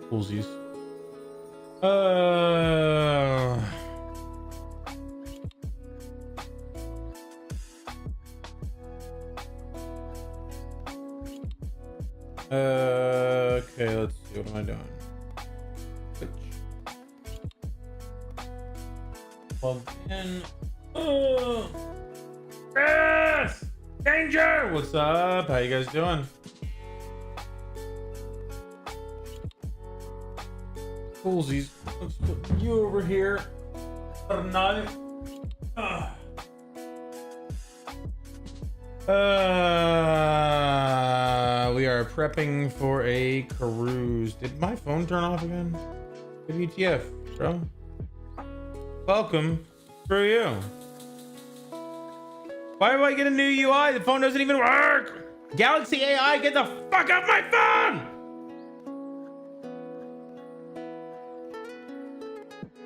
Coolsies. Okay, let's see. What am I doing? Switch. Plug in. Yes! Danger! What's up? How you guys doing? Coolsies. Let's put you over here. We are prepping for a cruise. Did my phone turn off again? WTF, bro? Welcome. Screw you. Why do I get a new UI? The phone doesn't even work. Galaxy AI, get the fuck off my phone!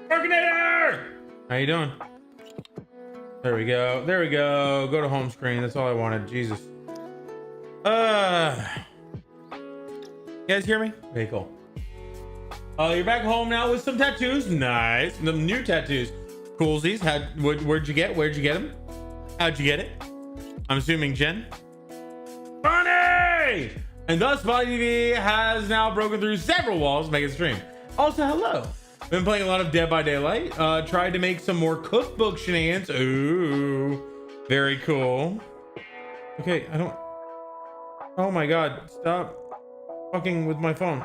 Organizer! How you doing? There we go. There we go. Go to home screen. That's all I wanted. Jesus. You guys hear me? Okay, cool. You're back home now with some tattoos. Nice. The new tattoos. Coolsies. Where'd you get? Where'd you get them? How'd you get it? I'm assuming Jen. Funny! And thus, Body TV has now broken through several walls to make it stream. Also, hello. Been playing a lot of Dead by Daylight. Tried to make some more cookbook shenanigans. Ooh, very cool. Okay, I don't. Oh my god, stop fucking with my phone.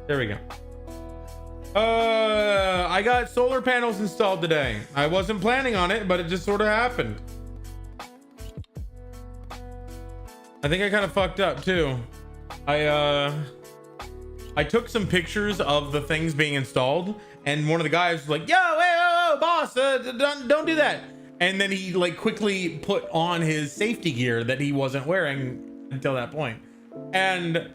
There we go. I got solar panels installed today. I wasn't planning on it, but it just sort of happened. I think I kind of fucked up too. I took some pictures of the things being installed, and one of the guys was like, "Yo, hey, oh, boss, don't do that." And then he like quickly put on his safety gear that he wasn't wearing until that point. And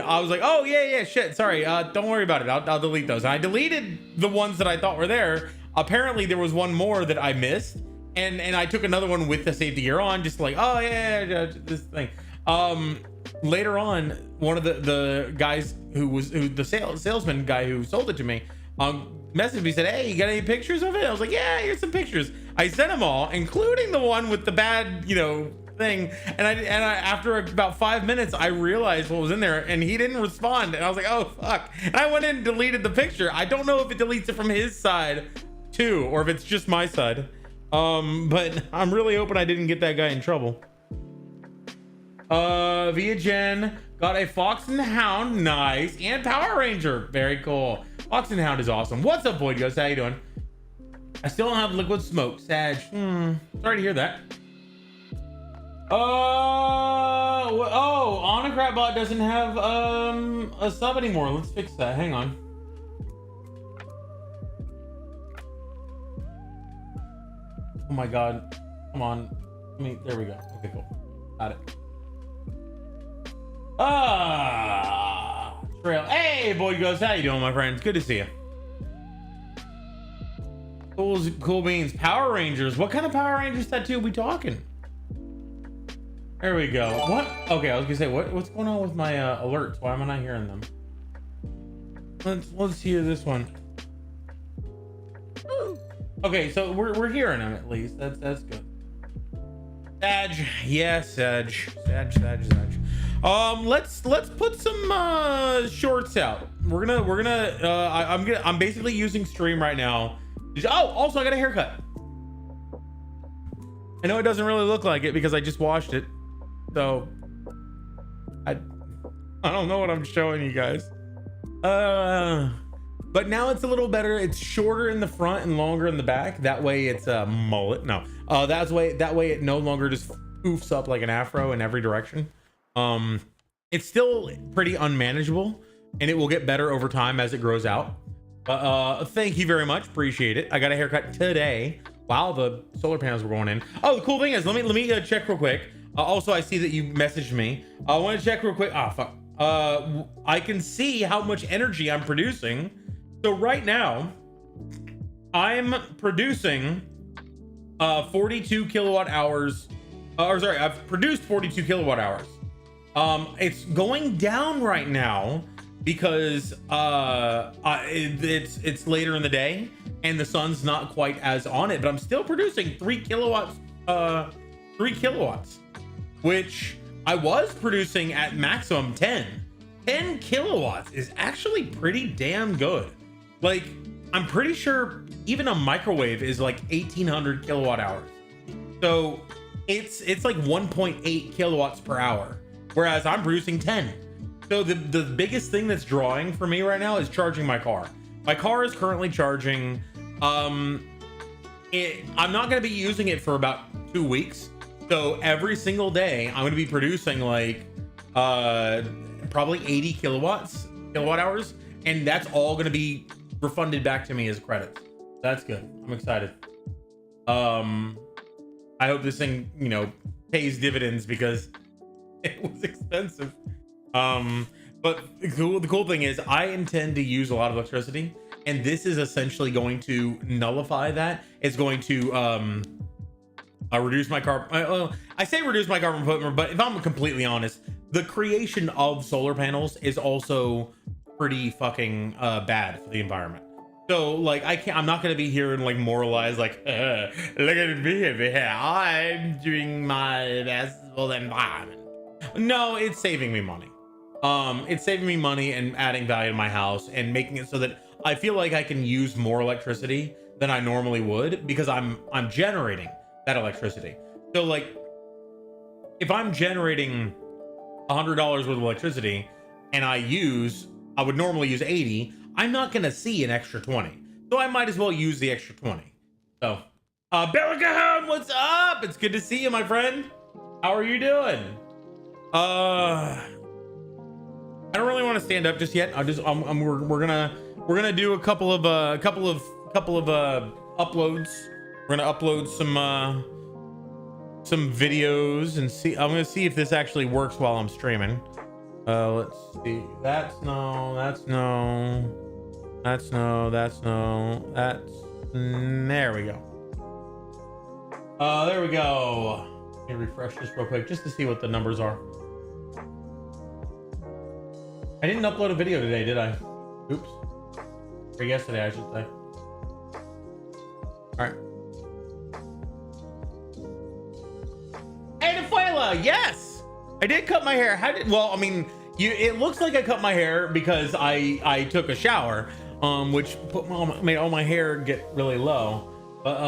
I was like, "Oh yeah, shit, sorry. Don't worry about it. I'll delete those." And I deleted the ones that I thought were there. Apparently, there was one more that I missed, and I took another one with the safety gear on, just like, "Oh yeah, this thing." Later on, one of the guys who the salesman guy who sold it to me messaged me, said, "Hey, you got any pictures of it?" I was like, "Yeah, here's some pictures." I sent them all, including the one with the bad thing, and I after about 5 minutes I realized what was in there, and he didn't respond, and I was like, "Oh fuck." And I went in and deleted the picture. I don't know if it deletes it from his side too, or if it's just my side, but I'm really hoping I didn't get that guy in trouble. Via Jen got a Fox and Hound, nice, and Power Ranger, very cool. Fox and Hound is awesome. What's up, Void Ghost? How you doing? I still don't have liquid smoke, Sag. Sorry to hear that. Onocratbot doesn't have a sub anymore. Let's fix that. Hang on. Oh my god. Come on. There we go. Okay, cool. Got it. Trail. Hey, Void Ghost, how you doing, my friends? Good to see you. Cool beans. Power Rangers. What kind of Power Rangers tattoo are we talking? There we go. What? Okay, I was gonna say, what's going on with my alerts? Why am I not hearing them? Let's hear this one. Okay, so we're hearing them at least. That's good. Sag, yes, Sag. Let's put some shorts out. I'm basically using stream right now. Oh, also I got a haircut. I know it doesn't really look like it because I just washed it, so I don't know what I'm showing you guys. But now it's a little better. It's shorter in the front and longer in the back. That way it's a mullet. No, that way it no longer just poofs up like an afro in every direction. It's still pretty unmanageable, and it will get better over time as it grows out. Thank you very much, appreciate it. I got a haircut today while the solar panels were going in. Oh, the cool thing is, let me check real quick. Also, I see that you messaged me. I want to check real quick. Ah, fuck. I can see how much energy I'm producing. So right now I'm producing 42 kilowatt hours, or sorry, I've produced 42 kilowatt hours. It's going down right now because it's later in the day and the sun's not quite as on it, but I'm still producing 3 kilowatts, 3 kilowatts, which I was producing at maximum 10. 10 kilowatts is actually pretty damn good. Like, I'm pretty sure even a microwave is like 1800 kilowatt hours. So it's like 1.8 kilowatts per hour, whereas I'm producing 10. So the biggest thing that's drawing for me right now is charging my car. My car is currently charging. I'm not going to be using it for about 2 weeks. So every single day I'm going to be producing like probably 80 kilowatt hours, and that's all going to be refunded back to me as credits. That's good. I'm excited. I hope this thing, you know, pays dividends because it was expensive. But the cool thing is I intend to use a lot of electricity, and this is essentially going to nullify that. It's going to reduce my carbon. I say reduce my carbon footprint, but if I'm completely honest, the creation of solar panels is also pretty fucking bad for the environment. So like I'm not gonna be here and like moralize like look at me over here, I'm doing my best for the environment. No, it's saving me money. It's saving me money and adding value to my house and making it so that I feel like I can use more electricity than I normally would because I'm generating that electricity. So like if I'm generating $100 worth of electricity and I would normally use 80, I'm not gonna see an extra 20. So I might as well use the extra 20. So Billy Cajon, what's up? It's good to see you, my friend. How are you doing? I don't really want to stand up just yet. We're gonna do a couple of uploads. We're gonna upload some videos and see. I'm gonna see if this actually works while I'm streaming. Let's see. That's no. There we go. There we go. Let me refresh this real quick just to see what the numbers are. I didn't upload a video today, did I? Oops. Or yesterday, I should say. All right. Hey, Defuela, yes, I did cut my hair. Well, I mean, it looks like I cut my hair because I took a shower, which made all my hair get really low. But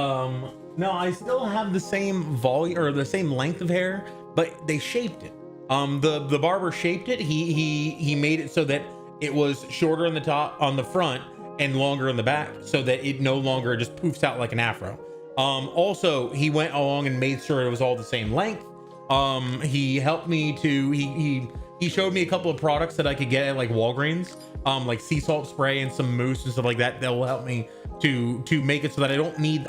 no, I still have the same volume or the same length of hair, but they shaped it. The barber shaped it. He made it so that it was shorter on the top, on the front, and longer in the back, so that it no longer just poofs out like an afro. Also, he went along and made sure it was all the same length. He helped me to he showed me a couple of products that I could get at like Walgreens, like sea salt spray and some mousse and stuff like that that will help me to make it so that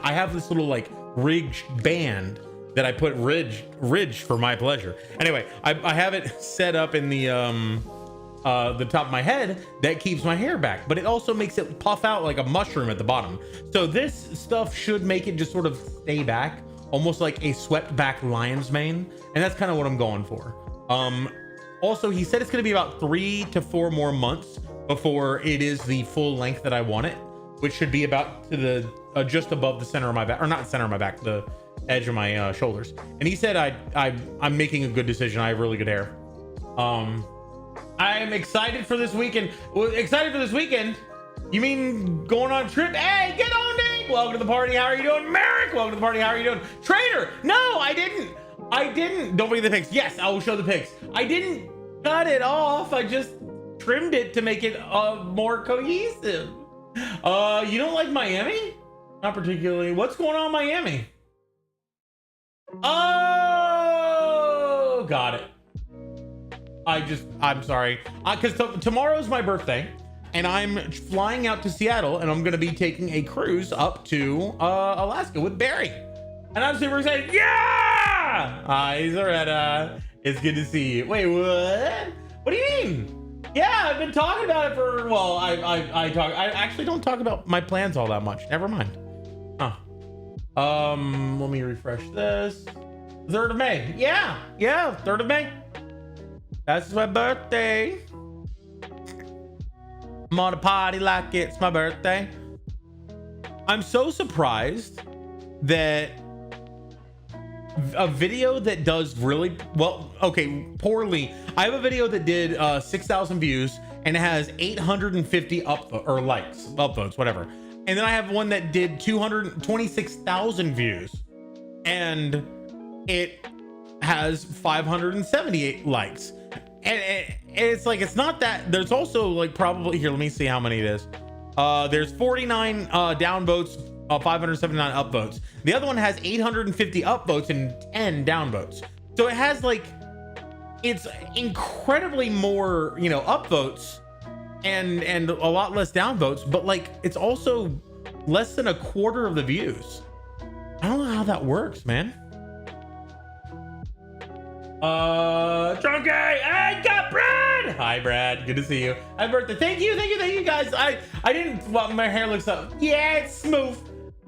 I have this little like ridge band that I put ridge for my pleasure. Anyway, I have it set up in the top of my head that keeps my hair back, but it also makes it puff out like a mushroom at the bottom. So this stuff should make it just sort of stay back, almost like a swept back lion's mane, and that's kind of what I'm going for. Also, he said it's going to be about 3 to 4 more months before it is the full length that I want it, which should be about to the just above the center of my back, or not center of my back, the edge of my shoulders. And he said I'm making a good decision. I have really good hair. I'm excited for this weekend. Well, excited for this weekend? You mean going on a trip? Hey, get on Dave. Welcome to the party. How are you doing? Merrick, welcome to the party. How are you doing? Trader, no, I didn't. Don't forget the pics. Yes, I will show the pics. I didn't cut it off. I just trimmed it to make it more cohesive. You don't like Miami? Not particularly. What's going on in Miami? Oh, got it. I'm sorry. Because tomorrow's my birthday, and I'm flying out to Seattle, and I'm going to be taking a cruise up to Alaska with Barry. And I'm super excited. Yeah! Hi, Zaretta. It's good to see you. Wait, what? What do you mean? Yeah, I've been talking about it for, well, I actually don't talk about my plans all that much. Never mind. Huh. Let me refresh this. 3rd of May. Yeah, 3rd of May. That's my birthday. I'm on a party like it's my birthday. I'm so surprised that a video that does really well, okay, poorly. I have a video that did 6,000 views and it has 850 upvotes, whatever. And then I have one that did 226,000 views and it has 578 likes. And it's like, it's not that. There's also like probably here, let me see how many it is. There's 49 downvotes, 579 upvotes. The other one has 850 upvotes and 10 downvotes. So it has like, it's incredibly more, you know, upvotes and a lot less downvotes, but like it's also less than a quarter of the views. I don't know how that works, man. Chunky, I got Brad. Hi, Brad. Good to see you. Happy birthday. Thank you, guys. I didn't. Well, my hair looks up. Yeah, it's smooth.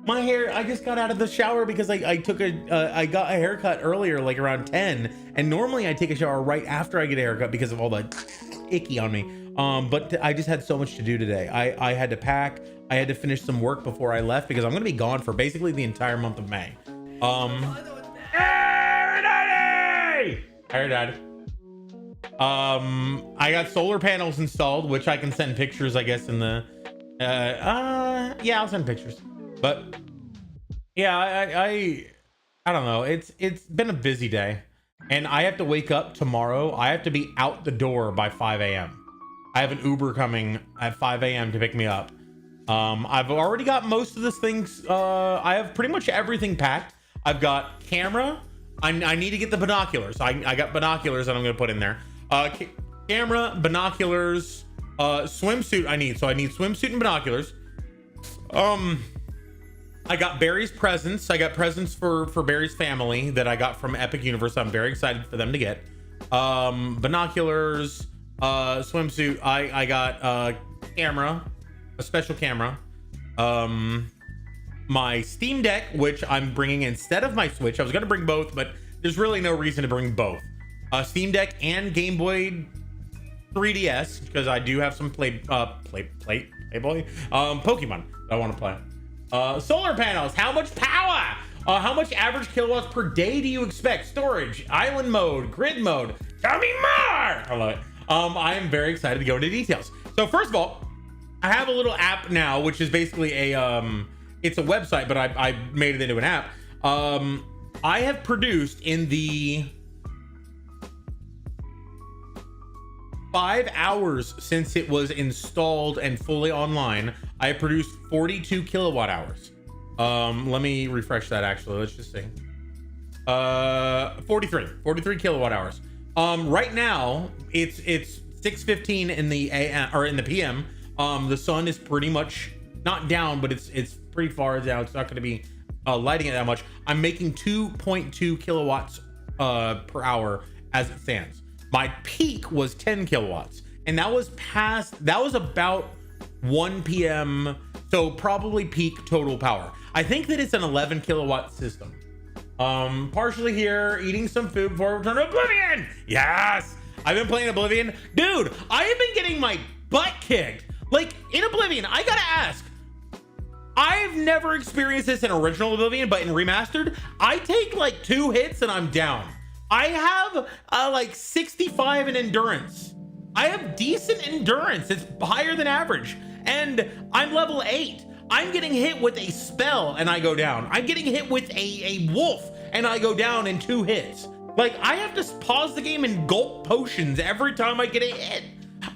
My hair. I just got out of the shower because I took I got a haircut earlier, like around 10, and normally I take a shower right after I get a haircut because of all the icky on me. But I just had so much to do today. I had to pack. I had to finish some work before I left because I'm gonna be gone for basically the entire month of May. Hey, Dad. I got solar panels installed, which I can send pictures, I guess, in the yeah, I'll send pictures. But yeah, I don't know. It's been a busy day and I have to wake up tomorrow. I have to be out the door by 5 a.m. I have an Uber coming at 5 a.m. to pick me up. I've already got most of the things. I have pretty much everything packed. I've got camera. I need to get the binoculars. I got binoculars that I'm going to put in there. Camera, binoculars, swimsuit I need. So I need swimsuit and binoculars. I got Barry's presents. I got presents for Barry's family that I got from Epic Universe. I'm very excited for them to get. Binoculars, swimsuit. I got camera, a special camera. My Steam Deck, which I'm bringing instead of my Switch. I was going to bring both, but there's really no reason to bring both. Steam Deck and Game Boy 3DS, because I do have some Playboy Pokemon that I want to play. Solar panels, how much power? How much average kilowatts per day do you expect? Storage, island mode, grid mode. Tell me more. I love it. I am very excited to go into details. So first of all, I have a little app now, which is basically a it's a website, but I made it into an app. I have produced in the 5 hours since it was installed and fully online, I have produced 42 kilowatt hours. Let me refresh that actually. Let's just see. 43 kilowatt hours. Right now it's 6:15 in the AM or in the PM. The sun is pretty much not down, but it's pretty far down. It's not going to be lighting it that much. I'm making 2.2 kilowatts per hour as it stands. My peak was 10 kilowatts, and that was about 1 p.m. So probably peak total power. I think that it's an 11 kilowatt system. Partially here, eating some food before I return to Oblivion. Yes, I've been playing Oblivion, dude. I have been getting my butt kicked. Like in Oblivion, I gotta ask. I've never experienced this in original Oblivion, but in remastered, I take like 2 hits and I'm down. I have like 65 in endurance. I have decent endurance. It's higher than average. And I'm level 8. I'm getting hit with a spell and I go down. I'm getting hit with a wolf and I go down in 2 hits. Like I have to pause the game and gulp potions every time I get a hit.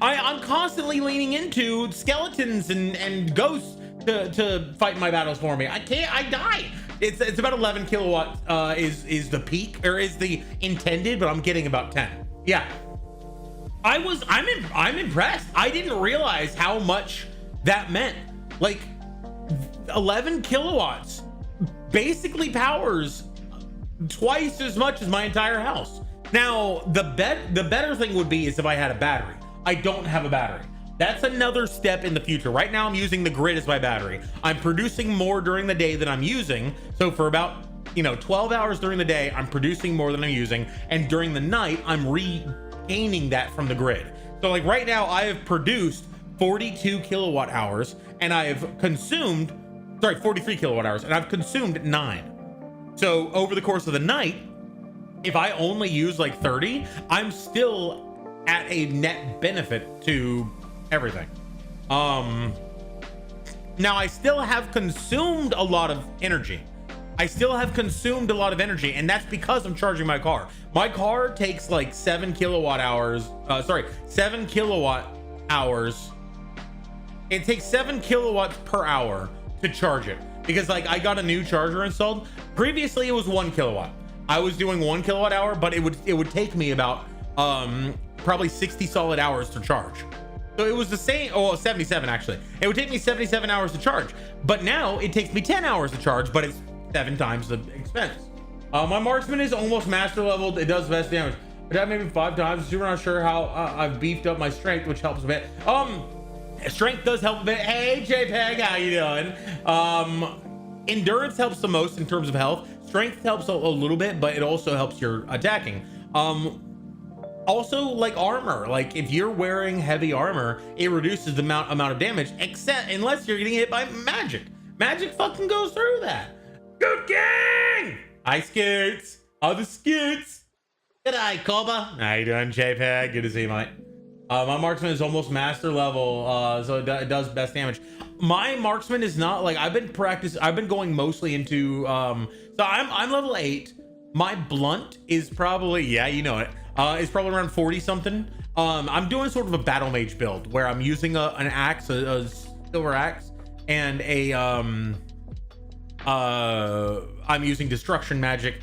I'm constantly leaning into skeletons and ghosts to fight my battles for me. I die. It's about 11 kilowatt is the peak, or is the intended, but I'm getting about 10. Yeah. I'm impressed. I didn't realize how much that meant. Like 11 kilowatts basically powers twice as much as my entire house. Now, the better thing would be is if I had a battery. I don't have a battery. That's another step in the future. Right now, I'm using the grid as my battery. I'm producing more during the day than I'm using. So for about, 12 hours during the day, I'm producing more than I'm using. And during the night, I'm regaining that from the grid. So like right now, I have produced 42 kilowatt hours, and I've consumed, sorry, 43 kilowatt hours, and I've consumed 9. So over the course of the night, if I only use like 30, I'm still at a net benefit to everything. Now I still have consumed a lot of energy. And that's because I'm charging my car. My car takes like 7 kilowatt hours. It takes 7 kilowatts per hour to charge it, because like I got a new charger installed. Previously it was 1 kilowatt. I was doing 1 kilowatt hour, but it would take me about probably 60 solid hours to charge. So it was the same. Oh, 77 actually. It would take me 77 hours to charge, but now it takes me 10 hours to charge, but it's 7 times the expense. My marksman is almost master leveled. It does best damage. I died maybe 5 times. Super not sure how I've beefed up my strength, which helps a bit. Strength does help a bit. Hey JPEG, how you doing? Endurance helps the most in terms of health. Strength helps a little bit, but it also helps your attacking. Also, like armor, like if you're wearing heavy armor, it reduces the amount of damage, except unless you're getting hit by magic. Magic fucking goes through that. Good gang! Hi Scoots. Other Scoots. G'day Cobba. How you doing, JPEG? Good to see you, mate. My marksman is almost master level, so it does best damage. My marksman is not like, I've been going mostly into so I'm level 8. My blunt is probably, yeah, you know it, it's probably around 40 something. I'm doing sort of a battle mage build where I'm using an axe, a silver axe, and I'm using destruction magic.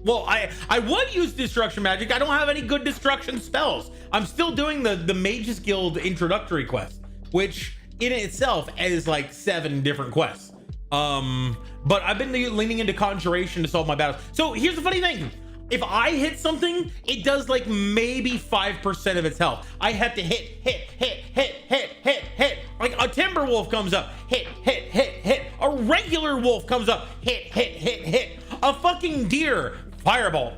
Well, I would use destruction magic. I don't have any good destruction spells. I'm still doing the Mages Guild introductory quest, which in itself is like 7 different quests. But I've been leaning into conjuration to solve my battles. So here's the funny thing. If I hit something, it does like maybe 5% of its health. I have to hit. Like a timber wolf comes up, hit. A regular wolf comes up, hit. A fucking deer, firebolt.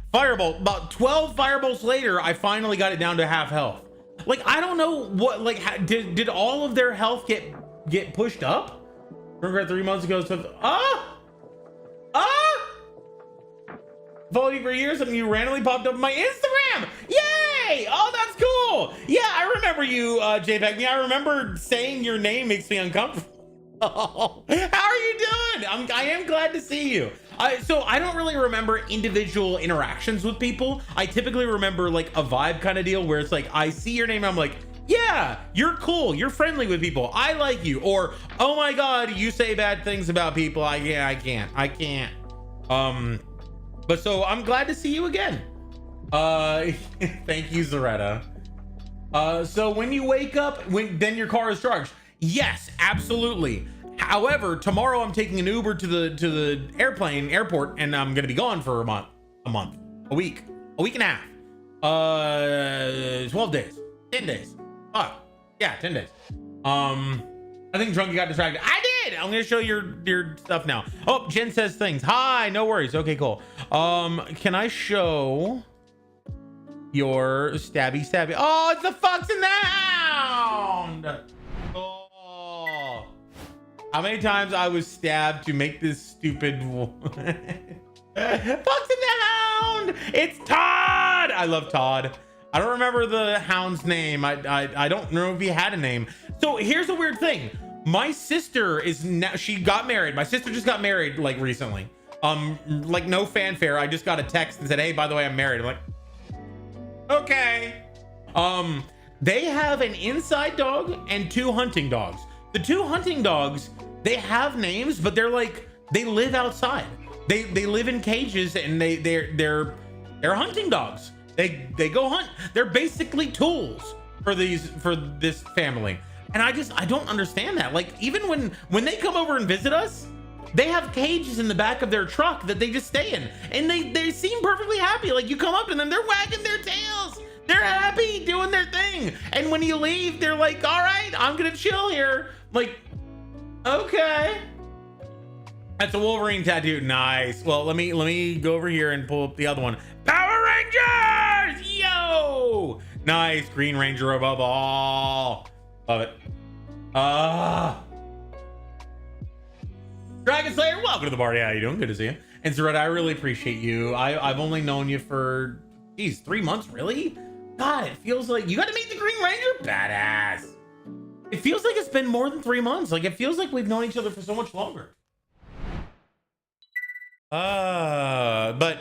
About 12 firebolts later, I finally got it down to half health. Like, I don't know what, like, did all of their health get pushed up? Remember 3 months ago, so, followed you for years and you randomly popped up on my Instagram. Yay! Oh, that's cool. Yeah, I remember you, JPEG. I remember saying your name makes me uncomfortable. How are you doing? I am glad to see you. So I don't really remember individual interactions with people. I typically remember like a vibe kind of deal where it's like, I see your name and I'm like, yeah, you're cool. You're friendly with people. I like you. Or, oh my God, you say bad things about people. I can't. But so I'm glad to see you again. Thank you, Zaretta. So when you wake up, then your car is charged. Yes, absolutely. However, tomorrow I'm taking an Uber to the airport, and I'm gonna be gone for a week and a half. 12 days, 10 days. Oh, yeah, 10 days. I think Drunky got distracted. I did. I'm gonna show your stuff now. Oh, Jen says things. Hi, no worries. Okay, cool. Can I show your stabby? Oh, it's the Fox and the Hound. Oh, how many times I was stabbed to make this stupid Fox and the Hound. It's Todd. I love Todd. I don't remember the hound's name. I don't know if he had a name. So here's a weird thing. My sister is now, she got married. My sister just got married like recently. Like no fanfare. I just got a text and said, hey, by the way, I'm married. I'm like, okay. They have an inside dog and 2 hunting dogs. The 2 hunting dogs, they have names, but they're like, they live outside. They live in cages and they're hunting dogs. They go hunt. They're basically tools for this family. And I don't understand that. Like, even when they come over and visit us, they have cages in the back of their truck that they just stay in. And they seem perfectly happy. Like, you come up to them, they're wagging their tails. They're happy doing their thing. And when you leave, they're like, all right, I'm gonna chill here. Like, okay. That's a Wolverine tattoo. Nice. Well, let me go over here and pull up the other one. Power Rangers! Yo! Nice. Green Ranger above all. Love it. Dragon Slayer, welcome to the party. How you doing? Good to see you. And Zaretta, I really appreciate you. I've only known you for, geez, 3 months, really? God, it feels like you got to meet the Green Ranger? Badass. It feels like it's been more than 3 months. Like, it feels like we've known each other for so much longer. But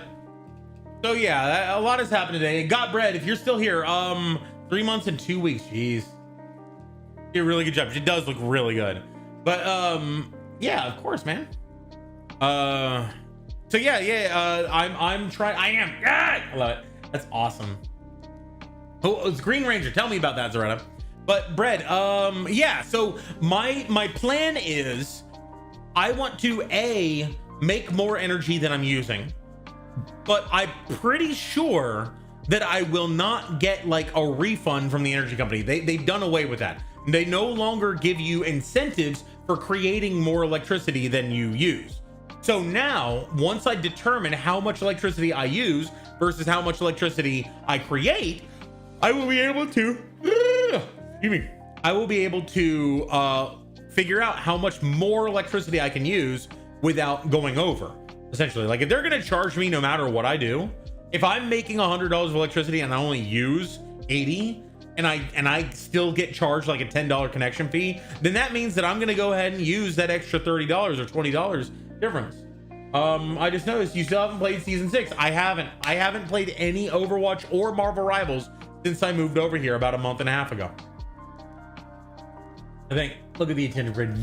so yeah, a lot has happened today. Got bread. If you're still here, 3 months and 2 weeks. Jeez, you did a really good job. It does look really good. But yeah, of course, man. So yeah. I'm trying. I am. I love it. That's awesome. Oh, it's Green Ranger. Tell me about that, Zaretta. But bread. Yeah. So my plan is, I want to make more energy than I'm using, but I'm pretty sure that I will not get like a refund from the energy company. They've done away with that. They no longer give you incentives for creating more electricity than you use. So now, once I determine how much electricity I use versus how much electricity I create, I will be able to, excuse me, I will be able to figure out how much more electricity I can use without going over, essentially. Like, if they're gonna charge me no matter what I do, if I'm making $100 of electricity and I only use 80, and I still get charged like a $10 connection fee, then that means that I'm gonna go ahead and use that extra $30 or $20 difference. I just noticed you still haven't played season 6. I haven't played any Overwatch or Marvel Rivals since I moved over here about a month and a half ago. I think, look at the attention grid.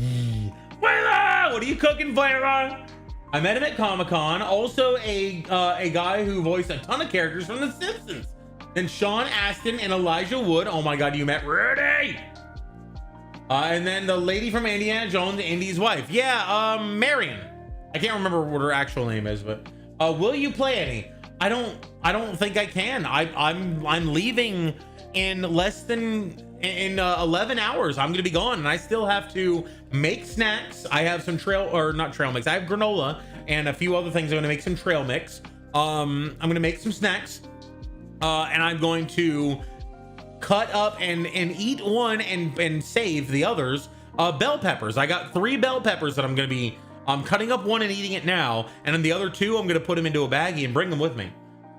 What are you cooking, Flavor? I met him at Comic-Con. Also a guy who voiced a ton of characters from The Simpsons. Then Sean Astin and Elijah Wood. Oh my God, you met Rudy. And then the lady from Indiana Jones, Indy's wife. Yeah, Marion. I can't remember what her actual name is, but will you play any? I don't think I can. I'm leaving in less than 11 hours. I'm gonna be gone, and I still have to make snacks. I have some not trail mix. I have granola and a few other things. I'm gonna make some trail mix. I'm gonna make some snacks, and I'm going to cut up and eat one and save the others. Bell peppers. I got 3 bell peppers that I'm cutting up one and eating it now, and then the other 2 I'm gonna put them into a baggie and bring them with me.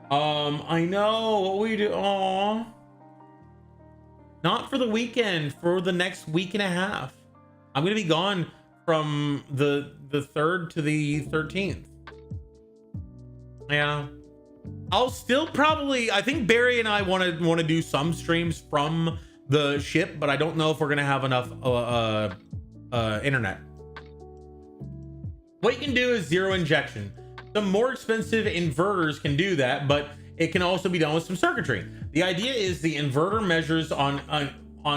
I know what we do. Aww. Not for the weekend, for the next week and a half. I'm gonna be gone from the 3rd to the 13th. Yeah, I'll still probably, I think Barry and I want to do some streams from the ship, but I don't know if we're gonna have enough internet. What you can do is zero injection. Some more expensive inverters can do that, but it can also be done with some circuitry. The idea is the inverter measures on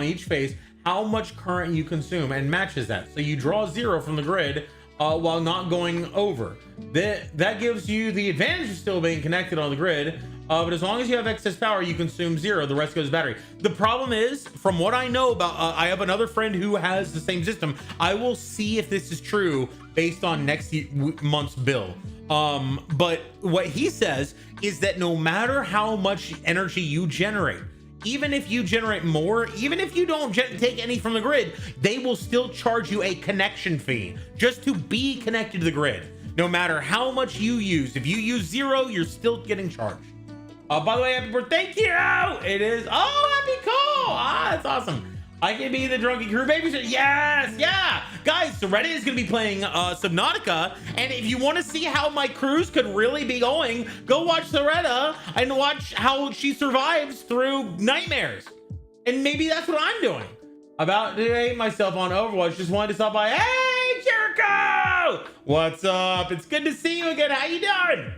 each phase how much current you consume and matches that. So you draw 0 from the grid while not going over. That gives you the advantage of still being connected on the grid, but as long as you have excess power, you consume 0. The rest goes battery. The problem is, from what I know about, I have another friend who has the same system. I will see if this is true based on next month's bill. But what he says is that no matter how much energy you generate, even if you generate more, even if you don't take any from the grid, they will still charge you a connection fee just to be connected to the grid. No matter how much you use, if you use 0, you're still getting charged. By the way, happy birthday, thank you. It is, oh, happy call. That's awesome. I can be the drunken crew babysitter. Yes, yeah. Guys, Soretta is going to be playing Subnautica. And if you want to see how my cruise could really be going, go watch Soretta and watch how she survives through nightmares. And maybe that's what I'm doing. About to hate myself on Overwatch. Just wanted to stop by. Hey, Jericho! What's up? It's good to see you again. How you doing?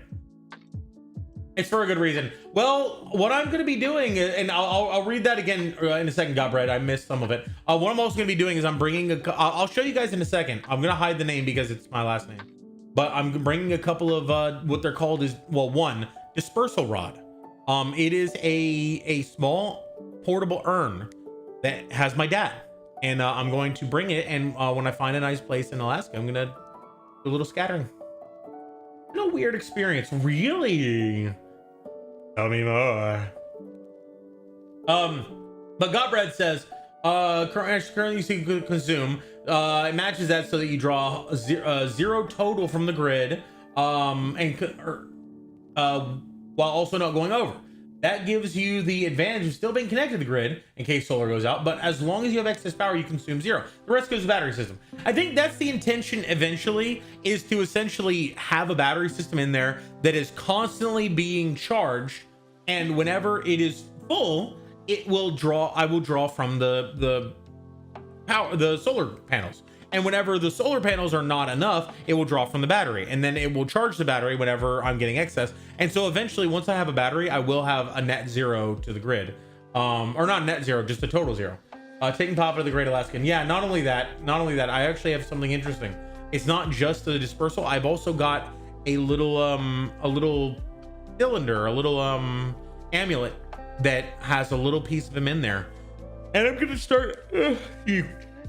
It's for a good reason. Well, what I'm going to be doing, and I'll read that again in a second, Godbread. I missed some of it. What I'm also going to be doing is I'm bringing I'll show you guys in a second. I'm going to hide the name because it's my last name. But I'm bringing a couple of what they're called is, well, one, dispersal rod. It is a small portable urn that has my dad. And I'm going to bring it. And when I find a nice place in Alaska, I'm going to do a little scattering. No weird experience. Really? Tell me more. But Godbread says, currently you can consume. It matches that so that you draw zero total from the grid, while also not going over. That gives you the advantage of still being connected to the grid in case solar goes out, but as long as you have excess power, you consume zero. The rest goes to the battery system. I think that's the intention eventually, is to essentially have a battery system in there that is constantly being charged, and whenever it is full, it will draw, I will draw from the power, the solar panels. And whenever the solar panels are not enough, it will draw from the battery, and then it will charge the battery whenever I'm getting excess. And so eventually, once I have a battery, I will have a net zero to the grid, or not net zero, just a total zero. Taking profit of the Great Alaskan. Yeah, not only that, I actually have something interesting. It's not just the dispersal. I've also got a little cylinder, a little amulet that has a little piece of him in there, and I'm gonna start.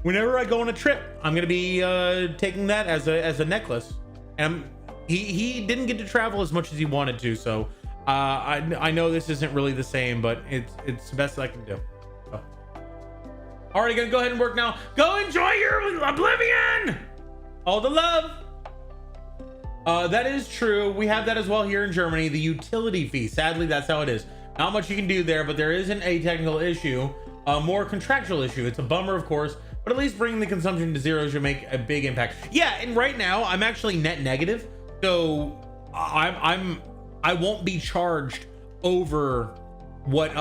Whenever I go on a trip, I'm gonna be taking that as a necklace. And he didn't get to travel as much as he wanted to, so I know this isn't really the same, but it's the best I can do. So. Alright, gonna go ahead and work now. Go enjoy your oblivion. All the love. That is true. We have that as well here in Germany. The utility fee. Sadly, that's how it is. Not much you can do there, but there isn't a technical issue. More contractual issue. It's a bummer, of course, but at least bringing the consumption to zero should make a big impact. Yeah, and right now I'm actually net negative, so I won't be charged over what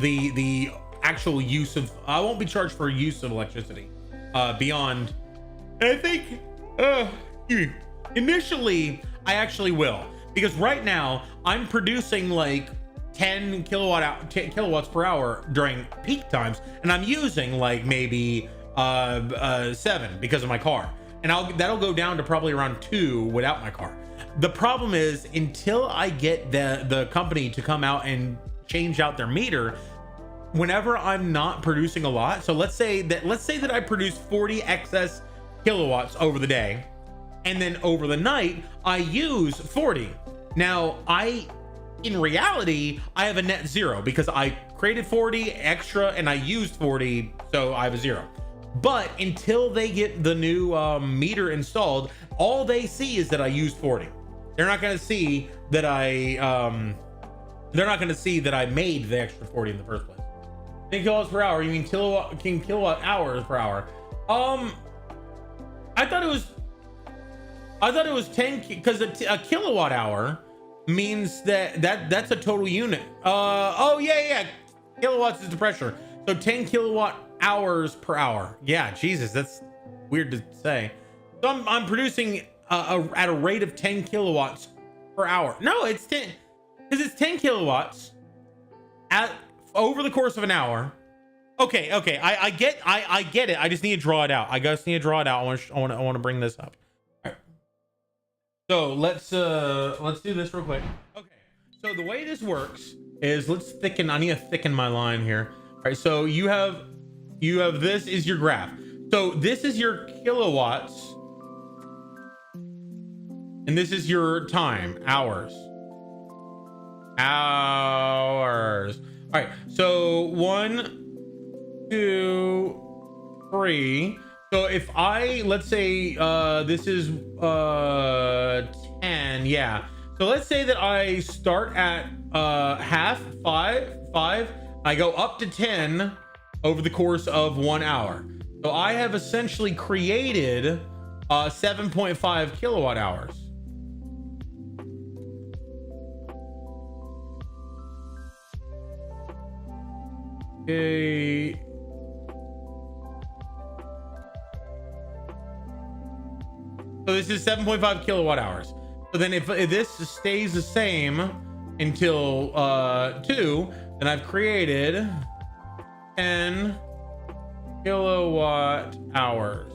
the actual use of, I won't be charged for use of electricity beyond. And I think initially I actually will, because right now I'm producing like 10 kilowatts per hour during peak times, and I'm using like maybe 7 because of my car, and that'll go down to probably around 2 without my car. The problem is, until I get the company to come out and change out their meter, whenever I'm not producing a lot, so let's say that I produce 40 excess kilowatts over the day, and then over the night I use 40. Now in reality, I have a net zero because I created 40 extra and I used 40, so I have a zero. But until they get the new meter installed, all they see is that I used 40. They're not going to see that I made the extra 40 in the first place. 10 kilowatts per hour? You mean kilowatt hours per hour? I thought it was 10, because a kilowatt hour means that's a total unit. Oh yeah, kilowatts is the pressure, so 10 kilowatt hours per hour. Yeah, Jesus, that's weird to say. So I'm producing at a rate of 10 kilowatts per hour. No, it's 10, because it's 10 kilowatts over the course of an hour. Okay, I get it. I just need to draw it out. I want to bring this up. So let's do this real quick. Okay, so the way this works is, I need to thicken my line here. All right, so you have this is your graph. So this is your kilowatts, and this is your time, hours. All right, so 1, 2, 3. So if let's say this is 10, yeah. So let's say that I start at half, 5, I go up to 10 over the course of 1 hour. So I have essentially created 7.5 kilowatt hours. Okay. So this is 7.5 kilowatt hours. So then if this stays the same until 2, then I've created 10 kilowatt hours.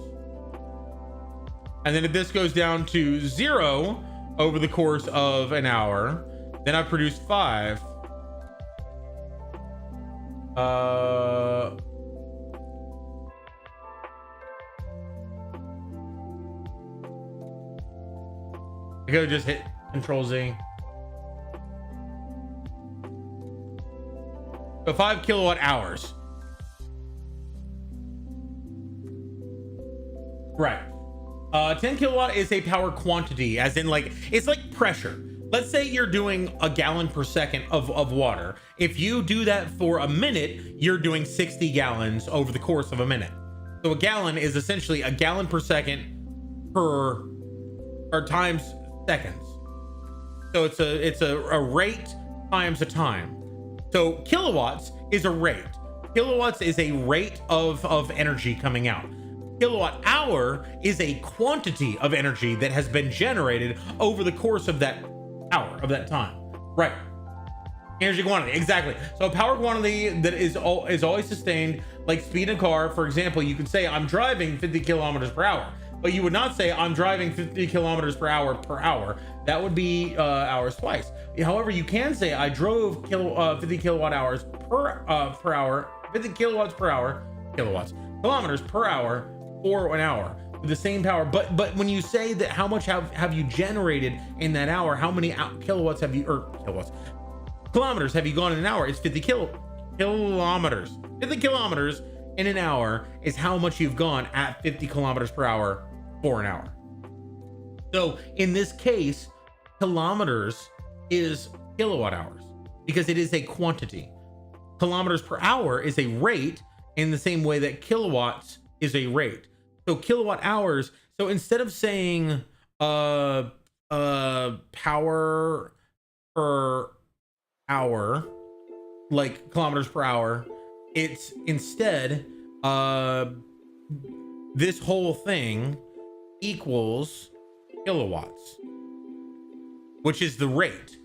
And then if this goes down to 0 over the course of an hour, then I've produced 5. I could just hit Control Z. So 5 kilowatt hours. Right. 10 kilowatt is a power quantity, as in like, it's like pressure. Let's say you're doing a gallon per second of water. If you do that for a minute, you're doing 60 gallons over the course of a minute. So a gallon is essentially a gallon per second per or times seconds. So it's a rate times a time. So kilowatts is a rate. Kilowatts is a rate of energy coming out. Kilowatt hour is a quantity of energy that has been generated over the course of that hour, of that time. Right. Energy quantity, exactly. So a power quantity that is always sustained, like speed in a car. For example, you could say I'm driving 50 kilometers per hour, but you would not say I'm driving 50 kilometers per hour. That would be hours twice. However, you can say I drove 50 kilowatt hours per hour, 50 kilowatts per hour, kilometers per hour for an hour with the same power. But when you say that, how much have you generated in that hour? How many kilometers have you gone in an hour? It's 50 kilometers. 50 kilometers in an hour is how much you've gone at 50 kilometers per hour for an hour. So in this case, kilometers is kilowatt hours because it is a quantity. Kilometers per hour is a rate in the same way that kilowatts is a rate. So kilowatt hours. So instead of saying power per hour, like kilometers per hour, it's instead this whole thing equals kilowatts, which is the rate,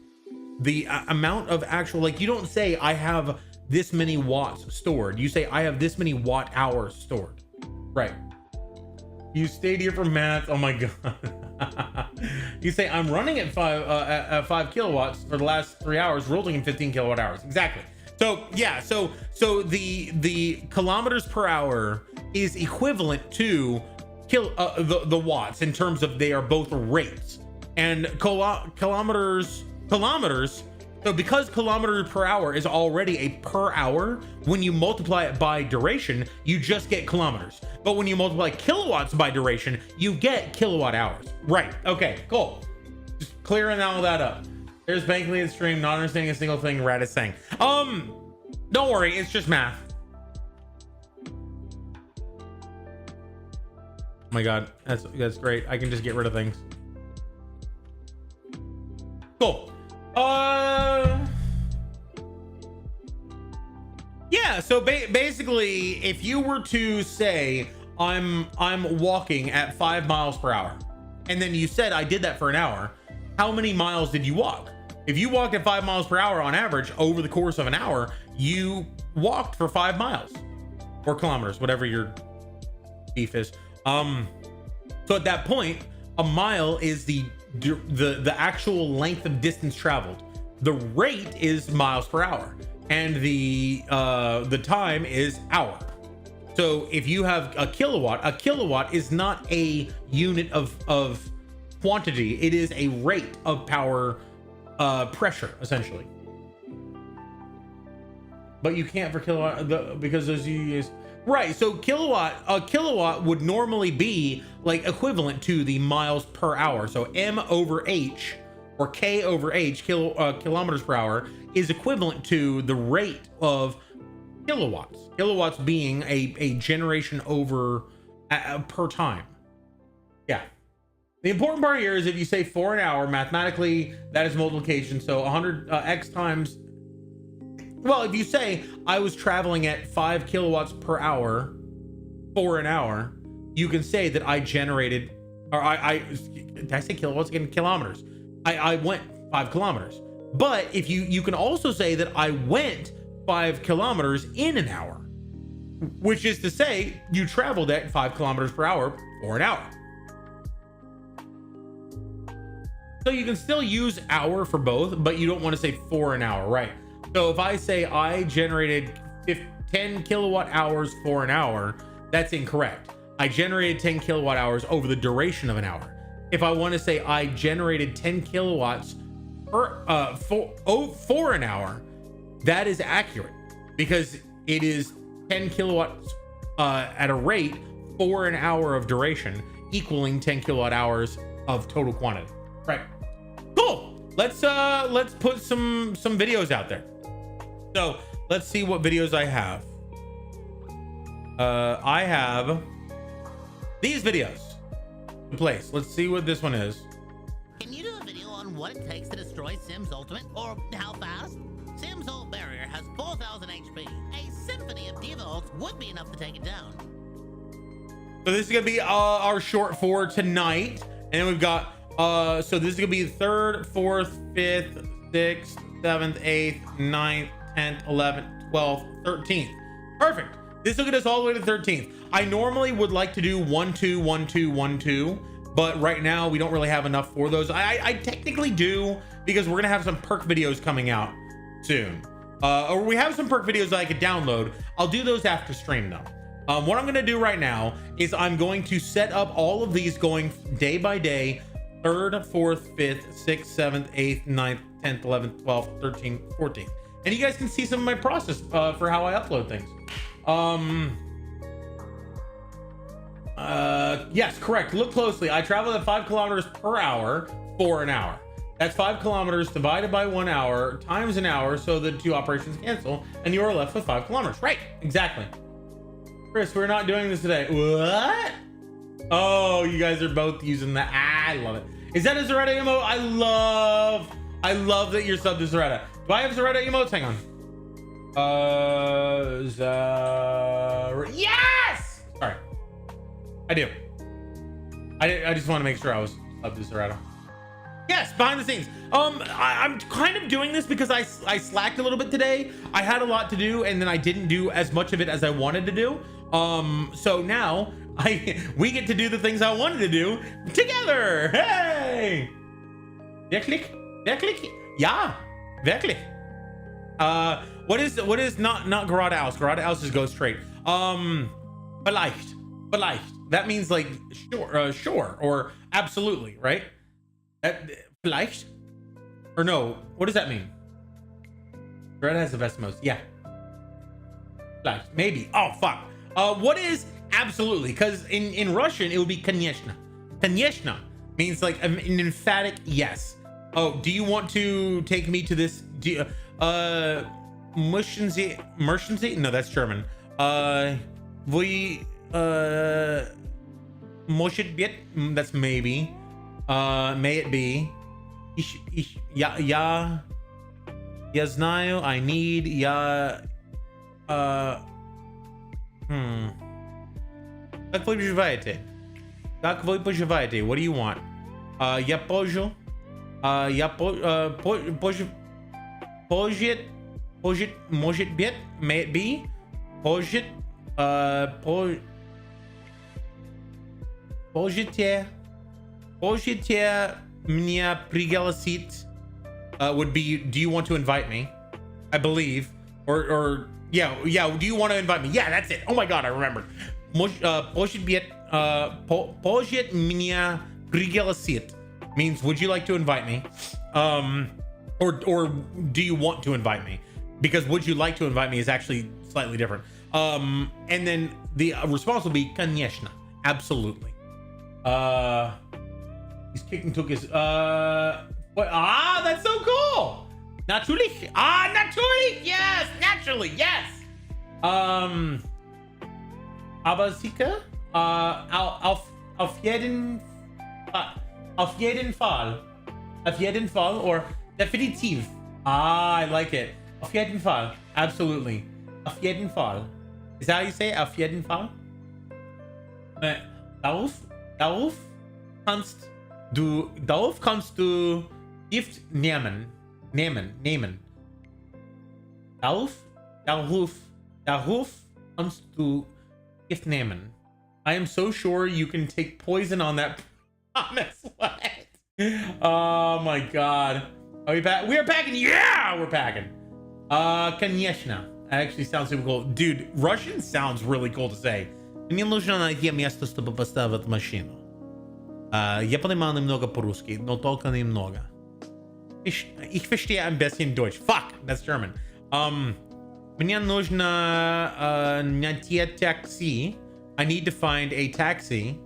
the amount of actual, like, you don't say I have this many watts stored. You say I have this many watt hours stored. Right. You stayed here for math. Oh my god. You say I'm running at 5 kilowatts for the last 3 hours, resulting in 15 kilowatt hours. Exactly. So yeah, so the kilometers per hour is equivalent to the watts in terms of they are both rates. And kilometers. So because kilometers per hour is already a per hour, when you multiply it by duration, you just get kilometers. But when you multiply kilowatts by duration, you get kilowatt hours. Right. Okay, cool. Just clearing all that up. There's Bankley in stream, not understanding a single thing Rad is saying. Don't worry, it's just math. Oh my god, that's great. I can just get rid of things. Cool. Yeah, so basically, if you were to say I'm walking at 5 miles per hour, and then you said I did that for an hour, how many miles did you walk? If you walked at 5 miles per hour on average over the course of an hour, you walked for 5 miles or kilometers, whatever your beef is. So at that point, a mile is the actual length of distance traveled. The rate is miles per hour, and the time is hour. So if you have a kilowatt is not a unit of quantity. It is a rate of power pressure, essentially. But you can't for kilowatt because those you use. Right, so a kilowatt would normally be like equivalent to the miles per hour. So M over H or K over H, kilometers per hour, is equivalent to the rate of kilowatts. Kilowatts being a generation over per time. Yeah. The important part here is if you say for an hour, mathematically that is multiplication. So 100 x times. Well, if you say I was traveling at 5 kilowatts per hour for an hour, you can say that I generated, or did I say kilowatts again? Kilometers. I went 5 kilometers. But if you can also say that I went 5 kilometers in an hour, which is to say you traveled at 5 kilometers per hour for an hour. So you can still use hour for both, but you don't want to say for an hour, right? So if I say I generated 10 kilowatt hours for an hour, that's incorrect. I generated 10 kilowatt hours over the duration of an hour. If I want to say I generated 10 kilowatts for an hour, that is accurate. because it is 10 kilowatts at a rate for an hour of duration, equaling 10 kilowatt hours of total quantity. Right. Cool. Let's put some videos out there. So let's see what videos I have. I have these videos in place. Let's see what this one is. Can you do a video on what it takes to destroy Sims Ultimate, or how fast? Sims Ult Barrier has 4,000 HP. A symphony of Diva ults would be enough to take it down. So this is gonna be our short for tonight, and then we've got so this is gonna be 3rd, 4th, 5th, 6th, 7th, 8th, 9th, 10th, 11th, 12th, 13th. Perfect. This will get us all the way to 13th. I normally would like to do 1, 2, 1, 2, 1, 2, but right now we don't really have enough for those. I technically do, because we're gonna have some perk videos coming out soon, or we have some perk videos that I could download. I'll do those after stream though. What I'm gonna do right now is I'm going to set up all of these going day by day, 3rd, 4th, 5th, 6th, 7th, 8th, 9th, 10th, 11th, 12th, 13th, 14th. And you guys can see some of my process for how I upload things. Yes, correct. Look closely. I travel at 5 kilometers per hour for an hour. That's 5 kilometers divided by 1 hour times an hour, so the 2 operations cancel, and you are left with 5 kilometers. Right, exactly. Chris, we're not doing this today. What? Oh, you guys are both using that. I love it. Is that a Zaretta emote? I love that you're subbed to Zaretta. Do I have Zaretta emotes? Hang on. Yes! Sorry. I do. I just want to make sure I was subbed to Zaretta. Yes, behind the scenes. I'm kind of doing this because I slacked a little bit today. I had a lot to do, and then I didn't do as much of it as I wanted to do. So now we get to do the things I wanted to do together. Hey! Wirklich? Wirklich? Ja, wirklich. What is not geradeaus? Geradeaus is go straight. Vielleicht. That means like sure or absolutely, right? Vielleicht? Or no, what does that mean? Red has the best most. Yeah. Vielleicht. Maybe. Oh, fuck. What is absolutely? Because in Russian, it would be конечно. Конечно means like an emphatic yes. Oh, do you want to take me to this? Merchensy? No, that's German. Может быть? That's maybe. May it be. Я знаю, I need, Как вы поживаете? Как вы поживаете? What do you want? Я позже. Может быть, may it be? Позже. Можете меня пригласить would be, do you want to invite me? I believe. Or yeah, do you want to invite me? Yeah, that's it. Oh my god, I remembered. Может меня пригласить means would you like to invite me? Or do you want to invite me? Because would you like to invite me is actually slightly different. And then the response will be конечно. Absolutely. He's kicking took his what? That's so cool. Natürlich. Natürlich. Yes, naturally. Yes. Aber sicher. Auf jeden Fall. Auf jeden Fall or definitiv. I like it. Auf jeden Fall. Absolutely. Auf jeden Fall. Is that how you say it? Auf jeden Fall? Darauf kannst du Gift nehmen. Darauf kannst du Gift nehmen. I am so sure you can take poison on that promise. What? Oh my god. Are we back? We are packing. Yeah, we're packing. Конечно. That actually sounds super cool. Dude, Russian sounds really cool to say. Мне нужно найти место, чтобы поставить машину. Я понимаю немного по-русски, но только немного. Ich verstehe ein bisschen Deutsch. Fuck, that's German. Мне нужно найти taxi. I need to find a taxi.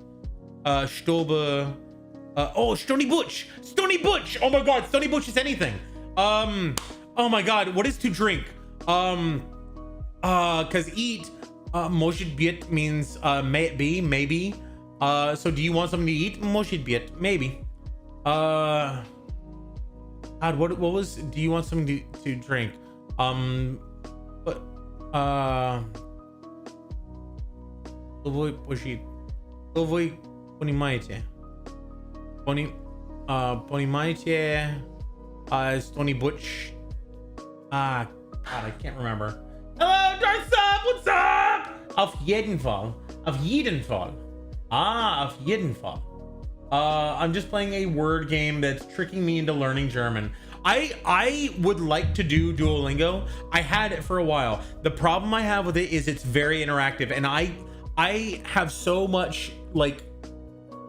Чтобы... oh, Stony Butch! Stony Butch! Oh my god, Stony Butch is anything. Oh my god, what is to drink? Cause eat, может быть means maybe. So do you want something to eat? Может быть, maybe. God, what was, do you want something to drink? Вы понимаете? Понимаете? Stony Butch. God, I can't remember. Hello, Darth, what's up? Auf jeden Fall. Auf jeden Fall. Auf jeden Fall. I'm just playing a word game that's tricking me into learning German. I would like to do Duolingo. I had it for a while. The problem I have with it is it's very interactive, and I have so much like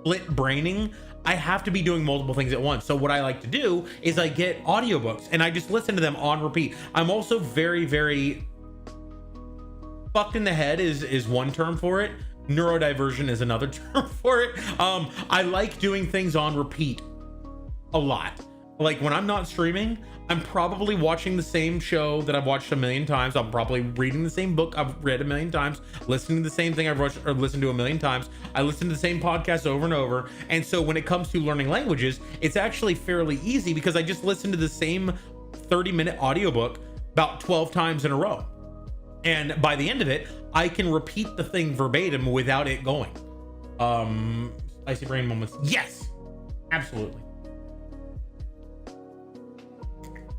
split braining. I have to be doing multiple things at once. So what I like to do is I get audiobooks and I just listen to them on repeat. I'm also very, very fucked in the head is one term for it. Neurodiversion is another term for it. I like doing things on repeat a lot. Like when I'm not streaming, I'm probably watching the same show that I've watched a million times. I'm probably reading the same book I've read a million times, listening to the same thing I've watched or listened to a million times. I listen to the same podcast over and over. And so when it comes to learning languages, it's actually fairly easy because I just listen to the same 30-minute audiobook about 12 times in a row. And by the end of it, I can repeat the thing verbatim without it going. Spicy brain moments. Yes, absolutely.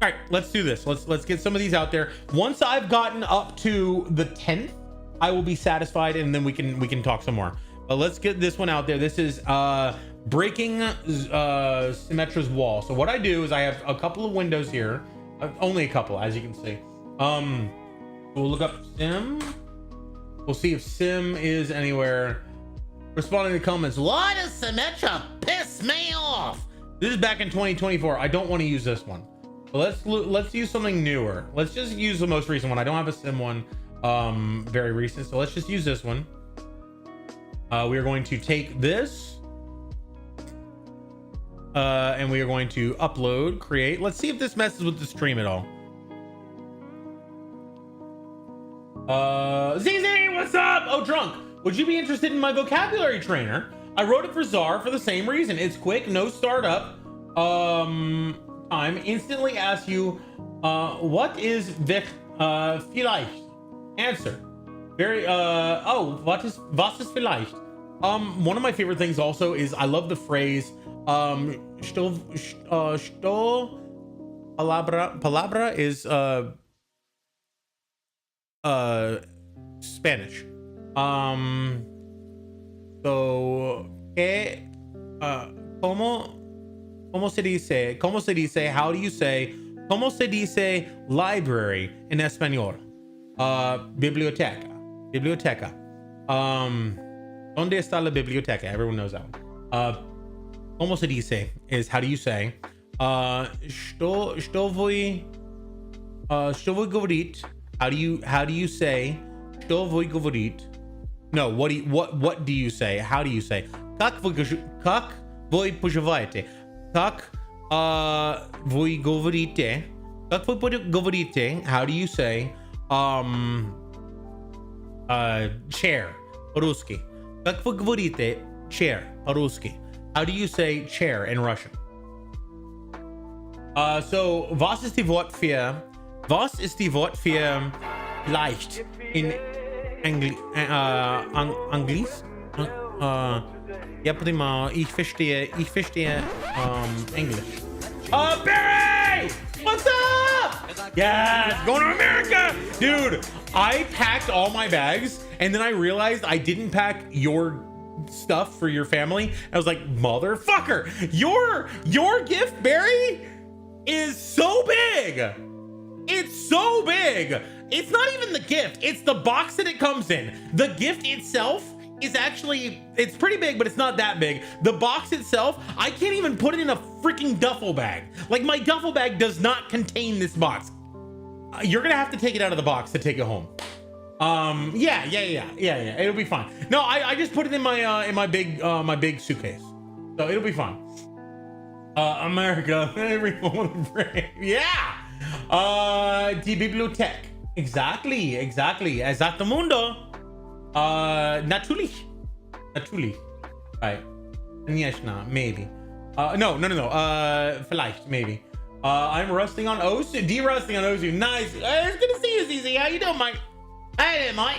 All right, let's do this. Let's get some of these out there. Once I've gotten up to the 10th, I will be satisfied, and then we can talk some more. But let's get this one out there. This is breaking Symmetra's wall. So what I do is I have a couple of windows here, only a couple, as you can see. We'll look up Sim. We'll see if Sim is anywhere. Responding to comments. Why does Symmetra piss me off? This is back in 2024. I don't want to use this one. Let's use something newer. Let's just use the most recent one. I don't have a sim one very recent, so let's just use this one. We are going to take this and we are going to upload, create. Let's see if this messes with the stream at all. ZZ, what's up? Oh, Drunk, would you be interested in my vocabulary trainer? I wrote it for Czar for the same reason. It's quick, no startup. Time instantly asks you what is vielleicht? Answer. Very was ist vielleicht? One of my favorite things also is I love the phrase что palabra is Spanish. So que ¿Cómo se dice? ¿Cómo se dice? How do you say? ¿Cómo se dice library in español? Biblioteca. Biblioteca. ¿Dónde está la biblioteca? Everyone knows that one. ¿Cómo se dice? Is how do you say? Что вы говорить? How do you say? Что вы говорить? No, what do you say? How do you say? Как вы поживаете? Как вы говорите? Как вы говорите? How do you say? Chair по-русски. Как вы говорите chair по-русски? How do you say chair in Russian? So was ist die Wort für leicht in Englisch? Ja, prima. Ich verstehe English. Barry! What's up? Yes, going to America! Dude, I packed all my bags and then I realized I didn't pack your stuff for your family. I was like, motherfucker, your gift, Barry, is so big. It's so big. It's not even the gift. It's the box that it comes in. The gift itself is actually, it's pretty big, but it's not that big. The box itself, I can't even put it in a freaking duffel bag. Like my duffel bag does not contain this box. you're gonna have to take it out of the box to take it home. Yeah. It'll be fine. No, I just put it in my big suitcase, so it'll be fine. America, everyone brave. Yeah. Die Bibliothek. Exactly. Exactamundo. Natürlich. Right. Конечно, maybe. No. Vielleicht, maybe. I'm rusting on Osu. De-rusting on Osu. Nice. It's good to see you, ZZ. How you doing, Mike? Hey there, Mike.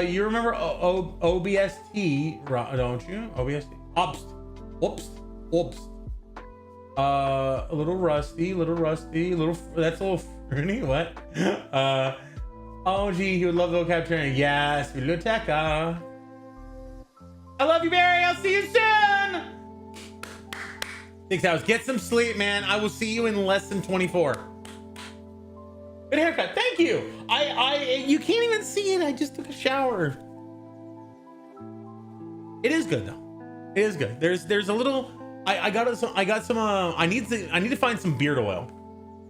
You remember OBST, don't you? OBST. Obst. A little rusty. That's a little fruity. What? Oh, gee, he would love the vocabulary. Yes, biblioteca. I love you, Barry. I'll see you soon. 6 hours. Get some sleep, man. I will see you in less than 24. Good haircut. Thank you. You can't even see it. I just took a shower. It is good though. It is good. There's a little. I need to find some beard oil.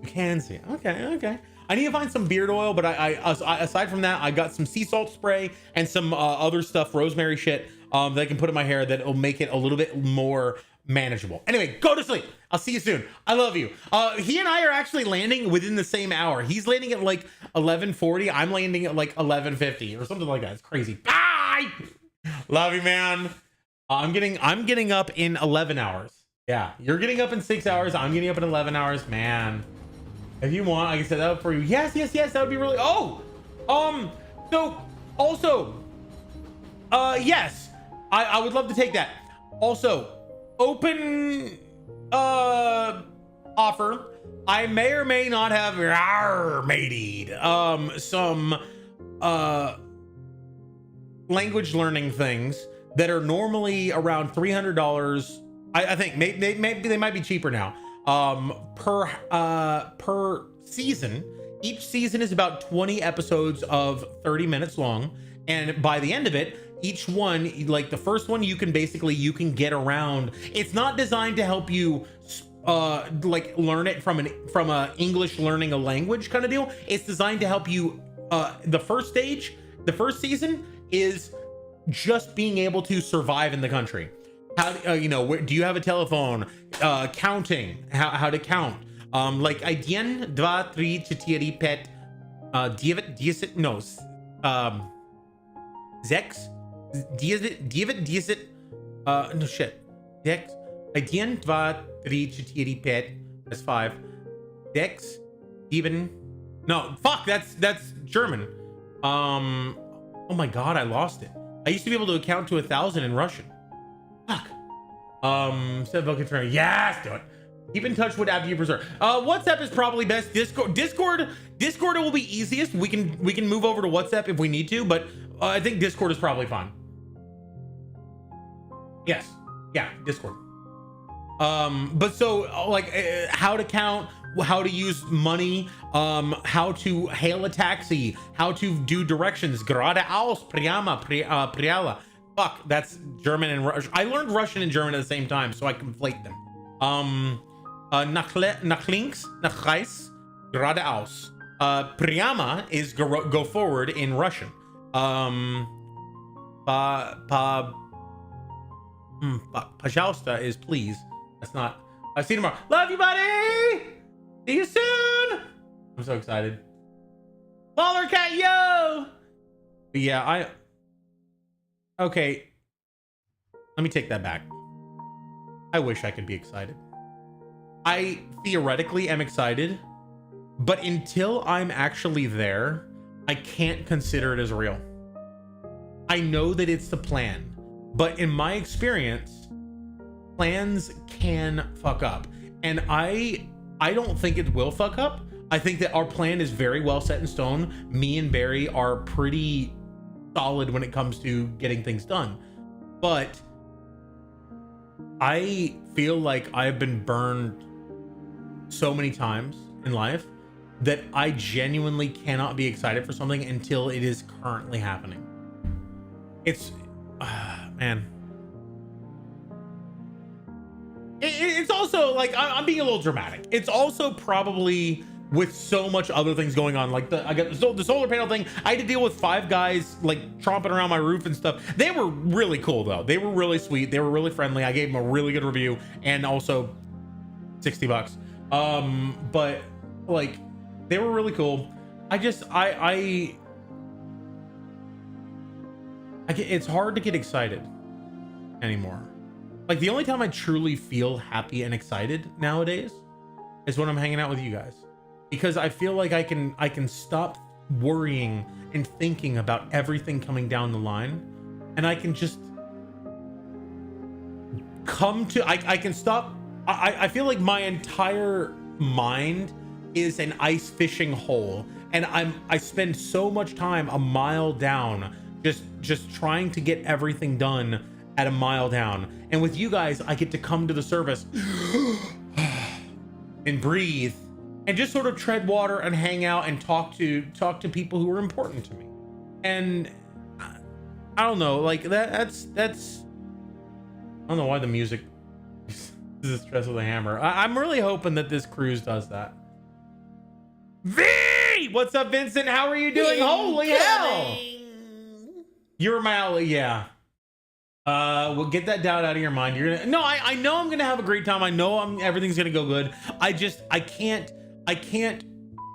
You can see. Okay. I need to find some beard oil, but I aside from that, I got some sea salt spray and some other stuff, rosemary shit, that I can put in my hair that will make it a little bit more manageable. Anyway, go to sleep. I'll see you soon. I love you. He and I are actually landing within the same hour. He's landing at like 11:40. I'm landing at like 11:50 or something like that. It's crazy. Bye. Love you, man. I'm getting up in 11 hours. Yeah, you're getting up in 6 hours. I'm getting up in 11 hours, man. If you want, I can set that up for you. Yes. That would be really. Oh, so also, yes, I would love to take that. Also, open offer. I may or may not have mateyed some language learning things that are normally around $300. I think maybe they might be cheaper now. Per season. Each season is about 20 episodes of 30 minutes long, and by the end of it, each one, like the first one, you can get around. It's not designed to help you like learn it from a English learning a language kind of deal. It's designed to help you. The first season is just being able to survive in the country. How do you have a telephone? Counting, how to count. Like 1, 2, 3, 4, 5, 10, no, 6, 7, 10, no shit. 6, 1, 2, 3, 4, 5, that's 5, 6, 7, no, fuck, that's German. Oh my god, I lost it. I used to be able to count to 1,000 in Russian. Fuck. Set vocabulary. Yes, do it. Keep in touch with app you preserve. WhatsApp is probably best. Discord will be easiest. We can move over to WhatsApp if we need to, but I think Discord is probably fine. Yes. Yeah, Discord. But so like how to count, how to use money, how to hail a taxi, how to do directions. Geradeaus, Priama, Priala. Fuck, that's German and Russian. I learned Russian and German at the same time, so I conflate them. Nach links, nach rechts, geradeaus. Priama is go forward in Russian. Pajausta is please. That's not. I'll see you tomorrow. Love you, buddy. See you soon. I'm so excited. Baller cat, yo. But yeah, okay. Let me take that back. I wish I could be excited. I theoretically am excited, but until I'm actually there, I can't consider it as real. I know that it's the plan, but in my experience, plans can fuck up. And I don't think it will fuck up. I think that our plan is very well set in stone. Me and Barry are pretty solid when it comes to getting things done. But I feel like I've been burned so many times in life that I genuinely cannot be excited for something until it is currently happening. It's, man. It's also like, I'm being a little dramatic. It's also probably with so much other things going on. Like I got the solar panel thing. I had to deal with 5 guys like tromping around my roof and stuff. They were really cool though. They were really sweet. They were really friendly. I gave them a really good review and also $60. But like they were really cool. It's hard to get excited anymore. Like the only time I truly feel happy and excited nowadays is when I'm hanging out with you guys, because I feel like I can stop worrying and thinking about everything coming down the line, and I can just I can stop. I feel like my entire mind is an ice fishing hole, and I spend so much time a mile down just trying to get everything done at a mile down. And with you guys, I get to come to the surface and breathe and just sort of tread water and hang out and talk to people who are important to me. And I don't know, like that's I don't know why the music is the stress of the hammer. I'm really hoping that this cruise does that. V, what's up, Vincent? How are you doing? Holy hell! You're my, yeah. Well, get that doubt out of your mind. I know I'm gonna have a great time. I know everything's gonna go good. I can't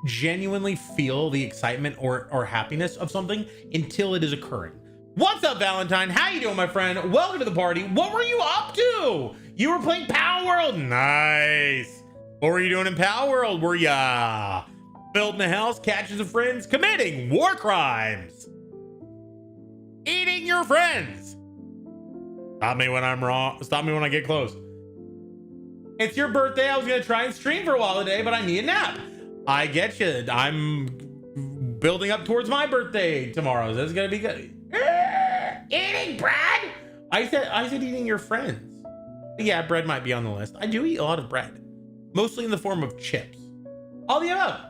genuinely feel the excitement or happiness of something until it is occurring. What's up, Valentine? How you doing, my friend? Welcome to the party. What were you up to? You were playing Power World. Nice. What were you doing in Power World? Were ya building a house, catching some friends, committing war crimes, eating your friends? Stop me when I'm wrong. Stop me when I get close. It's your birthday. I was going to try and stream for a while today, but I need a nap. I get you. I'm building up towards my birthday tomorrow. That's going to be good. Eating bread? I said eating your friends. Yeah, bread might be on the list. I do eat a lot of bread, mostly in the form of chips. All the above.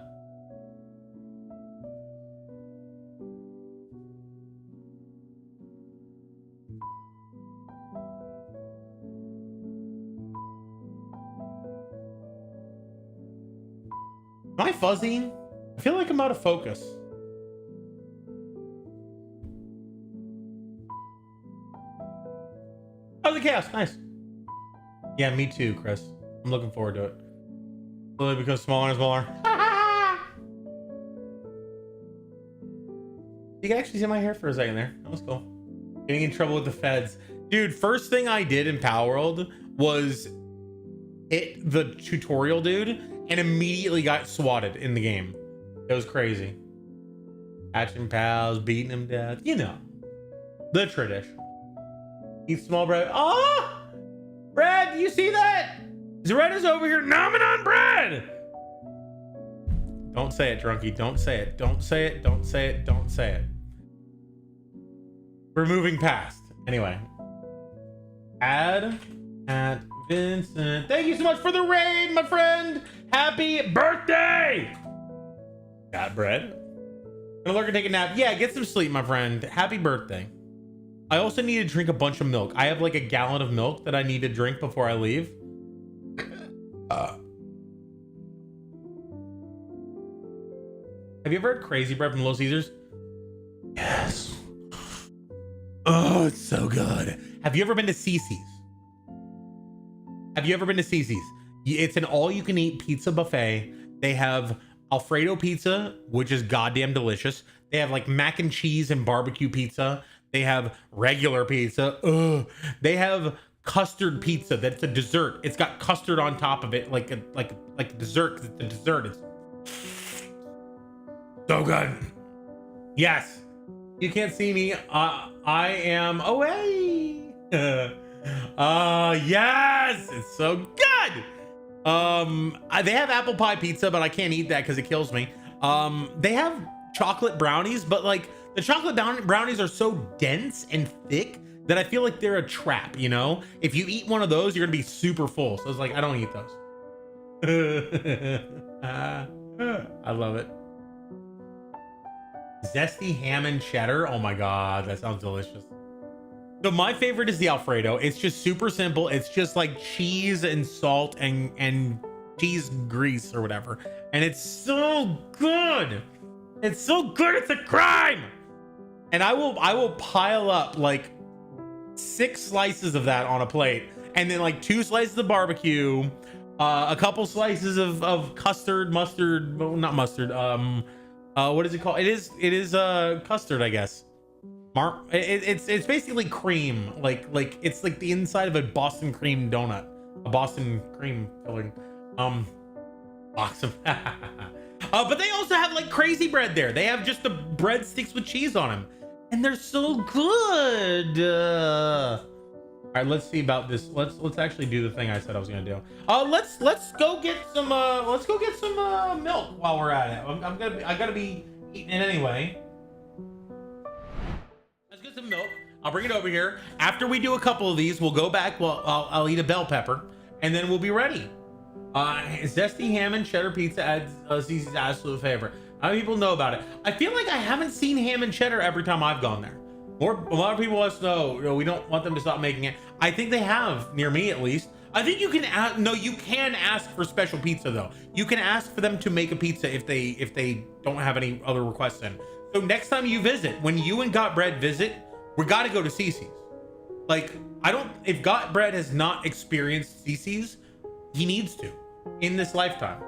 Am I fuzzy? I feel like I'm out of focus. Oh, the chaos. Nice. Yeah, me too, Chris. I'm looking forward to it. Slowly becomes smaller and smaller. You can actually see my hair for a second there. That was cool. Getting in trouble with the feds. Dude, first thing I did in Power World was hit the tutorial dude and immediately got swatted in the game. It was crazy. Catching pals, beating them to death. You know, the tradition. Eat small bread. Oh! Bread, you see that? Zoretta's over here nomming on bread. Don't say it, Drunky. Don't say it. Don't say it. Don't say it. Don't say it. We're moving past. Anyway. Add at Vincent. Thank you so much for the raid, my friend. Happy birthday. Got bread. Gonna lurk and take a nap. Yeah, get some sleep, my friend. Happy birthday. I also need to drink a bunch of milk. I have like a gallon of milk that I need to drink before I leave. Have you ever had crazy bread from Little Caesars? Yes. Oh, it's so good. Have you ever been to Cece's? Have you ever been to Cece's? It's an all-you-can-eat pizza buffet. They have Alfredo pizza, which is goddamn delicious. They have like mac and cheese and barbecue pizza. They have regular pizza. Ugh. They have custard pizza. That's a dessert. It's got custard on top of it, like a dessert. It's a dessert. It's so good. Yes. You can't see me. I am away. Yes. It's so good. They have apple pie pizza, but I can't eat that because it kills me. They have chocolate brownies, but like the chocolate brownies are so dense and thick that I feel like they're a trap, you know? If you eat one of those, you're gonna be super full. So it's like, I don't eat those. I love it. Zesty ham and cheddar. Oh my God, that sounds delicious. So my favorite is the Alfredo. It's just super simple. It's just like cheese and salt and cheese grease or whatever, and it's so good. It's so good. It's a crime. And I will pile up like 6 slices of that on a plate, and then like 2 slices of barbecue, a couple slices of custard, mustard, well, not mustard. What is it called? It is custard, I guess. It's basically cream, like it's like the inside of a Boston cream donut, a Boston cream filling. Awesome. But they also have like crazy bread there. They have just the breadsticks with cheese on them, and they're so good. All right, let's see about this. Let's actually do the thing I said I was gonna do. Let's go get some milk while we're at it. I gotta be eating it anyway. Let's get some milk. I'll bring it over here. After we do a couple of these, we'll go back. Well, I'll eat a bell pepper, and then we'll be ready. Zesty ham and cheddar pizza adds Cece's absolute favorite. How many people know about it? I feel like I haven't seen ham and cheddar every time I've gone there. A lot of people let us know, we don't want them to stop making it. I think they have, near me at least. I think you can ask, no, you can ask for special pizza though. You can ask for them to make a pizza if they don't have any other requests in. So next time you visit, when you and Got Bread visit, we gotta go to Cece's. Like, if Got Bread has not experienced Cece's, he needs to in this lifetime.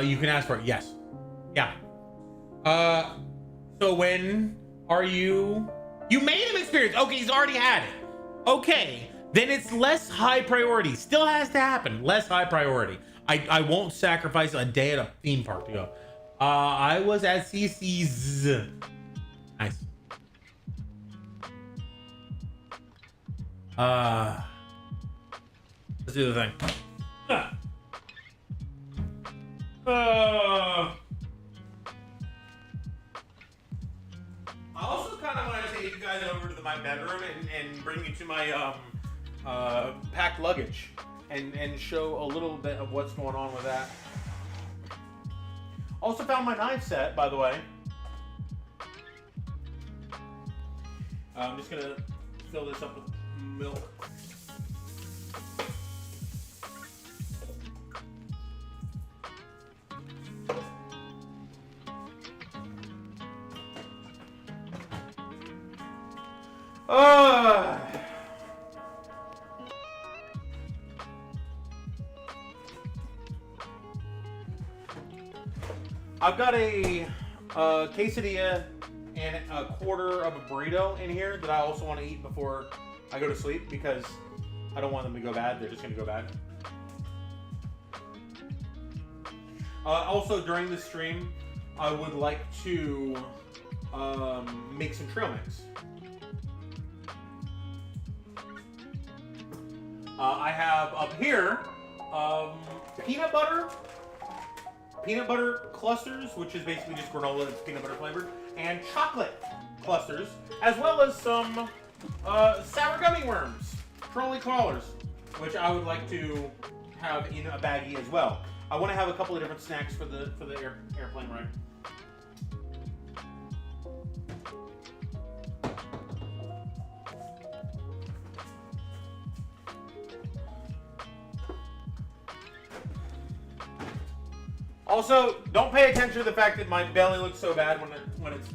You can ask for it, yes. Yeah. So when are you made him experience? Okay, he's already had it. Okay, then it's less high priority. Still has to happen, less high priority. I won't sacrifice a day at a theme park to go. I was at CC's. Nice. Let's do the thing. I also kind of want to take you guys over to my bedroom and bring you to my packed luggage and show a little bit of what's going on with that. Also found my knife set, by the way. I'm just gonna fill this up with milk. I've got a quesadilla and a quarter of a burrito in here that I also want to eat before I go to sleep because I don't want them to go bad. They're just going to go bad. Also, during the stream, I would like to make some trail mix. I have up here peanut butter clusters, which is basically just granola that's peanut butter flavored, and chocolate clusters, as well as some sour gummy worms, trolley crawlers, which I would like to have in a baggie as well. I want to have a couple of different snacks for the airplane ride. Also, don't pay attention to the fact that my belly looks so bad when it's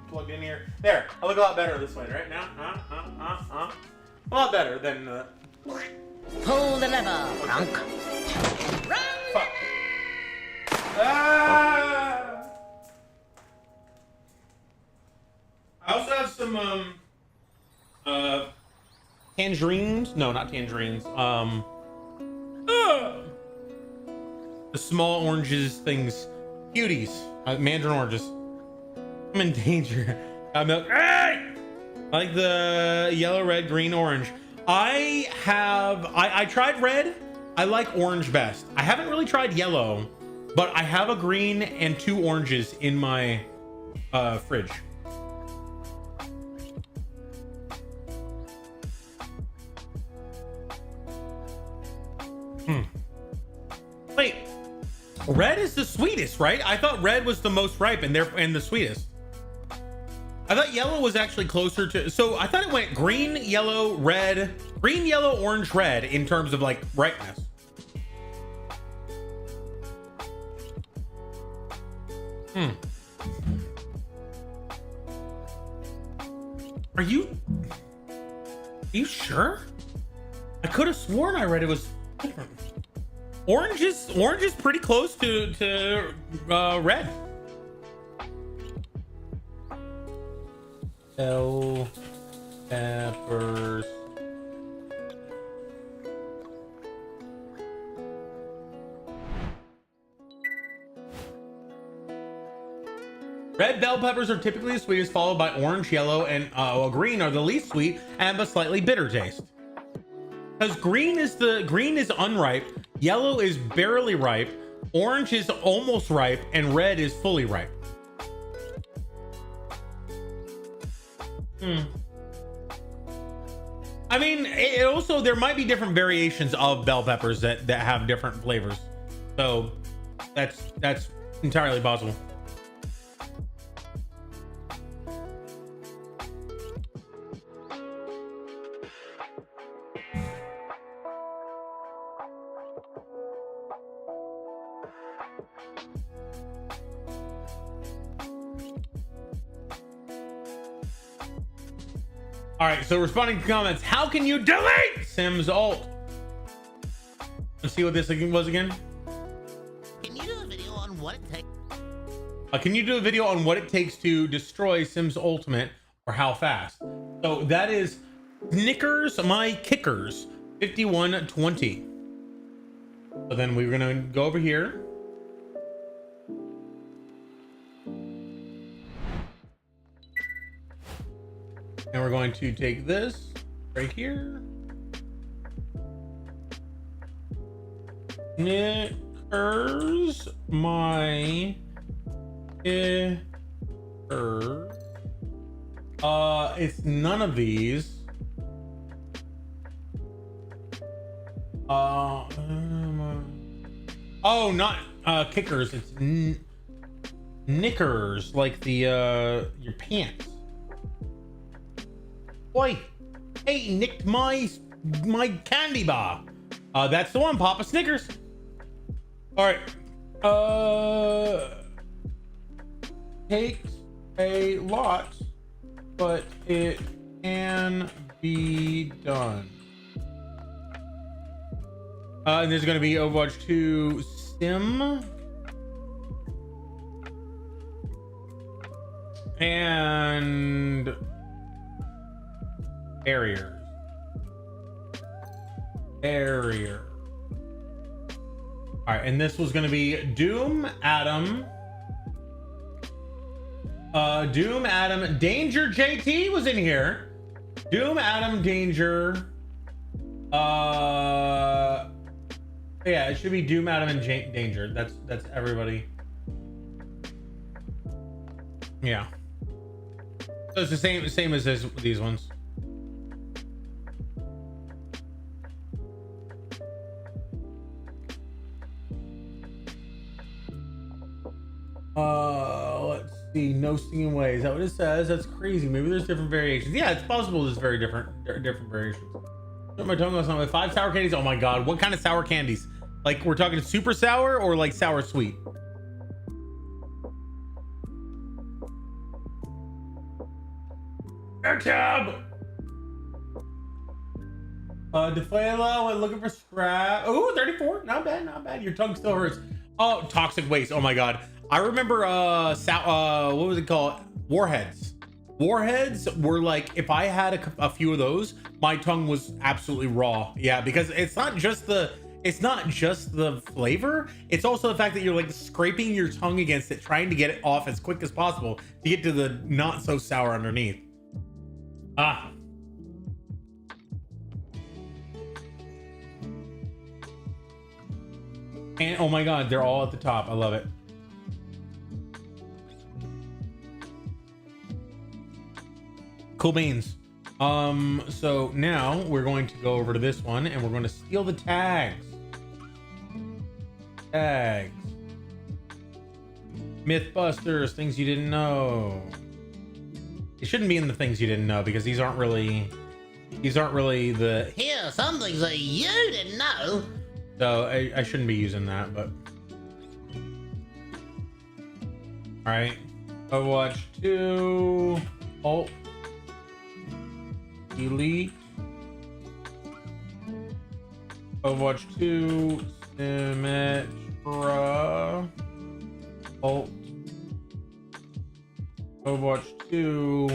plugged in here. There, I look a lot better this way, right now. A lot better than. Pull the lever, Bronk. Fuck. Ah! I also have some tangerines. No, not tangerines. The small oranges things, cuties, mandarin oranges. I'm in danger. I'm like, hey! I like the yellow, red, green, orange. I tried red. I like orange best. I haven't really tried yellow, but I have a green and 2 oranges in my fridge. Wait, red is the sweetest, right? I thought red was the most ripe and the sweetest. I thought yellow was actually closer to, so I thought it went green, yellow, red, green, yellow, orange, red in terms of like ripeness. Hmm. Are you sure? I could have sworn I read it was different. Orange is pretty close to red. Bell peppers. Red bell peppers are typically the sweetest, followed by orange, yellow, and green are the least sweet and have a slightly bitter taste. Because green is unripe, yellow is barely ripe, orange is almost ripe, and red is fully ripe. I mean, it also, there might be different variations of bell peppers that have different flavors, so that's entirely possible. All right, so responding to comments, how can you delete Sims alt? Let's see what this was again. Can you do a video on what it takes? Can you do a video on what it takes to destroy Sims Ultimate or how fast? So that is Knickers My Kickers 5120. So then we're gonna go over here. And we're going to take this right here. Knickers My Kickers. It's none of these. Oh, not kickers. It's knickers, like the your pants. Boy, hey, nicked my candy bar. That's the one, Papa Snickers. All right. Takes a lot, but it can be done. And there's going to be Overwatch 2 Sim. And barrier. All right, and this was going to be Doom, Adam, Danger. JT was in here. Doom, Adam, Danger. Yeah, it should be Doom, Adam, and Danger. That's everybody. Yeah. So it's the same as these ones. Let's see. No stinging way. Is that what it says? That's crazy. Maybe there's different variations. Yeah, it's possible there's very different variations. My tongue goes on with 5 sour candies. Oh my god, what kind of sour candies? Like, we're talking super sour or like sour sweet? Airtab! Deflalo and looking for scrap. Ooh, 34. Not bad, not bad. Your tongue still hurts. Oh, toxic waste. Oh my god. I remember what was it called? Warheads. Warheads were like, if I had a few of those, my tongue was absolutely raw. Yeah, because it's not just the flavor, it's also the fact that you're like scraping your tongue against it, trying to get it off as quick as possible to get to the not so sour underneath. Ah. And oh my god, they're all at the top. I love it. Cool beans. So now we're going to go over to this one and we're going to steal the tags. Mythbusters, things you didn't know. It shouldn't be in the things you didn't know because these aren't really the... Here, some things that you didn't know. So I shouldn't be using that, but... All right. Overwatch 2. Alt. Delete. Overwatch 2. Symmetra. Alt. Overwatch 2.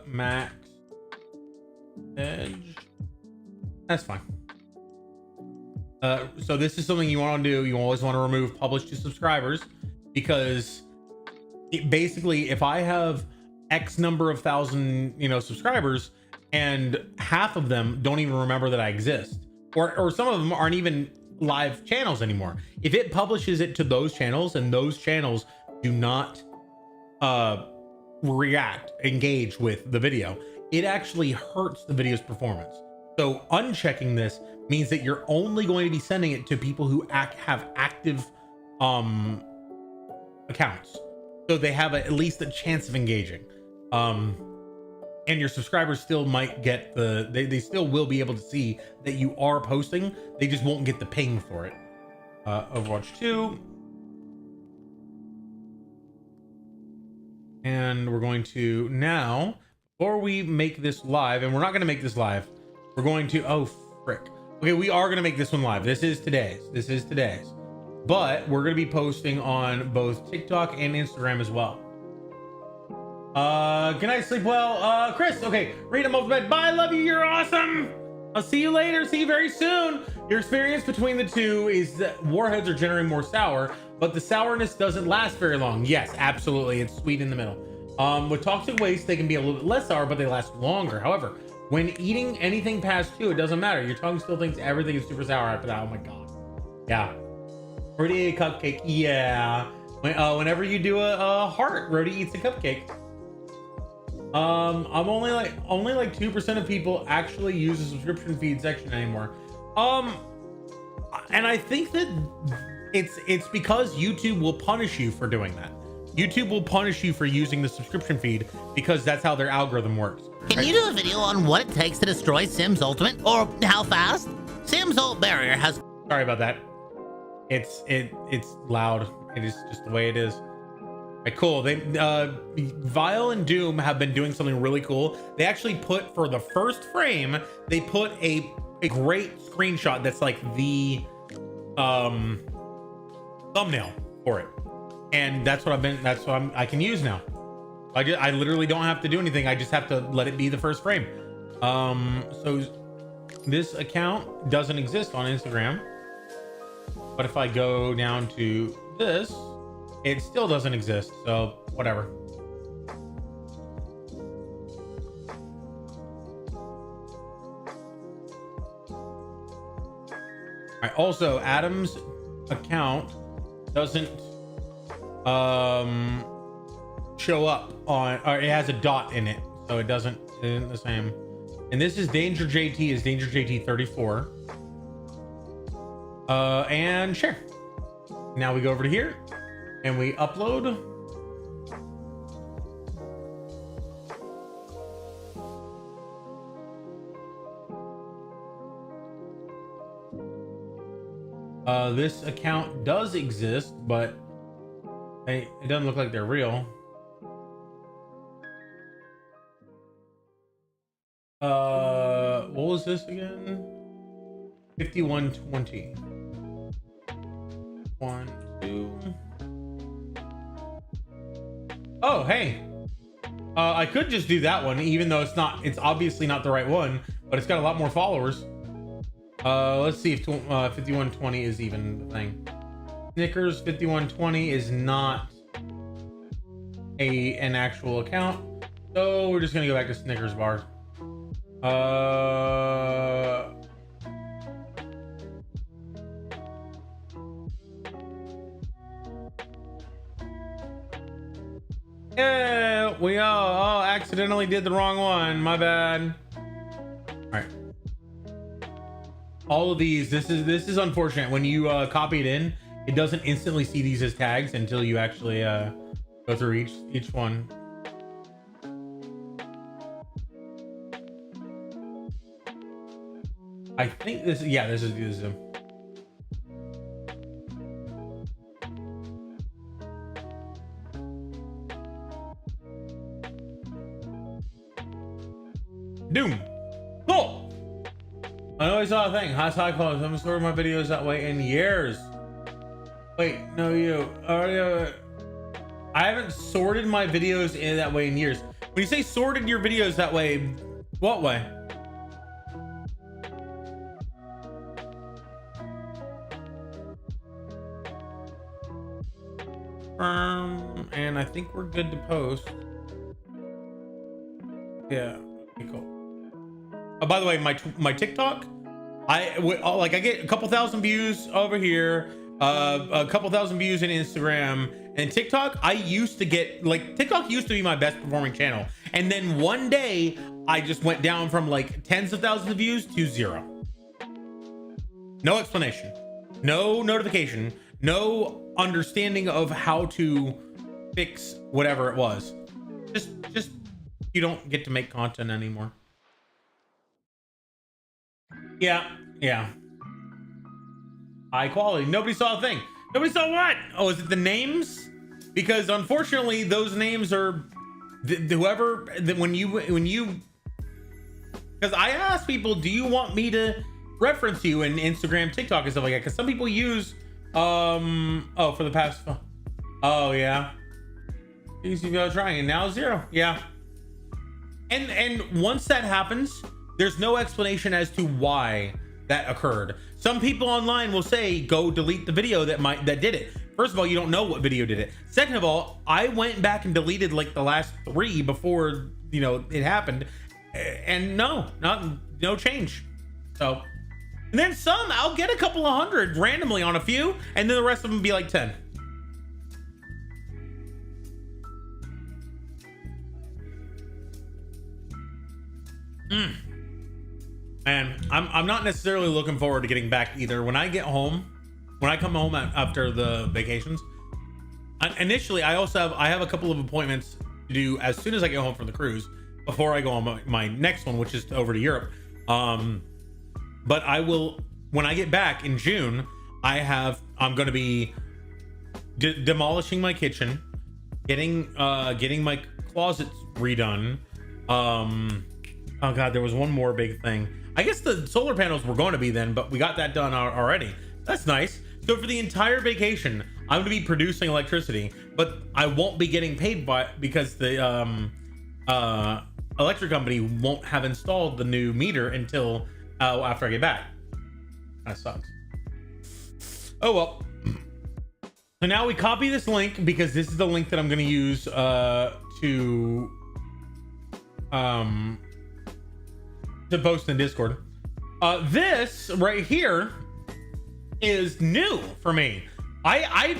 Max. Edge. That's fine. So this is something you want to do. You always want to remove publish to subscribers, because it basically, if I have X number of thousand, subscribers, and half of them don't even remember that I exist, or some of them aren't even live channels anymore. If it publishes it to those channels and those channels do not engage with the video, it actually hurts the video's performance. So unchecking this means that you're only going to be sending it to people who have active accounts, so they have at least a chance of engaging. And your subscribers still might get they still will be able to see that you are posting. They just won't get the ping for it. Overwatch 2. And we're going to now, before we make this live, and we're not going to make this live, we're going to, oh frick. Okay, we are going to make this one live. This is today's, but we're going to be posting on both TikTok and Instagram as well. Good night, sleep well. Chris, okay, read them off the bed. Bye, love you, you're awesome. I'll see you later, see you very soon. Your experience between the two is that warheads are generally more sour, but the sourness doesn't last very long. Yes, absolutely, it's sweet in the middle. With toxic waste, they can be a little bit less sour, but they last longer. However, when eating anything past 2, it doesn't matter. Your tongue still thinks everything is super sour after that. Oh my god. Yeah. Rody ate a cupcake. Yeah. Whenever you do a heart, Rody eats a cupcake. I'm only like 2% of people actually use the subscription feed section anymore. And I think that it's because YouTube will punish you for doing that. YouTube will punish you for using the subscription feed, because that's how their algorithm works. Can you do a video on what it takes to destroy Sims Ultimate, or how fast? Sims Ult Barrier has... Sorry about that. It's loud. It is just the way it is. Right, cool. They Vile and Doom have been doing something really cool. They actually put, for the first frame, they put a great screenshot that's like the thumbnail for it, and that's what I can use now. I literally don't have to do anything. I just have to let it be the first frame. So this account doesn't exist on Instagram, but if I go down to this, it still doesn't exist. So whatever. All right, also Adam's account doesn't show up on, or it has a dot in it, so it isn't the same. And this is Danger JT, is Danger JT 34. And share. Now we go over to here and we upload. This account does exist, but it doesn't look like they're real. What was this again? 5120. 1, 2. Oh, hey. I could just do that one, even though it's obviously not the right one, but it's got a lot more followers. Let's see if 5120 is even the thing. Snickers 5120 is not an actual account, so we're just gonna go back to Snickers bar. Yeah, we all accidentally did the wrong one. My bad. All right. All of these, this is unfortunate. When you copy it in, it doesn't instantly see these as tags until you actually go through each one. I think this is him. Doom. Cool. I always saw a thing. High quality. I haven't sorted my videos that way in years. Wait, no, you. I haven't sorted my videos in that way in years. When you say sorted your videos that way, what way? And I think we're good to post. Yeah, okay, cool. Oh, by the way, my TikTok, I get a couple thousand views over here, a couple thousand views in Instagram, and TikTok. I used to get TikTok used to be my best performing channel, and then one day I just went down from like tens of thousands of views to 0. No explanation, no notification, no understanding of how to fix whatever it was. Just you don't get to make content anymore. Yeah. High quality. Nobody saw a thing. Nobody saw what? Oh, is it the names? Because unfortunately, those names are whoever when you. Because I asked people, do you want me to reference you in Instagram, TikTok, and stuff like that? Because some people use oh, for the past. Oh yeah. Easy trying, and now 0. Yeah. And once that happens, there's no explanation as to why that occurred. Some people online will say, go delete the video that did it. First of all, you don't know what video did it. Second of all, I went back and deleted like the last 3 before, it happened. And no change. So, and then some, I'll get a couple of hundred randomly on a few, and then the rest of them be like 10. Man, I'm not necessarily looking forward to getting back either. When I come home after the vacations, initially I have a couple of appointments to do as soon as I get home from the cruise before I go on my next one, which is over to Europe. But I will, when I get back in June, I'm going to be demolishing my kitchen, getting my closets redone. Oh god, there was one more big thing. I guess the solar panels were going to be then, but we got that done already. That's nice. So for the entire vacation, I'm going to be producing electricity, but I won't be getting paid because the electric company won't have installed the new meter until after I get back. That sucks. Oh well. So now we copy this link because this is the link that I'm going to use to post in Discord. This right here is new for me. I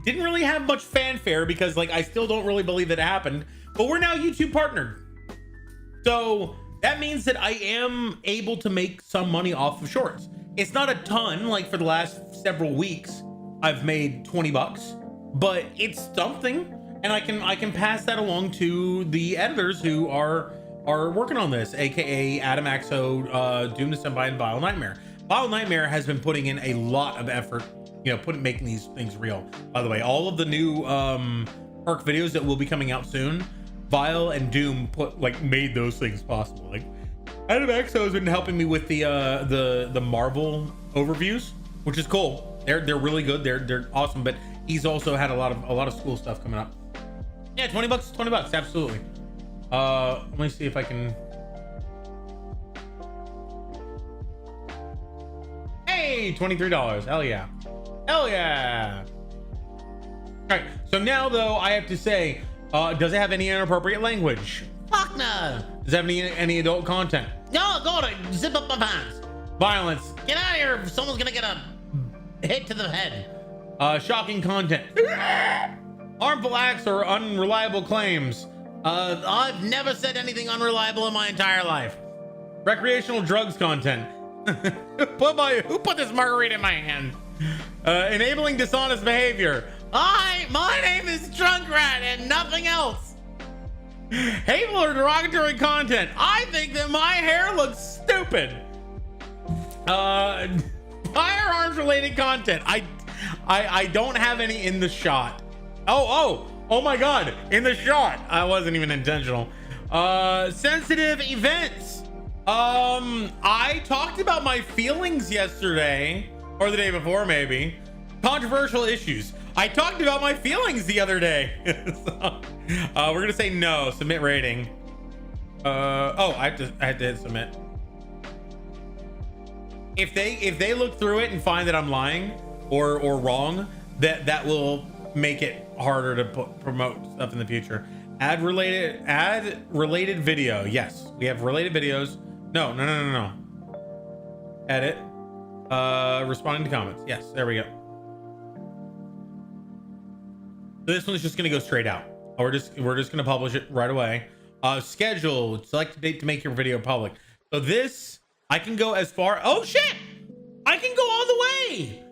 didn't really have much fanfare because I still don't really believe that it happened, but we're now YouTube partnered. So that means that I am able to make some money off of shorts. It's not a ton, for the last several weeks I've made 20 bucks, but it's something, and I can pass that along to the editors who are working on this, aka Adam Axo, Doom the Senpai, and Vile Nightmare. Vile Nightmare has been putting in a lot of effort, making these things real. By the way, all of the new perk videos that will be coming out soon, Vile and Doom made those things possible. Adam Axo has been helping me with the Marvel overviews, which is cool. They're really good. They're awesome. But he's also had a lot of school stuff coming up. Yeah, 20 bucks, 20 bucks, absolutely. Let me see if I can. Hey, $23. Hell yeah. Hell yeah. All right. So now though, I have to say, does it have any inappropriate language? Fuck no. Does it have any adult content? No, go to zip up my pants. Violence. Get out of here. Someone's gonna get a hit to the head. Shocking content. Harmful acts or unreliable claims. I've never said anything unreliable in my entire life. Recreational drugs content. Who put this margarita in my hand? Enabling dishonest behavior. My name is Drunk Rat and nothing else. Hateful or derogatory content. I think that my hair looks stupid. Firearms related content. I don't have any in the shot. Oh my god, in the shot. I wasn't even intentional. Sensitive events. I talked about my feelings yesterday, or the day before maybe. Controversial issues. I talked about my feelings the other day. So, we're gonna say no. Submit rating. Oh, I had to hit submit. If they look through it and find that I'm lying or wrong, that will make it harder to promote stuff in the future. Ad related video. Yes, we have related videos. No. Edit. Responding to comments. Yes, there we go. This one's just gonna go straight out. We're just gonna publish it right away. Schedule. Select a date to make your video public. So this, I can go as far. Oh shit! I can go all the way,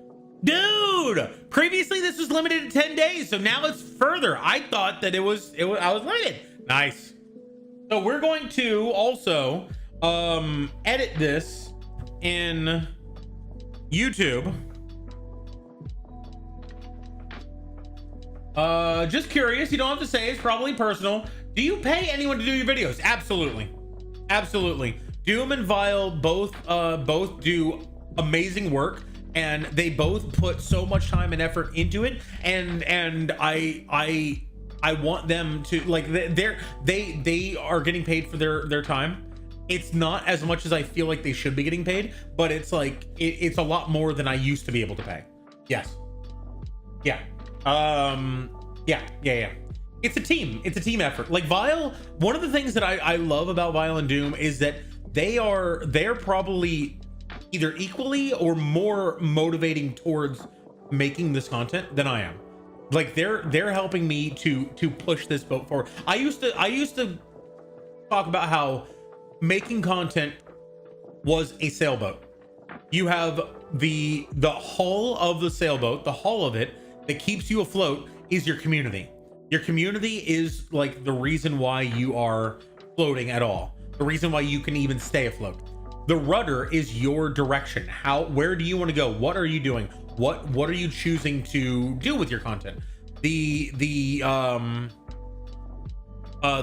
dude. Previously this was limited to 10 days, so now it's further. I thought that I was limited. Nice. So we're going to also edit this in YouTube. Just curious, you don't have to say, it's probably personal. Do you pay anyone to do your videos? Absolutely. Doom and Vile both do amazing work, and they both put so much time and effort into it, and I want them to, like, they are getting paid for their time. It's not as much as I feel like they should be getting paid, but it's like it's a lot more than I used to be able to pay. Yes. Yeah. Yeah. It's a team effort. Like Vile, one of the things that I love about Vile and Doom is that they're probably either equally or more motivating towards making this content than I am. Like they're helping me to push this boat forward. I used to talk about how making content was a sailboat. You have the hull of the sailboat, the hull of it that keeps you afloat is your community. Your community is like the reason why you are floating at all. The reason why you can even stay afloat. The rudder is your direction. Where do you want to go? What are you doing? What are you choosing to do with your content? The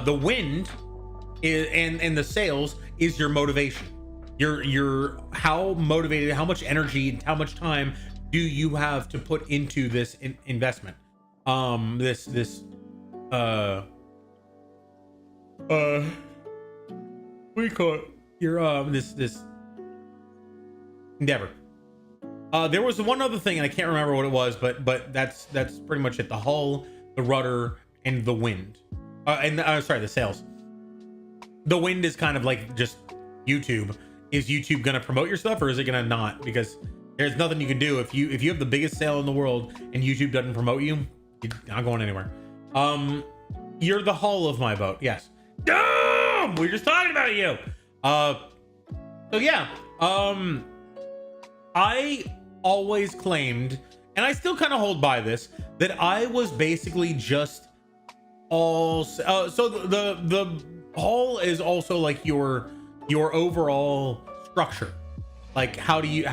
wind is, and the sails is your motivation. Your how motivated, how much energy and how much time do you have to put into this investment? We call it your this endeavor. There was one other thing, and I can't remember what it was, but that's pretty much it. The hull, the rudder, and the wind. Sorry, the sails. The wind is kind of like just YouTube. Is YouTube gonna promote your stuff, or is it gonna not? Because there's nothing you can do if you have the biggest sail in the world and YouTube doesn't promote you. You're not going anywhere. You're the hull of my boat. Yes. Damn, we're just talking about you. So yeah. I always claimed, and I still kind of hold by this, that I was basically just all. So the hull is also like your overall structure. Like how do you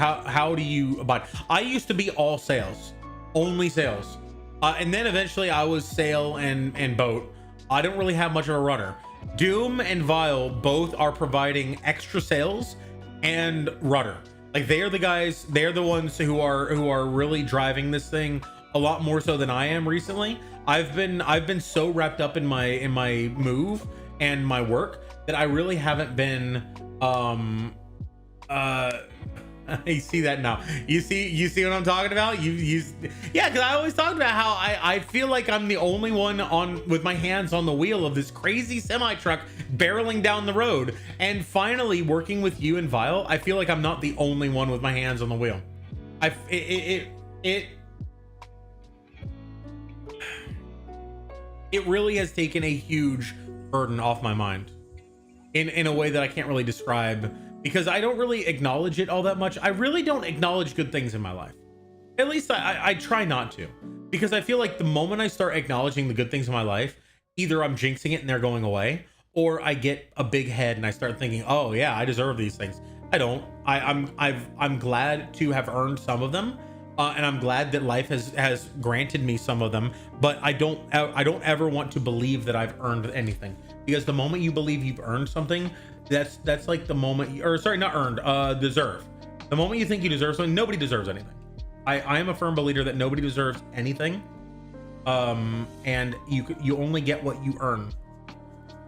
abide? I used to be all sails, only sails. And then eventually I was sail and boat. I don't really have much of a rudder. Doom and Vile both are providing extra sails and rudder. Like they are the guys, they're the ones who are really driving this thing a lot more so than I am recently. I've been so wrapped up in my move and my work that I really haven't been you see that now. You see what I'm talking about? Yeah, because I always talk about how I feel like I'm the only one with my hands on the wheel of this crazy semi truck barreling down the road. And finally working with you and Vile, I feel like I'm not the only one with my hands on the wheel. It really has taken a huge burden off my mind in a way that I can't really describe, because I don't really acknowledge it all that much. I really don't acknowledge good things in my life. At least I try not to, because I feel like the moment I start acknowledging the good things in my life, either I'm jinxing it and they're going away, or I get a big head and I start thinking, oh yeah, I deserve these things. I don't. I'm glad to have earned some of them, and I'm glad that life has granted me some of them. But I don't ever want to believe that I've earned anything, because the moment you believe you've earned something, that's like the moment or sorry, not earned, deserve. The moment you think you deserve something, nobody deserves anything. I am a firm believer that nobody deserves anything. And you only get what you earn.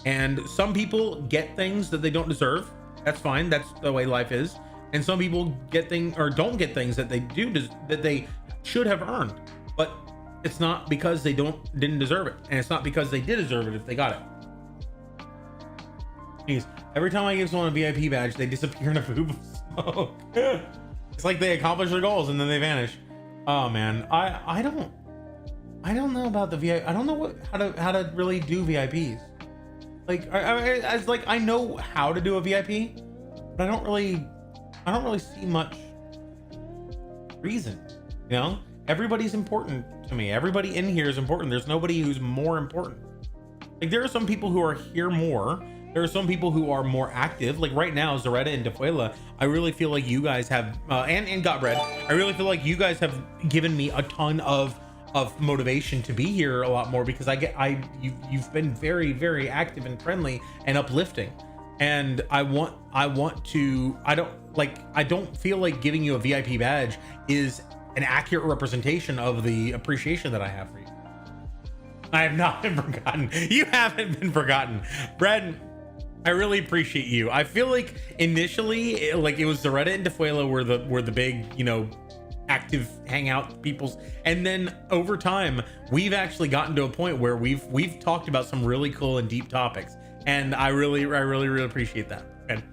And some people get things that they don't deserve. That's fine. That's the way life is. And some people get things or don't get things that they should have earned. But it's not because they didn't deserve it. And it's not because they did deserve it if they got it. Jeez. Every time I give someone a VIP badge, they disappear in a poop of smoke. It's like they accomplish their goals and then they vanish. Oh man, I don't know about the VIP. I don't know how to really do VIPs. Like I know how to do a VIP, but I don't really see much reason. You know, everybody's important to me. Everybody in here is important. There's nobody who's more important. Like there are some people who are here more. There are some people who are more active. Like right now, Zaretta and Defuela, I really feel like you guys have, and Gotbread, I really feel like you guys have given me a ton of motivation to be here a lot more because you've been very, very active and friendly and uplifting. And I don't feel like giving you a VIP badge is an accurate representation of the appreciation that I have for you. I have not been forgotten. You haven't been forgotten. Brad, I really appreciate you. I feel like initially, it was Zaretta and Defuela were the big, active hangout peoples, and then over time we've actually gotten to a point where we've talked about some really cool and deep topics, and I really appreciate that. And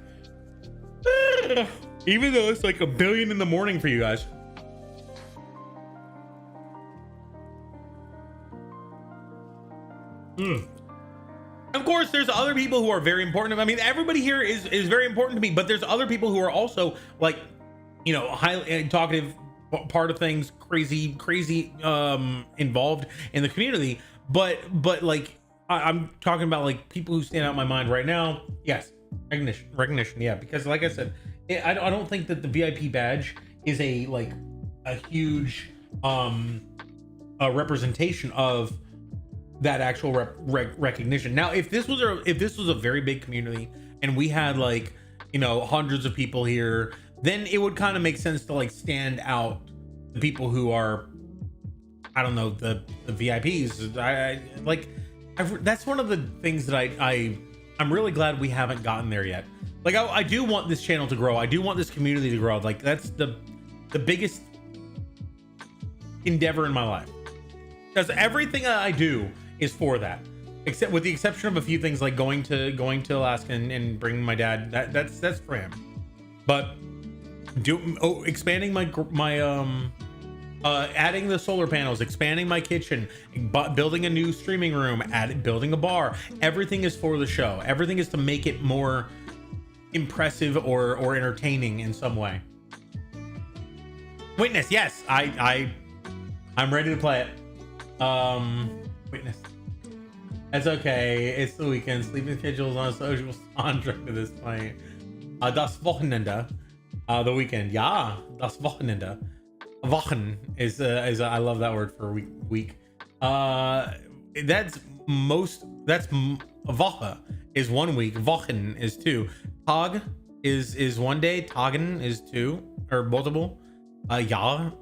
even though it's like 1 billion in the morning for you guys. Of course, there's other people who are very important. I mean, everybody here is very important to me, but there's other people who are also like, highly talkative, part of things, crazy involved in the community. But like, I'm talking about like people who stand out in my mind right now. Yes, recognition. Yeah, because like I said, I don't think that the VIP badge is a huge a representation of that actual recognition. Now, if this was a very big community and we had hundreds of people here, then it would kind of make sense to stand out the people who are, I don't know, the VIPs. That's one of the things that I'm really glad we haven't gotten there yet. Like I do want this channel to grow. I do want this community to grow. Like that's the biggest endeavor in my life, because everything I do is for that, except with the exception of a few things like going to Alaska and bringing my dad. That's for him. But expanding my adding the solar panels, expanding my kitchen, building a new streaming room, building a bar. Everything is for the show. Everything is to make it more impressive or entertaining in some way. Witness, yes, I'm ready to play it. Witness. That's okay. It's the weekend. Sleeping schedules on a social soundtrack to this point. Das Wochenende. The weekend. Ja, das Wochenende. Wochen is I love that word for week. That's Woche is 1 week. Wochen is 2. Tag is 1 day. Tagen is 2 or multiple. Jahren.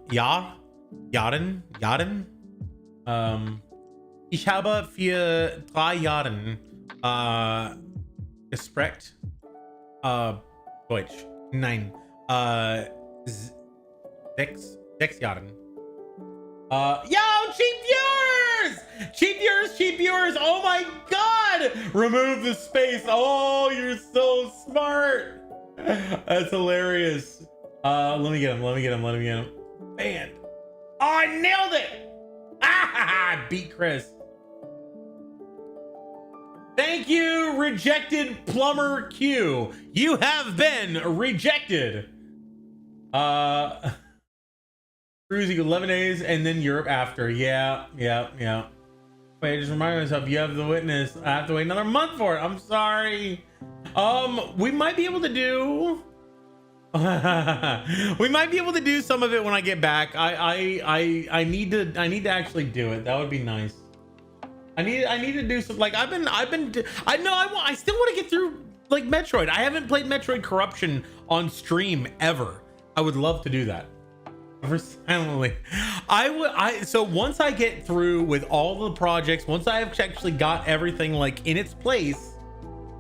Ich habe für 3 Jahren gesprochen. Deutsch. Nein. 6 Jahren. Yo, cheap viewers. Oh my god, remove the space. Oh, you're so smart. That's hilarious. Let me get him. Man, oh, I nailed it. Ah, beat Chris. Thank you, rejected plumber Q. You have been rejected. Cruising 11 days and then Europe after. Yeah. Wait, just remind myself, you have the witness. I have to wait another month for it. I'm sorry. We might be able to do some of it when I get back. I need to actually do it. That would be nice. I need to do some, like, I still want to get through like Metroid. I haven't played Metroid Corruption on stream ever. I would love to do that. Silently. So once I get through with all the projects, once I have actually got everything like in its place,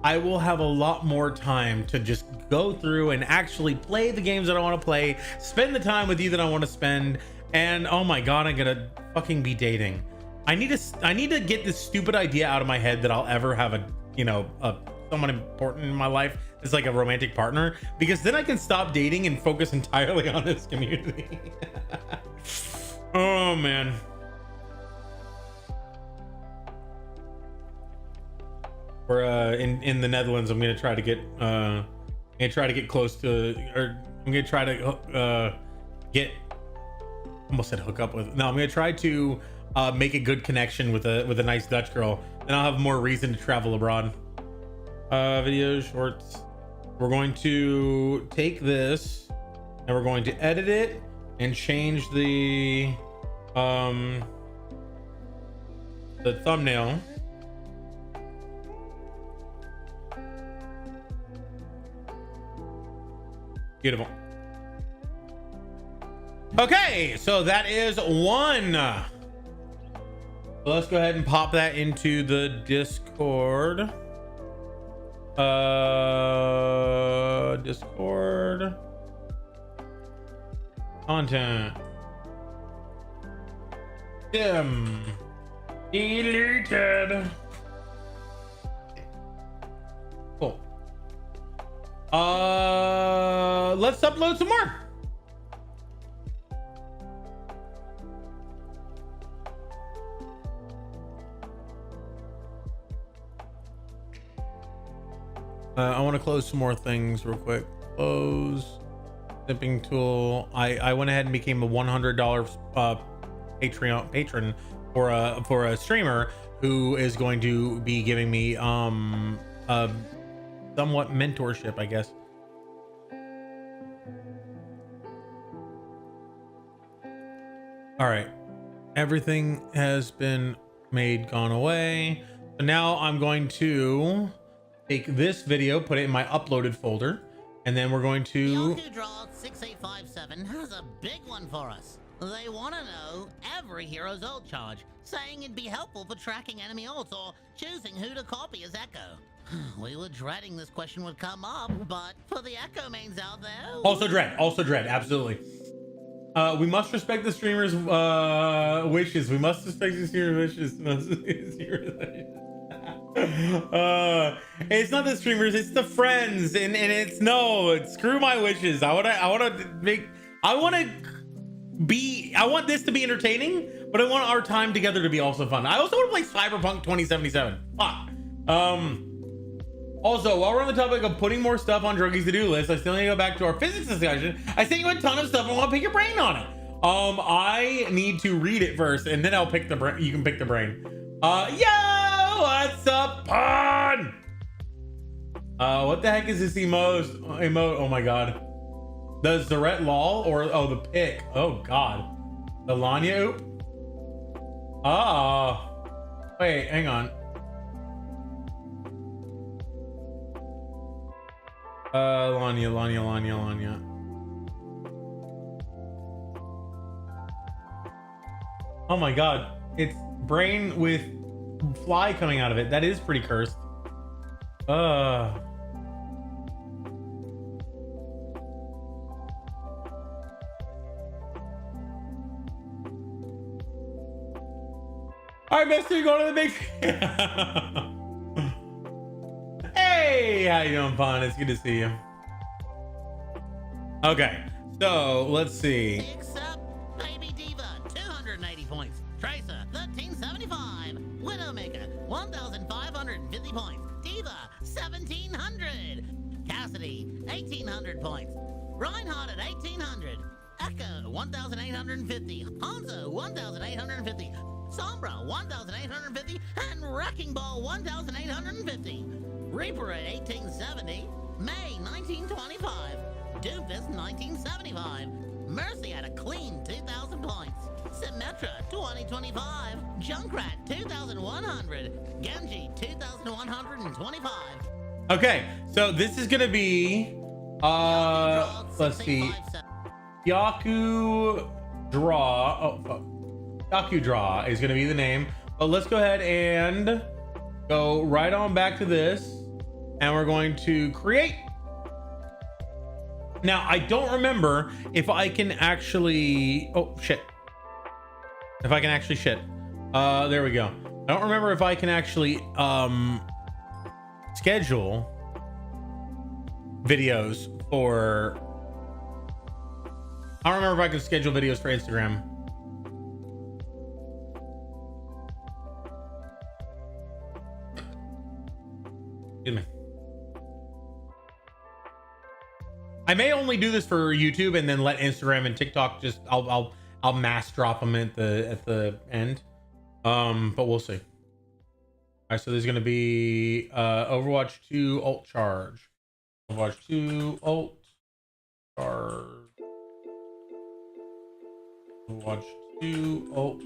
I will have a lot more time to just go through and actually play the games that I want to play, spend the time with you that I want to spend, and oh my god, I'm gonna fucking be dating. I need to get this stupid idea out of my head that I'll ever have someone important in my life is like a romantic partner, because then I can stop dating and focus entirely on this community. Oh man. We're in the Netherlands. I'm gonna try to get close to, or I'm gonna try to get, almost said hook up with, no, I'm gonna try to make a good connection with a nice Dutch girl, and I'll have more reason to travel abroad. Videos, shorts. We're going to take this and we're going to edit it and change the thumbnail. Beautiful. Okay, so that is one. So let's go ahead and pop that into the Discord. Discord content. Dim deleted. Cool. Let's upload some more. I want to close some more things real quick. Close. Zipping tool. I went ahead and became a $100 patron for a streamer who is going to be giving me somewhat mentorship, I guess. All right, everything has been gone away. So now I'm going to take this video, put it in my uploaded folder, and then we're going to... Yahoo Draw 6857 has a big one for us. They want to know every hero's ult charge, saying it'd be helpful for tracking enemy ults or choosing who to copy as Echo. We were dreading this question would come up, but for the Echo mains out there... Also dread, absolutely. We must respect the streamer's wishes. We must respect the streamer's wishes. It's not the streamers, it's the friends, and it's no, screw my wishes. I want this to be entertaining, but I want our time together to be also fun. I also want to play Cyberpunk 2077. Fuck. Also, while we're on the topic of putting more stuff on Druggy's to-do list, I still need to go back to our physics discussion. I sent you a ton of stuff. I want to pick your brain on it. I need to read it first, and then I'll pick the brain. You can pick the brain. Yo, what's up, Pun? What the heck is this emote? Oh my god. The Zarette lol or the pick? Oh god. The Lanya oop. Wait, hang on. Lanya. Oh my god, it's brain with fly coming out of it. That is pretty cursed. Alright, mister, you going to the big... Hey, how you doing, Pon? It's good to see you. Okay, so let's see. Except Baby Diva, 280 points. Tracer, 1375. Widowmaker, 1,550 points. Diva, 1,700. Cassidy, 1,800 points. Reinhardt at 1,800. Echo, 1,850. Hanzo, 1,850. Sombra, 1,850. And Wrecking Ball, 1,850. Reaper at 1870. May, 1925. Doofus 1975. Mercy had a clean 2,000 points. Symmetra 2025. Junkrat 2,100. Genji 2,125. Okay, so this is gonna be let's see. Yaku Draw. Oh fuck. Yaku Draw is gonna be the name. But let's go ahead and go right on back to this, and we're going to create. Now I don't remember if I can actually. Oh shit. If I can actually shit. There we go. I don't remember if I can actually schedule videos for. I don't remember if I can schedule videos for Instagram. Excuse me. I may only do this for YouTube and then let Instagram and TikTok just I'll mass drop them at the end. But we'll see. All right, so there's gonna be Overwatch 2 ult charge. Overwatch 2 ult charge. Overwatch 2 ult.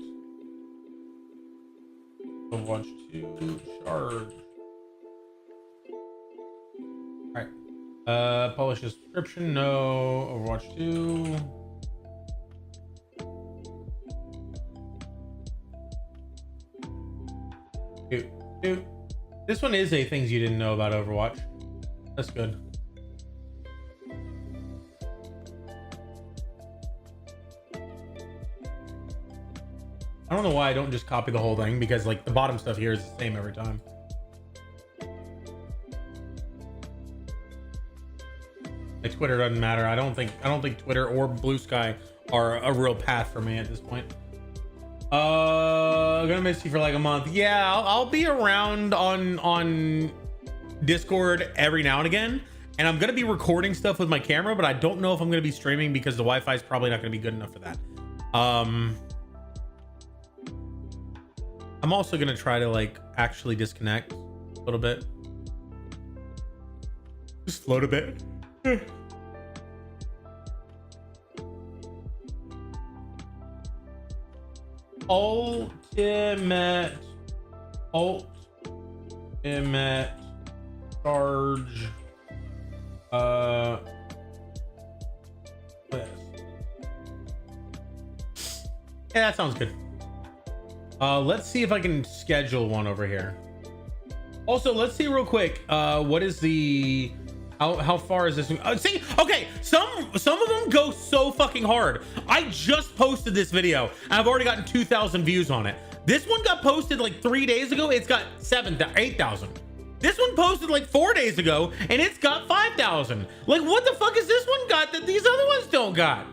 Overwatch 2 charge. Alright. Publish a subscription. No. Overwatch 2. Dude. This one is a things you didn't know about Overwatch. That's good. I don't know why I don't just copy the whole thing, because like the bottom stuff here is the same every time. Like Twitter doesn't matter. I don't think Twitter or Blue Sky are a real path for me at this point. Gonna miss you for like a month. Yeah, I'll be around on Discord every now and again, and I'm gonna be recording stuff with my camera, but I don't know if I'm gonna be streaming because the Wi-Fi is probably not gonna be good enough for that. I'm also gonna try to like actually disconnect a little bit, just float a bit. Ultimate charge list. Yeah, that sounds good. Let's see if I can schedule one over here. Also, let's see real quick, what is the how far is this one? See, okay, some of them go so fucking hard. I just posted this video and I've already gotten 2,000 views on it. This one got posted like 3 days ago. It's got 8,000. This one posted like 4 days ago and it's got 5,000. Like, what the fuck is this one got that these other ones don't got?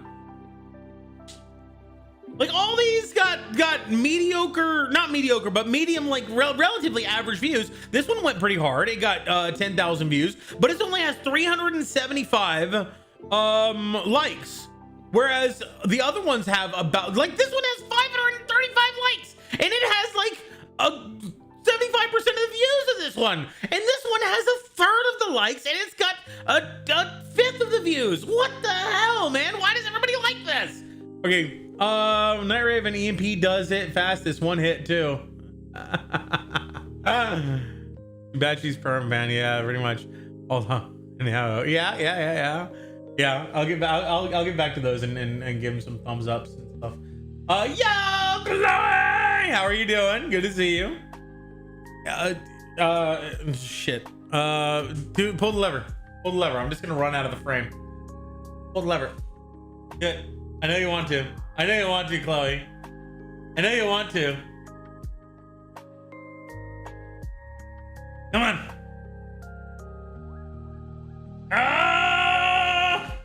Like, all these got mediocre, not mediocre, but medium, like relatively average views. This one went pretty hard. It got 10,000 views, but it only has 375 likes. Whereas the other ones have about, like, this one has 535 likes, and it has like a 75% of the views of this one. And this one has a third of the likes, and it's got a fifth of the views. What the hell, man? Why does everybody like this? Okay. Night Raven EMP does it fastest, one hit too. Batchy's perm ban, yeah, pretty much. Hold on. Yeah. I'll get back to those and give him some thumbs ups and stuff. Yo, Chloe! How are you doing? Good to see you. Shit. Dude, pull the lever. Pull the lever. I'm just gonna run out of the frame. Pull the lever. Good. I know you want to. I know you want to, Chloe. I know you want to. Come on. Ah!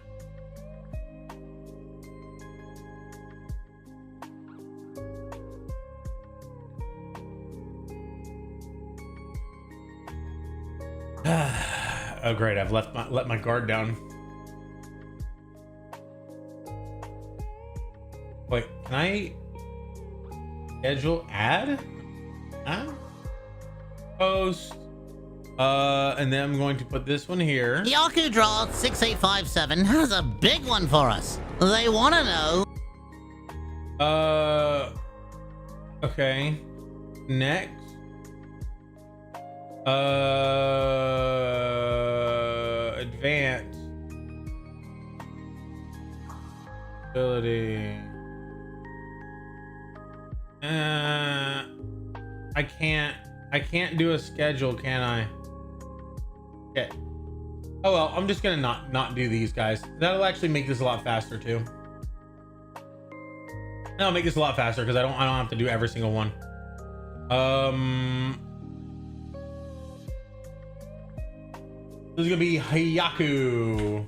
Oh great, I've let my guard down. Wait, can I schedule ad? Huh? Post And then I'm going to put this one here. Yaku Draw 6857 has a big one for us. They want to know. Okay. Next. Advanced. Ability. I can't do a schedule, can I? Okay. Oh well, I'm just gonna not do these guys. That'll actually make this a lot faster too. That'll make this a lot faster because I don't have to do every single one. This is gonna be Hayaku.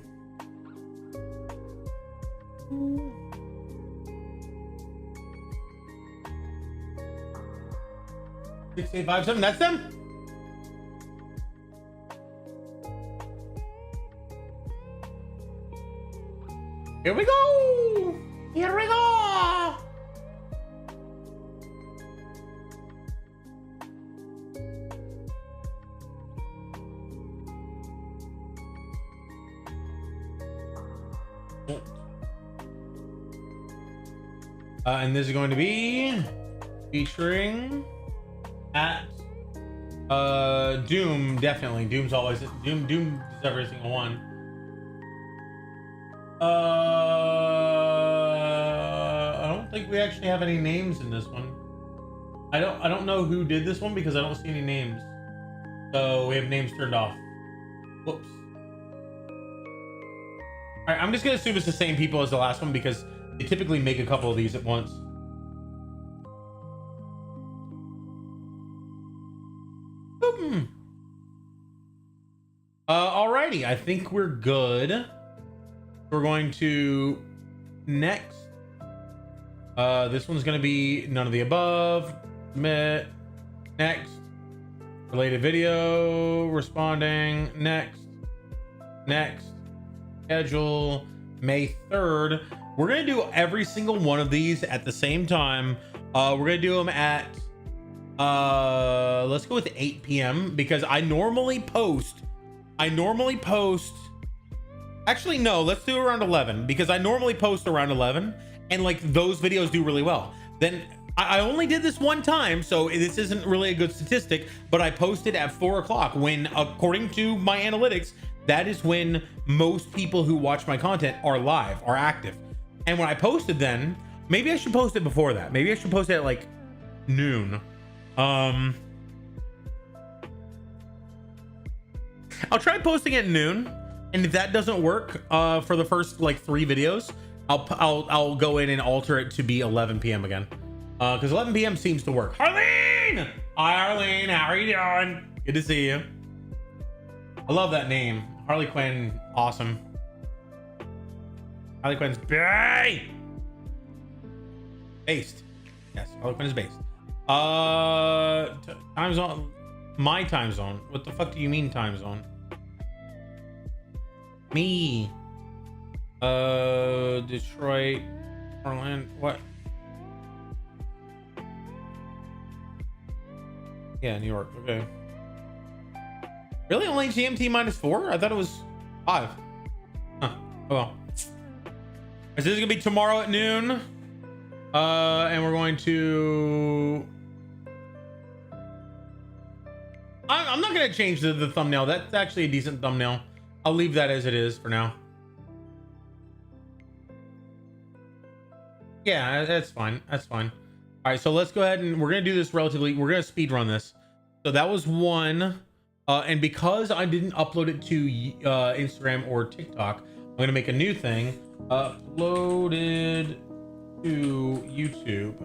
6857, that's them? Here we go! Here we go! And this is going to be featuring at Doom. Definitely Doom's always Doom does every single one. I don't think we actually have any names in this one. I don't know who did this one because I don't see any names, so we have names turned off. Whoops. All right, I'm just gonna assume it's the same people as the last one because they typically make a couple of these at once. Alrighty, I think we're good. We're going to next. This one's gonna be none of the above. Submit. Next. Related video. Responding. Next. Next. Schedule. May 3rd. We're gonna do every single one of these at the same time. We're gonna do them at let's go with 8 p.m. because I normally post actually no, let's do around 11 because I normally post around 11 and like those videos do really well. Then I only did this one time, so this isn't really a good statistic, but I posted at 4 o'clock when, according to my analytics, that is when most people who watch my content are live, are active. And when I posted then, maybe I should post it before that. Maybe I should post it at like noon. I'll try posting at noon, and if that doesn't work for the first like 3 videos, I'll go in and alter it to be 11 p.m. again, because 11 p.m. seems to work. Harleen! Hi Harleen, how are you doing? Good to see you. I love that name, Harley Quinn. Awesome. Harley Quinn's based. Yes, Harley Quinn is based. Time zone. My time zone. What the fuck do you mean time zone? Me. Detroit. Orlando. What? Yeah, New York. Okay. Really? Only GMT -4? I thought it was 5. Huh. Oh well. This is gonna be tomorrow at noon. And we're going to... I'm not gonna change the thumbnail. That's actually a decent thumbnail. I'll leave that as it is for now. Yeah, that's fine. That's fine. All right, so let's go ahead and we're gonna do this relatively. We're gonna speed run this. So that was one. And because I didn't upload it to Instagram or TikTok, I'm gonna make a new thing. Uploaded to YouTube.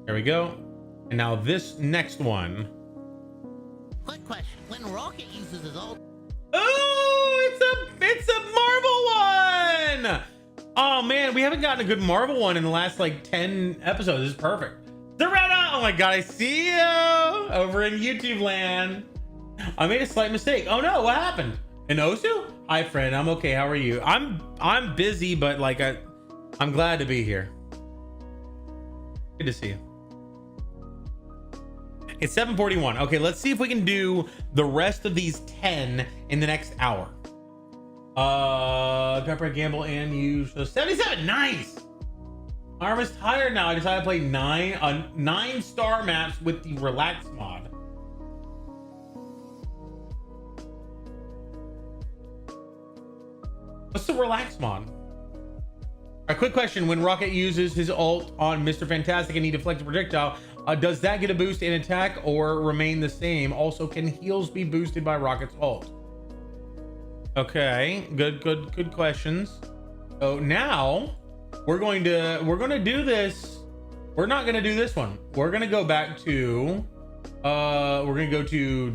There we go. And now this next one. Quick question. When Rocket uses his old... Oh, it's a Marvel one. Oh man, we haven't gotten a good Marvel one in the last like 10 episodes. This is perfect. Doretta! Oh my god, I see you over in YouTube land. I made a slight mistake. Oh no, what happened? Inosu? Hi friend, I'm okay. How are you? I'm busy, but like I'm glad to be here. Good to see you. It's 7:41. Okay, let's see if we can do the rest of these 10 in the next hour. Pepper gamble and use 77. Nice. Arm is tired now. I decided to play 9-star maps with the relax mod. What's the relax mod? A quick question: when Rocket uses his ult on Mr. Fantastic and he deflects a projectile, does that get a boost in attack or remain the same? Also, can heals be boosted by Rocket's ult? Okay, good questions. So now we're going to do this. We're not going to do this one. We're going to go back to we're going to go to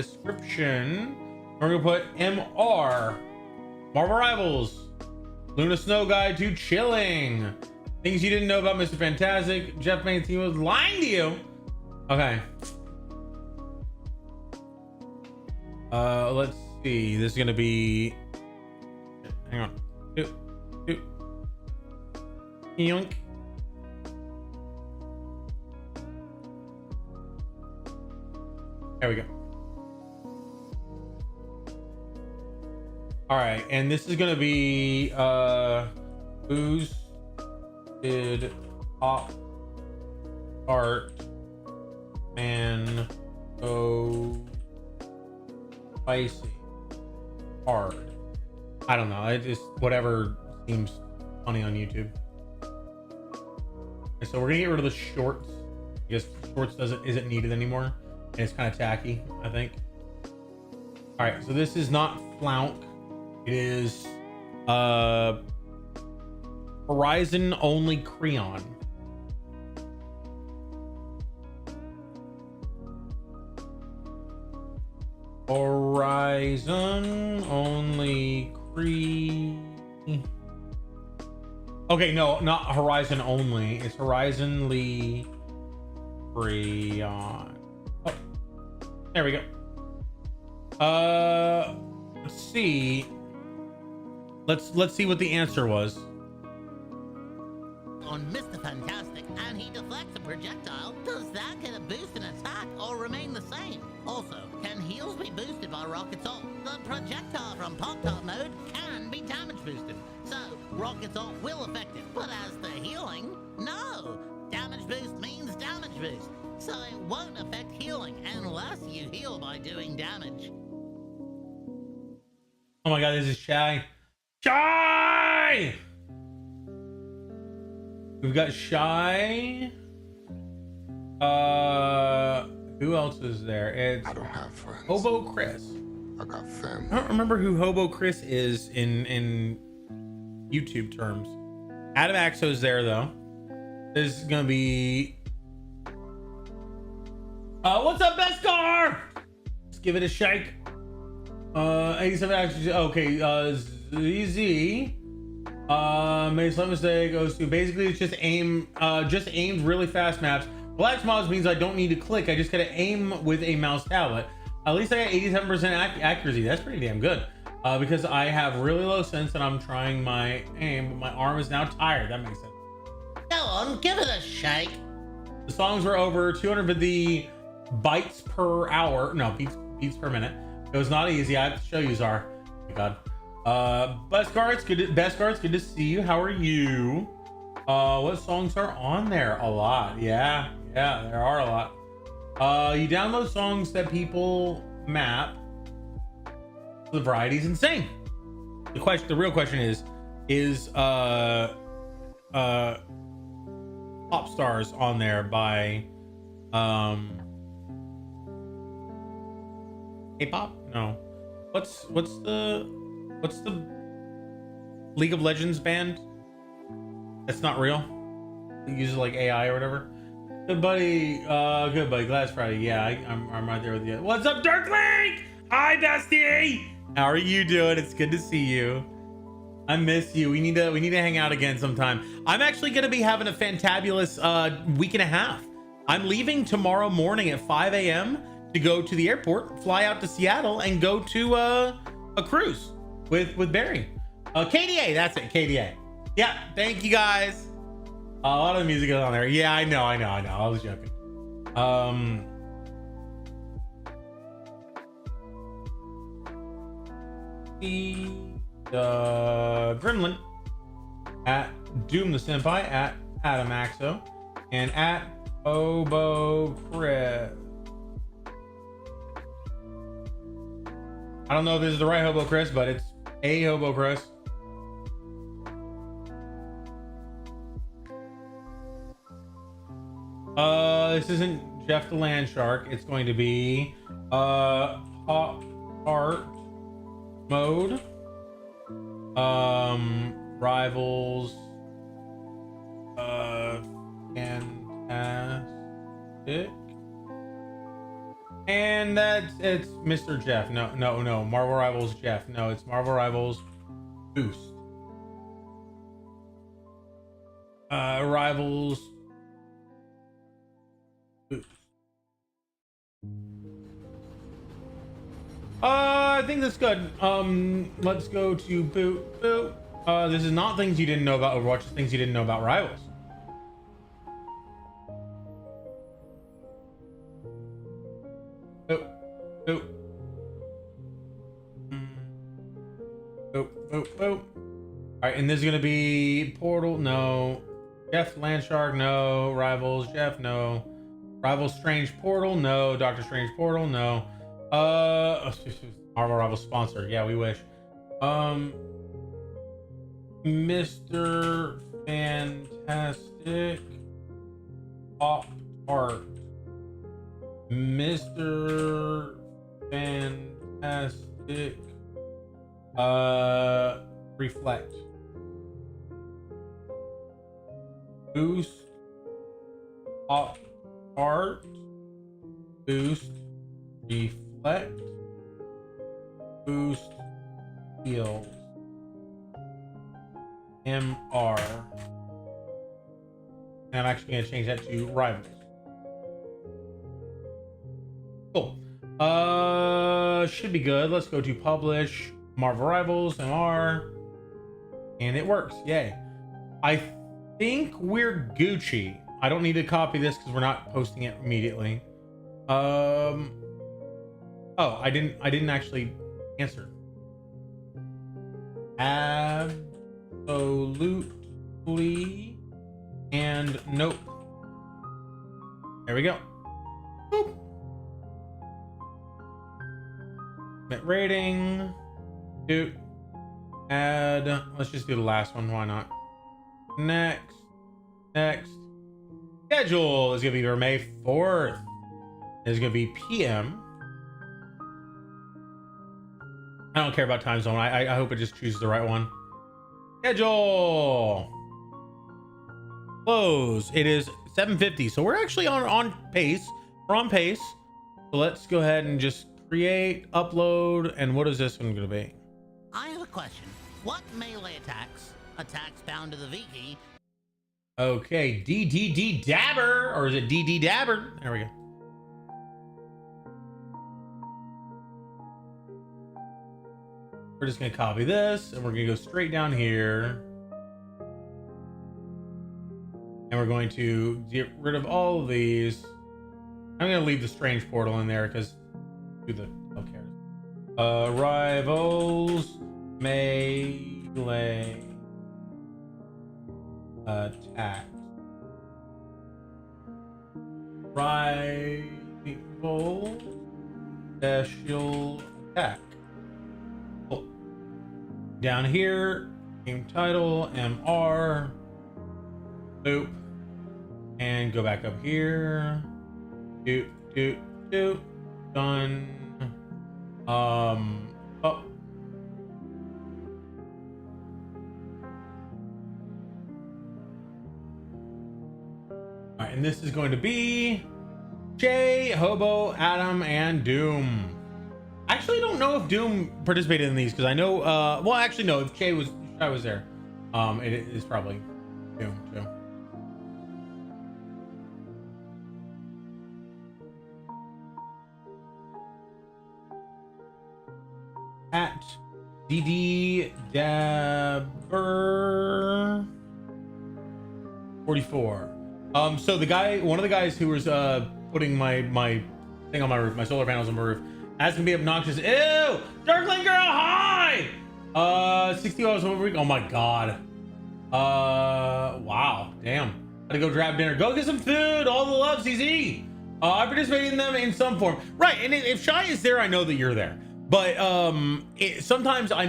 description. We're going to put MR Marvel Rivals Luna Snow Guide to Chilling. Things you didn't know about Mr. Fantastic. Jeff Manson was lying to you. Okay. Let's see. This is gonna be. Hang on. Yoink. There we go. All right, and this is gonna be boosted pop art and go spicy hard. I don't know. It just whatever seems funny on YouTube. Okay, so we're gonna get rid of the shorts. I guess shorts isn't needed anymore, and it's kind of tacky, I think. All right, so this is not Flounk. It is Horizon only Creon. Horizon only Okay, no, not Horizon only. It's Horizon Lee Creon. Oh, there we go. Let's see. Let's see what the answer was. On Mr. Fantastic, and he deflects a projectile. Does that get a boost in attack or remain the same? Also, can heals be boosted by Rocket's ult? The projectile from Pop-Top mode can be damage boosted, so Rocket's ult will affect it. But as the healing, no. Damage boost means damage boost, so it won't affect healing unless you heal by doing damage. Oh my god, this is Shy. Shy! We've got Shy. Who else is there? It's I don't have friends. Hobo Chris. I got family. I don't remember who Hobo Chris is in YouTube terms. Adam Axo's there though. This is gonna be what's up, Beskar? Let's give it a shake. 87 actions. Okay, ZZ made some mistake. Goes to basically it's just aimed really fast maps. Black mods means I don't need to click. I just gotta aim with a mouse tablet. At least I got 87% accuracy. That's pretty damn good. Because I have really low sense and I'm trying my aim, but my arm is now tired. That makes sense. Go on, give it a shake. The songs were over 250 bytes per hour. No, beats per minute. It was not easy. I have to show you, Czar. Oh my god. Beskar, it's good to see you. How are you? What songs are on there? A lot. Yeah, there are a lot. You download songs that people map. The variety is insane. The real question is Pop Stars on there by K-pop? No. What's the League of Legends band? That's not real. It uses like AI or whatever. Good buddy. Glad it's Friday. Yeah, I'm right there with you. What's up, Dark Link? Hi, bestie. How are you doing? It's good to see you. I miss you. We need to hang out again sometime. I'm actually gonna be having a fantabulous week and a half. I'm leaving tomorrow morning at 5 a.m. to go to the airport, fly out to Seattle, and go to a cruise with Barry. KDA, that's it, KDA. Yeah, thank you guys. A lot of the music is on there. Yeah, I know. I was joking. The Gremlin at Doom the Senpai at Adamaxo and at Obo Chris. I don't know if this is the right Hobo Chris, but it's a Hobo Chris. This isn't Jeff the Land Shark. It's going to be Hot Art Mode. Rivals. Fantastic. And it's Mr. Jeff. No. Marvel Rivals Jeff. No, it's Marvel Rivals Boost. Rivals Boost. I think that's good. Let's go to boot. This is not things you didn't know about Overwatch, it's things you didn't know about Rivals. Boop. Alright, and this is gonna be Portal, no. Jeff Landshark, no. Rivals, Jeff, no. Rivals Strange Portal, no. Doctor Strange Portal, no. Marvel Rivals sponsor, yeah, we wish. Mr. Fantastic Pop Art. Mr. Fantastic Reflect. Boost Pop Art. Boost Reflect. Boost Heals. MR. And I'm actually going to change that to Rivals. Cool. Should be good. Let's go to publish Marvel Rivals MR. And it works. Yay. I think we're Gucci. I don't need to copy this because we're not posting it immediately. Oh, I didn't actually answer. Absolutely. And nope. There we go. Boop. Submit rating. Do add. Let's just do the last one. Why not? Next. Schedule is gonna be for May 4th. It's gonna be PM. I don't care about time zone. I hope it just chooses the right one. Schedule. Close. It is 7:50, so we're actually on pace. We're on pace. So let's go ahead and just create, upload, and what is this one gonna be? I have a question. What melee attacks bound to the V key? Okay, DDD Dabber, or is it DD Dabber? There we go. We're just gonna copy this, and we're gonna go straight down here. And we're going to get rid of all of these. I'm gonna leave the strange portal in there because who cares? Rivals melee attack. Rival special attack. Cool. Down here, game title, MR. Boop. And go back up here. Doop. Done. Oh. All right, and this is going to be Jay, Hobo, Adam, and Doom. I actually don't know if Doom participated in these because I know. Well, actually, no. If Jay was there, it is probably Doom too. At DD Dabber 44. So one of the guys who was putting my thing on my roof, my solar panels on my roof. That's gonna be obnoxious. Ew! Darkling girl, hi! 60 hours over a week. Oh my god. Wow. Damn. Gotta go grab dinner. Go get some food. All the love, CZ. I participate in them in some form. Right, and if Shy is there, I know that you're there. But sometimes I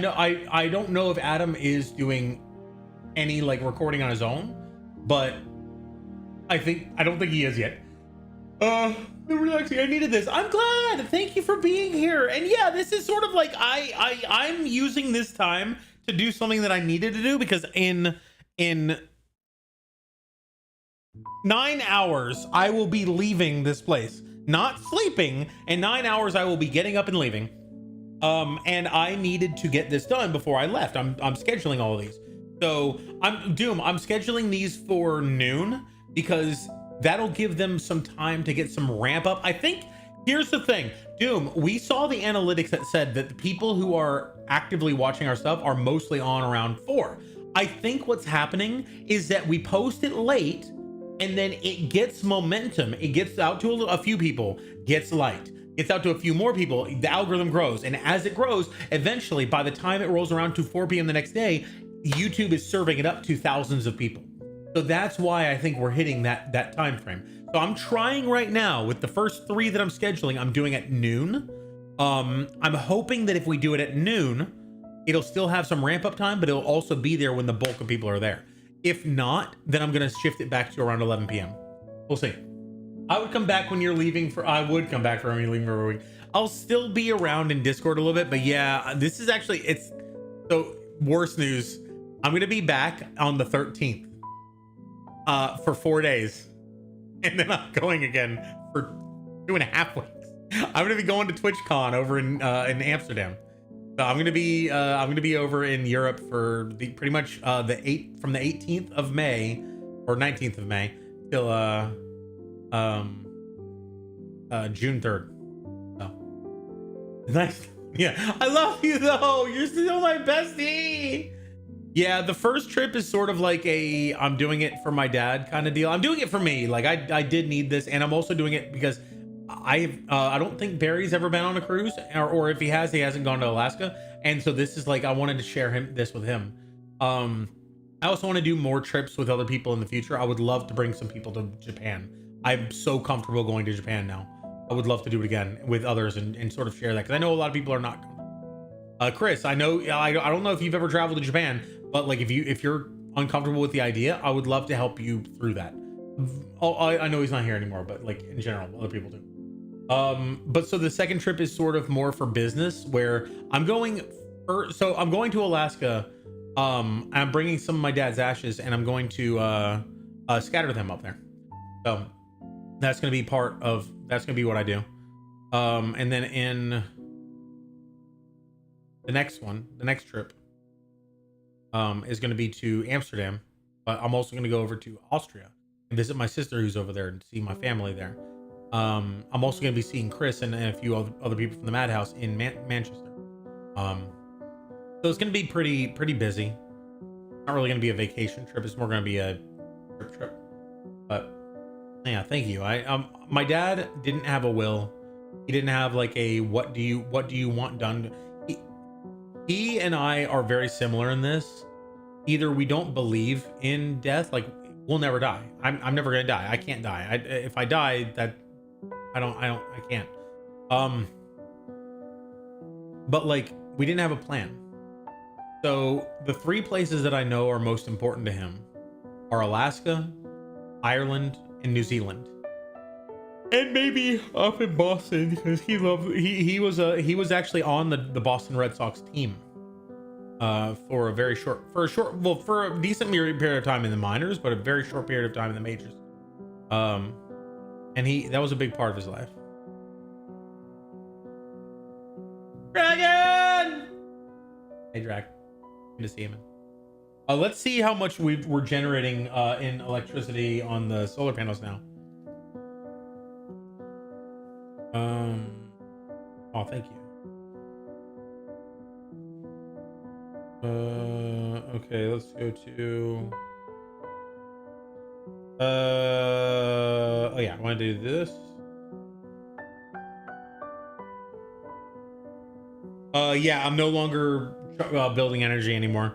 don't know if Adam is doing any like recording on his own, but I don't think he is yet. Relaxing. I needed this. I'm glad. Thank you for being here. And yeah, this is sort of like I'm using this time to do something that I needed to do, because in 9 hours I will be leaving this place, not sleeping. In 9 hours I will be getting up and leaving. And I needed to get this done before I left. I'm scheduling all of these. So I'm scheduling these for noon because that'll give them some time to get some ramp up. I think here's the thing, Doom, we saw the analytics that said that the people who are actively watching our stuff are mostly on around 4. I think what's happening is that we post it late and then it gets momentum. It gets out to a few people, gets liked, gets out to a few more people. The algorithm grows. And as it grows, eventually, by the time it rolls around to 4 p.m. the next day, YouTube is serving it up to thousands of people. So that's why I think we're hitting that time frame. So I'm trying right now with the first 3 that I'm scheduling, I'm doing at noon. I'm hoping that if we do it at noon, it'll still have some ramp up time, but it'll also be there when the bulk of people are there. If not, then I'm going to shift it back to around 11 p.m. We'll see. I would come back when you're leaving I would come back for when you're leaving for a week. I'll still be around in Discord a little bit, but yeah, this is actually, so worst news. I'm going to be back on the 13th for 4 days. And then I'm going again for 2.5 weeks. I'm going to be going to TwitchCon over in Amsterdam. So I'm going to be over in Europe for pretty much from the 18th of May or 19th of May till June 3rd. So nice. Yeah, I love you though. You're still my bestie. Yeah, the first trip is sort of like I'm doing it for my dad kind of deal. I'm doing it for me. Like I did need this, and I'm also doing it because I don't think Barry's ever been on a cruise, or if he has, he hasn't gone to Alaska. And so this is like, I wanted to share this with him. I also want to do more trips with other people in the future. I would love to bring some people to Japan. I'm so comfortable going to Japan now. I would love to do it again with others and sort of share that, because I know a lot of people are not. Chris, I know I don't know if you've ever traveled to Japan, but like if you're uncomfortable with the idea, I would love to help you through that. I know he's not here anymore, but like in general, other people do. But so the second trip is sort of more for business, where I'm going to Alaska. I'm bringing some of my dad's ashes, and I'm going to scatter them up there. So that's going to be that's going to be what I do. And then in the next trip is going to be to Amsterdam, but I'm also going to go over to Austria and visit my sister who's over there and see my family there. I'm also going to be seeing Chris and a few other people from the Madhouse in Manchester. So it's going to be pretty busy. Not really going to be a vacation trip. It's more going to be a trip. But yeah, thank you. My dad didn't have a will. He didn't have like a what do you want done. He and I are very similar in this. Either we don't believe in death, like we'll never die. I'm never gonna die. I can't die. If I die, that I can't. But like we didn't have a plan. So the 3 places that I know are most important to him are Alaska, Ireland, and New Zealand. And maybe up in Boston, because he was actually on the Boston Red Sox team for a decent period of time in the minors, but a very short period of time in the majors. And that was a big part of his life. Dragon! Hey, Drag. Good to see you, man. Let's see how much we're generating in electricity on the solar panels now. Oh, thank you. Okay, let's go to oh yeah, I want to do this. Yeah, I'm no longer building energy anymore.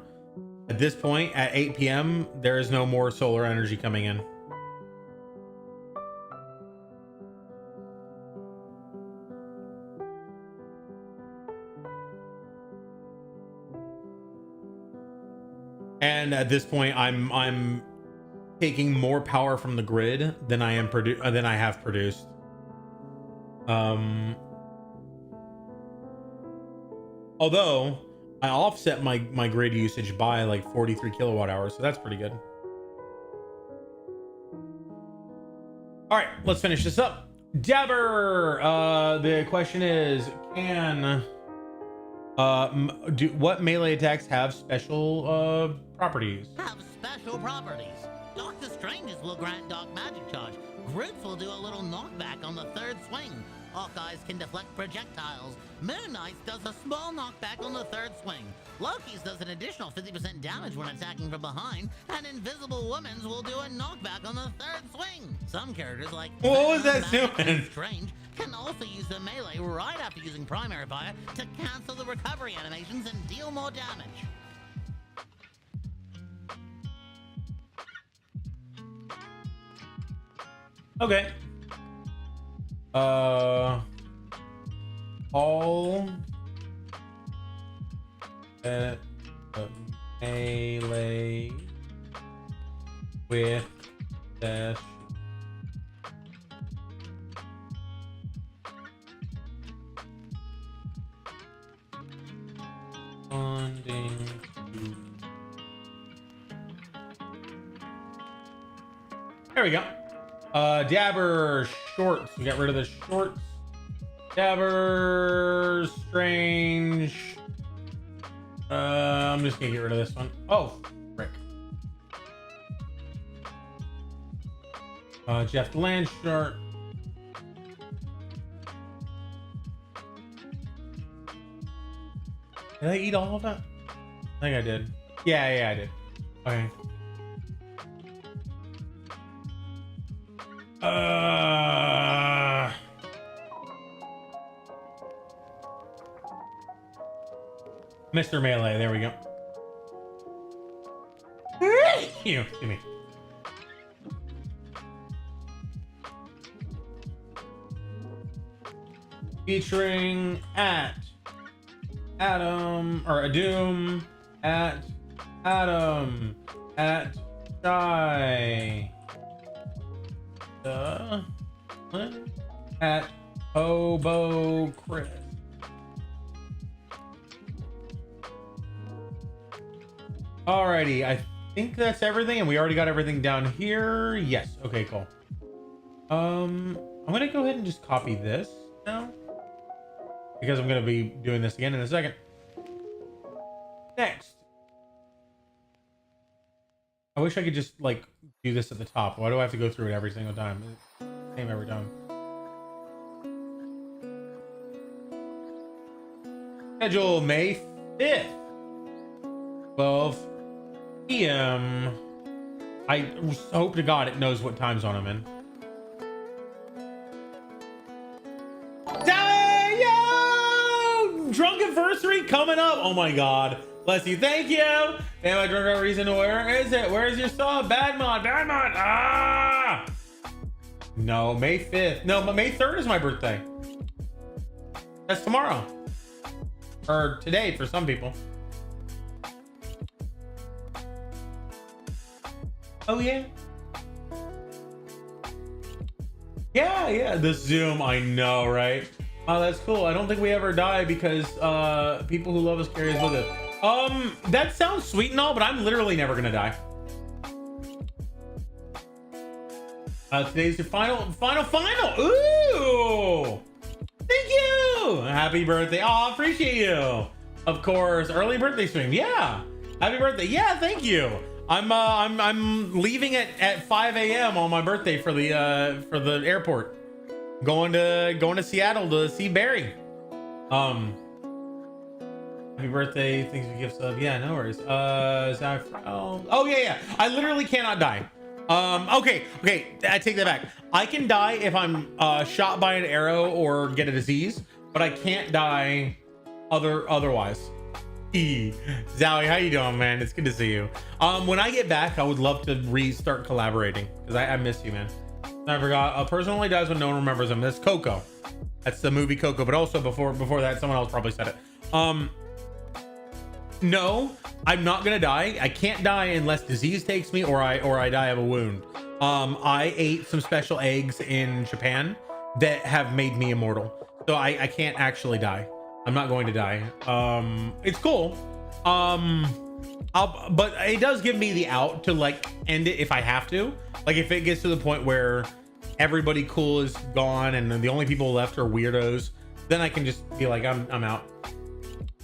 At this point, at 8 p.m., there is no more solar energy coming in. And at this point, I'm taking more power from the grid than I have produced. Although I offset my grid usage by like 43 kilowatt hours, so that's pretty good. All right, let's finish this up. Dabber, the question is, can what melee attacks have special properties? Have special properties. Doctor Strange's will grant dark magic charge. Groups will do a little knockback on the third swing. Hawkeye's can deflect projectiles. Moon Knight's does a small knockback on the third swing. Loki's does an additional 50% damage when attacking from behind. And Invisible Woman's will do a knockback on the third swing. Some characters like What was that doing? Strange can also use the melee right after using primary fire to cancel the recovery animations and deal more damage. Okay. All at the melee with dash. There we go. Dabber shorts. We got rid of the shorts. Dabber Strange. I'm just gonna get rid of this one. Oh, frick. Jeff Landshart. Did I eat all of that? I think I did. Yeah, I did. Okay. Mr. Melee, there we go. You, give me. Featuring at Adam or Adum at Adam at Shy at Hobo Chris. Alrighty, I think that's everything, and we already got everything down here. Yes, okay, cool. I'm gonna go ahead and just copy this now, because I'm gonna be doing this again in a second. Next. I wish I could just like do this at the top. Why do I have to go through it every single time? Same every time. Schedule May 5th. 12 p.m. I hope to God it knows what time zone I'm in. Yo! Drunk anniversary coming up. Oh my God. Bless you. Thank you. Am I drunk for a reason? Where is it? Where is your song? Bad mod. Bad mod. Ah! No, May 5th. No, but May 3rd is my birthday. That's tomorrow. Or today for some people. Oh yeah. Yeah, the Zoom, I know, right? Oh, that's cool. I don't think we ever die because people who love us carry us with it. That sounds sweet and all, but I'm literally never gonna die. Today's your final. Ooh! Thank you! Happy birthday. Oh, appreciate you. Of course, early birthday stream. Yeah. Happy birthday. Yeah, thank you. I'm leaving at 5 a.m. on my birthday for the airport. Going to Seattle to see Barry. Happy birthday. Thanks for gifts of. Yeah, no worries. Oh yeah. I literally cannot die. Okay. I take that back. I can die if I'm shot by an arrow or get a disease, but I can't die otherwise. Zowie, how you doing, man? It's good to see you. When I get back, I would love to restart collaborating because I miss you, man. I forgot. A person only dies when no one remembers him. That's Coco. That's the movie Coco. But also before that, someone else probably said it. No, I'm not gonna die. I can't die unless disease takes me or I die of a wound. I ate some special eggs in Japan that have made me immortal, so I can't actually die. I'm not going to die. It's cool. But it does give me the out to like end it if I have to. Like if it gets to the point where everybody cool is gone and the only people left are weirdos, then I can just be like, I'm out.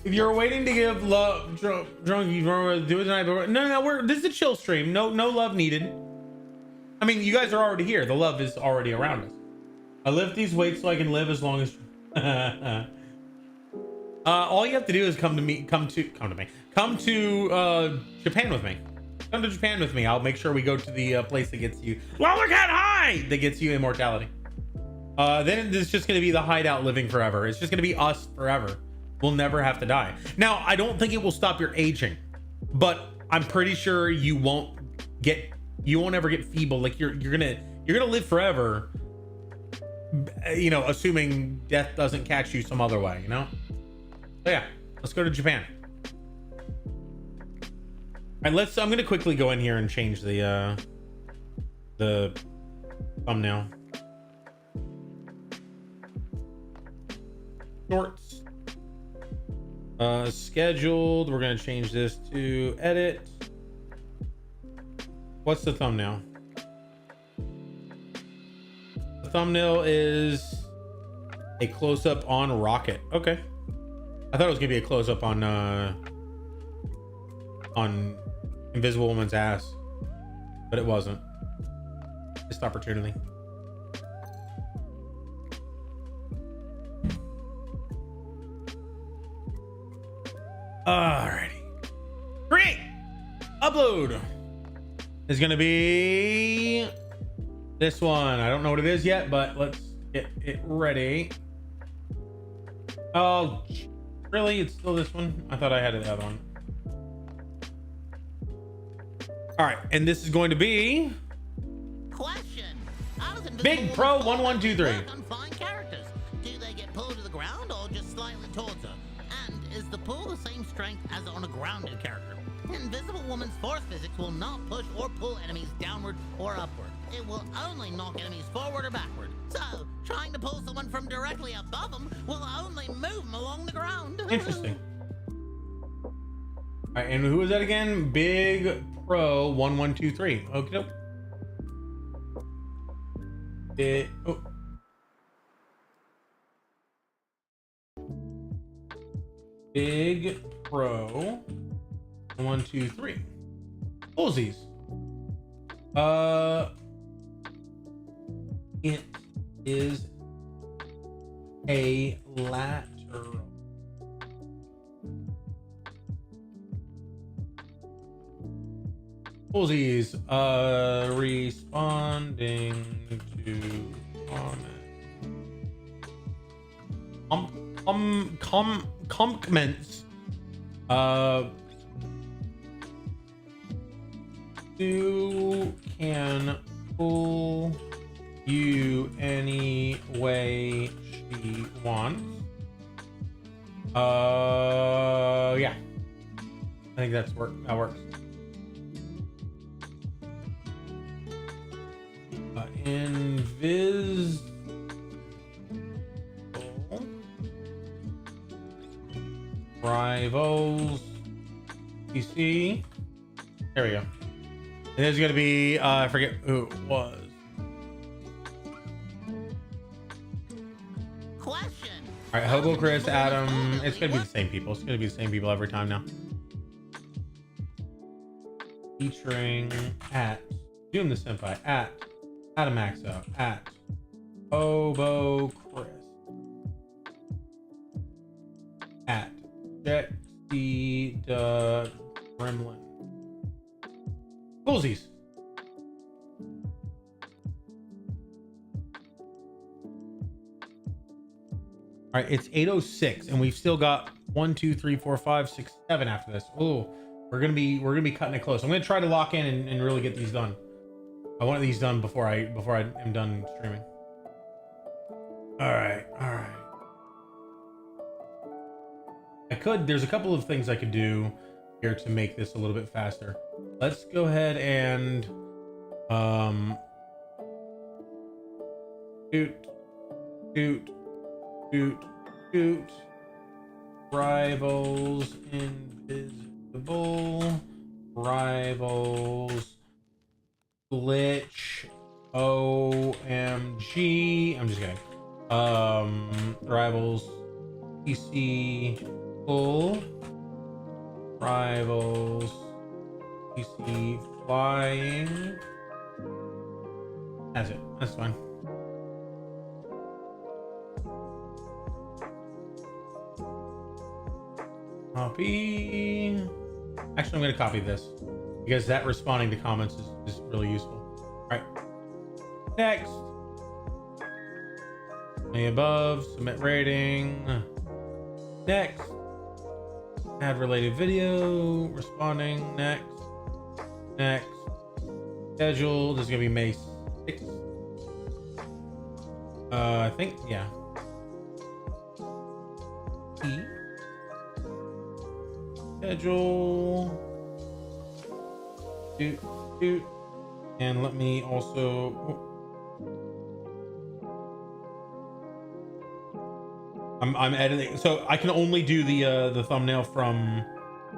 If you're waiting to give love, drunk, you do it tonight. No, this is a chill stream. No love needed. I mean, you guys are already here. The love is already around us. I lift these weights so I can live as long as. All you have to do is come to Japan with me. Come to Japan with me. I'll make sure we go to the place that gets you Lollicat High, that gets you immortality. Then it's just going to be the hideout living forever. It's just going to be us forever. We'll never have to die. Now, I don't think it will stop your aging, but I'm pretty sure you won't ever get feeble. Like you're gonna live forever, you know, assuming death doesn't catch you some other way, you know. So yeah, let's go to Japan. All right, I'm gonna quickly go in here and change the thumbnail. Shorts. Scheduled. We're gonna change this to edit. What's the thumbnail? The thumbnail is a close-up on Rocket. Okay. I thought it was gonna be a close-up on Invisible Woman's ass, but it wasn't. Missed opportunity. Alrighty. Create. Upload is gonna be this one. I don't know what it is yet, but let's get it ready. Oh, really? It's still this one? I thought I had the other one. All right, and this is going to be Question. Big Pro 1123. Unfind characters. Do they get pulled to the ground or just slightly towards her? And is the pull the same strength as on a grounded character? Invisible Woman's force physics will not push or pull enemies downward or upward. It will only knock enemies forward or backward. So, trying to pull someone from directly above them will only move them along the ground. Interesting. All right, and who is that again? Big Pro 1123. Okay, nope. Big Pro 123. Pulsies. It is a lateral. Pulsies. Responding to comments. You can pull you any way she wants. Yeah. I think that works. Invisible rivals PC. There we go. And there's gonna be I forget who it was. Question. All right, Hobo Chris, Adam. It's gonna be the same people. It's gonna be the same people every time now. Featuring at Doom the Senpai, at Adamaxo, at Hobo Chris, at Jexy the Gremlin. Coolsies. All right, it's 8:06 and we've still got 1, 2, 3, 4, 5, 6, 7 after this. Oh, we're gonna be cutting it close. I'm gonna try to lock in and really get these done. I want these done before I am done streaming. All right. There's a couple of things I could do here to make this a little bit faster. Let's go ahead and shoot. Rivals invisible. Rivals glitch. OMG. I'm just kidding. Rivals PC full. Rivals PC flying. That's it. That's fine. Copy. Actually, I'm going to copy this because that responding to comments is really useful. All right. Next. Any above. Submit rating. Next. Add related video. Responding. Next. Schedule. This is going to be May 6th. I think, yeah. Schedule. Shoot. And let me also. I'm editing, so I can only do the thumbnail from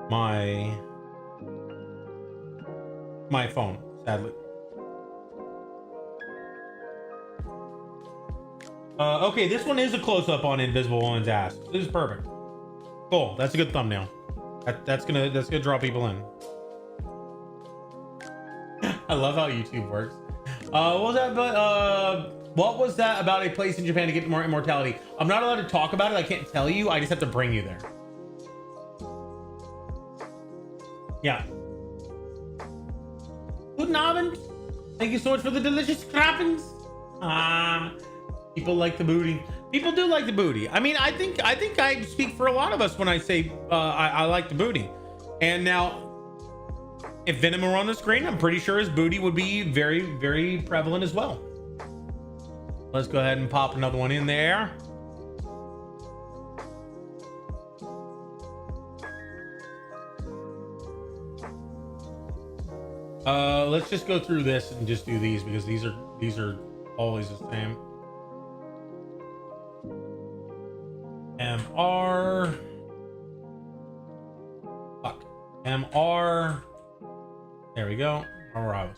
my phone, sadly. Okay, this one is a close-up on Invisible Woman's ass. This is perfect. Cool. That's a good thumbnail. That's gonna draw people in. I love how YouTube works. What was that? But what was that about a place in Japan to get more immortality? I'm not allowed to talk about it. I can't tell you. I just have to bring you there. Yeah. Guten Abend. Thank you so much for the delicious crappings. People like the booty. People do like the booty. I mean, I think I speak for a lot of us when I say I like the booty. And now, if Venom were on the screen, I'm pretty sure his booty would be very, very prevalent as well. Let's go ahead and pop another one in there. Let's just go through this and just do these because these are always the same. MR. There we go. All right.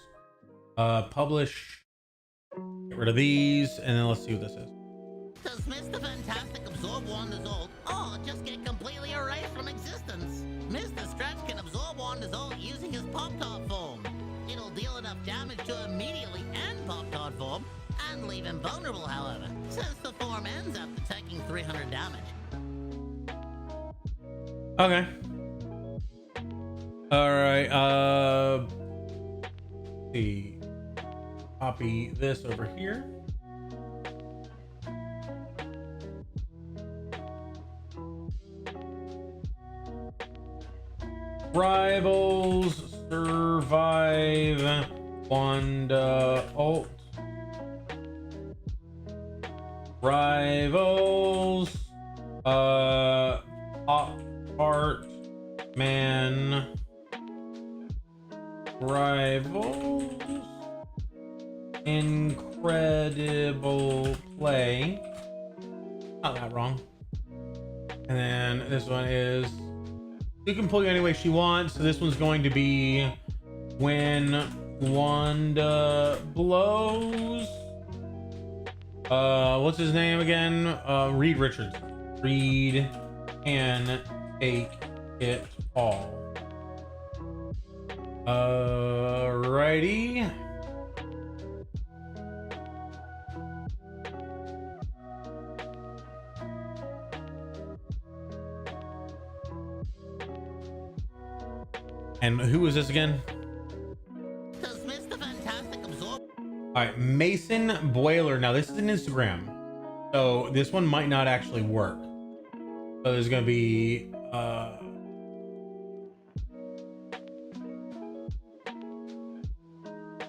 Publish. Get rid of these, and then let's see what this is. Does Mr. Fantastic absorb Wanda's ult, or just get completely erased from existence? Mr. Stretch can absorb Wanda's ult using his Pop-Tart form. It'll deal enough damage to immediately end Pop-Tart form, and leave him vulnerable, however, since the form ends after taking 300 damage. Okay. All right. Let's see. Copy this over here. Rivals survive Wanda ult. Rivals Pop-Tart Man. Rivals incredible play. Not that wrong. And then this one is you can play any way she wants. So this one's going to be when Wanda blows. What's his name again? Reed Richards. Reed can take it all. Alrighty. And who is this again? Does Mr. Fantastic absorb? All right, Mason Boiler. Now this is an Instagram, so this one might not actually work. So there's gonna be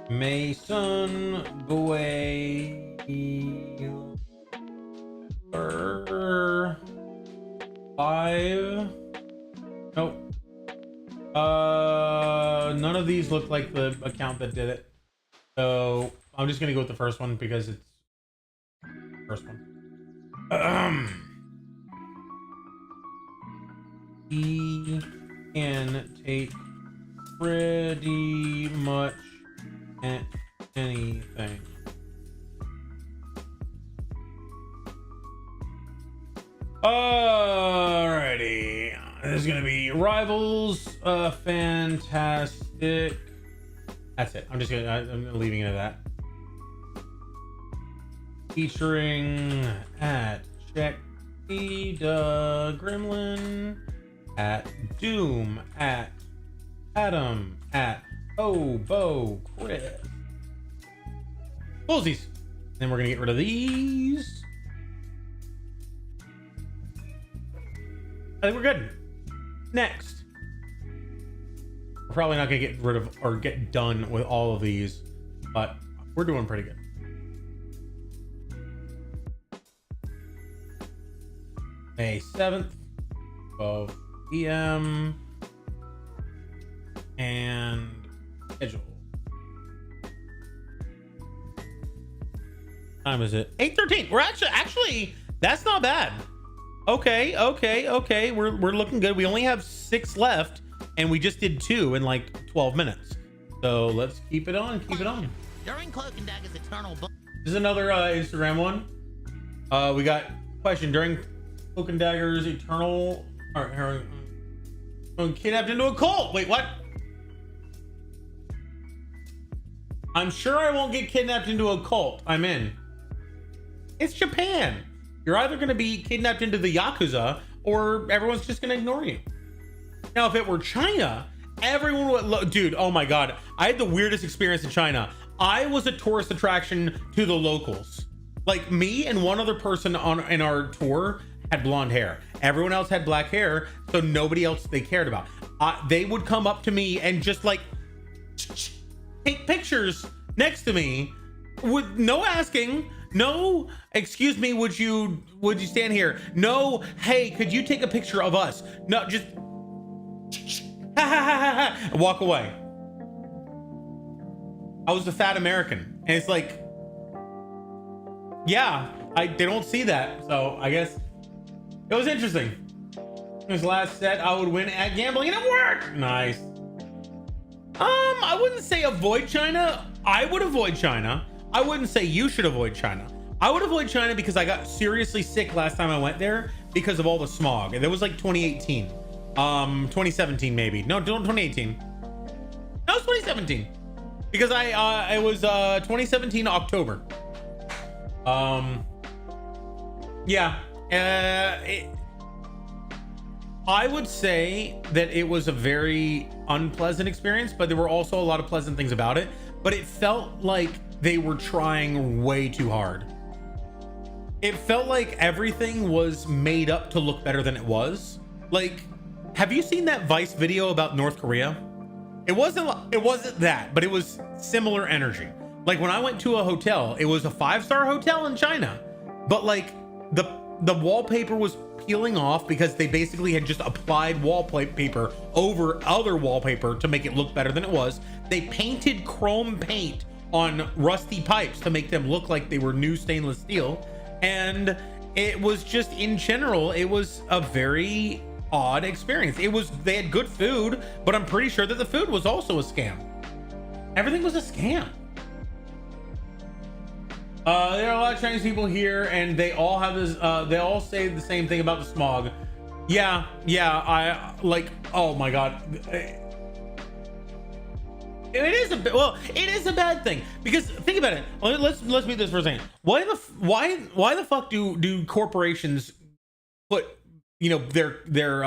Mason Boy 5. Nope. None of these look like the account that did it. So I'm just gonna go with the first one because it's the first one. He can take pretty much anything. Alrighty, this is gonna be Rivals. Fantastic. That's it. I'm leaving it at that. Featuring at Check the Gremlin, at Doom, at Adam, at Bo Chris. Bullsies. Then we're gonna get rid of these. I think we're good. Next. We're probably not gonna get rid of or get done with all of these, but we're doing pretty good. May 7th, 12 p.m. and schedule. Time is it? 8:13. We're actually that's not bad. Okay. We're looking good. We only have 6 left, and we just did 2 in like 12 minutes. So let's keep it on. Keep it on. During Cloak and Dagger's eternal book. This is another Instagram one. We got question during Cloak and Dagger's eternal. Kidnapped into a cult. Wait, what? I'm sure I won't get kidnapped into a cult. I'm in. It's Japan. You're either going to be kidnapped into the Yakuza or everyone's just going to ignore you. Now, if it were China, everyone would dude, oh my God. I had the weirdest experience in China. I was a tourist attraction to the locals. Like me and one other person in our tour had blonde hair. Everyone else had black hair, so nobody else they cared about. They would come up to me and just like take pictures next to me with no asking. No, excuse me, would you stand here? No, hey, could you take a picture of us? No, just walk away. I was the fat American, and it's like, yeah, they don't see that, so I guess it was interesting. His last set, I would win at gambling, and it worked. Nice. I wouldn't say avoid China. I would avoid China. I wouldn't say you should avoid China. I would avoid China because I got seriously sick last time I went there because of all the smog. And that was like 2018. 2017 maybe. No, 2018. No, it's 2017. Because it was 2017 October. Yeah. I would say that it was a very unpleasant experience, but there were also a lot of pleasant things about it. But it felt like they were trying way too hard. It felt like everything was made up to look better than it was. Like, have you seen that Vice video about North Korea? It wasn't that, but it was similar energy. Like when I went to a hotel, it was a 5-star hotel in China, but like the wallpaper was peeling off because they basically had just applied wallpaper over other wallpaper to make it look better than it was. They painted chrome paint on rusty pipes to make them look like they were new stainless steel. And it was just, in general, it was a very odd experience. They had good food, but I'm pretty sure that the food was also a scam. Everything was a scam. There are a lot of Chinese people here, and they all have this. They all say the same thing about the smog. Yeah. I like. Oh my God. It is a bad thing because think about it. Let's meet this for a second. Why the fuck do corporations put their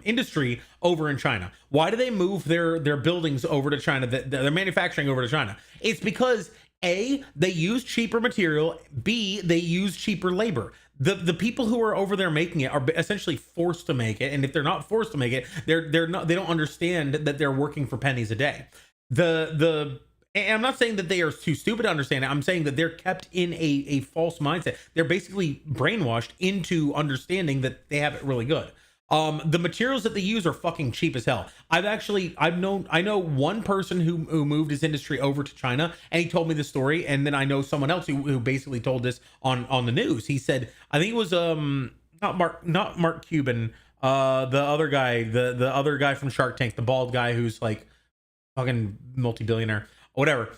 industry over in China? Why do they move their buildings over to China, their manufacturing over to China? It's because A, they use cheaper material, B, they use cheaper labor. The people who are over there making it are essentially forced to make it, and if they're not forced to make it, they don't understand that they're working for pennies a day. And I'm not saying that they are too stupid to understand it. I'm saying that they're kept in a false mindset. They're basically brainwashed into understanding that they have it really good. The materials that they use are fucking cheap as hell. I know one person who moved his industry over to China, and he told me the story. And then I know someone else who basically told this on the news. He said, I think it was not Mark Cuban, the other guy, the other guy from Shark Tank, the bald guy who's like fucking multi-billionaire, whatever.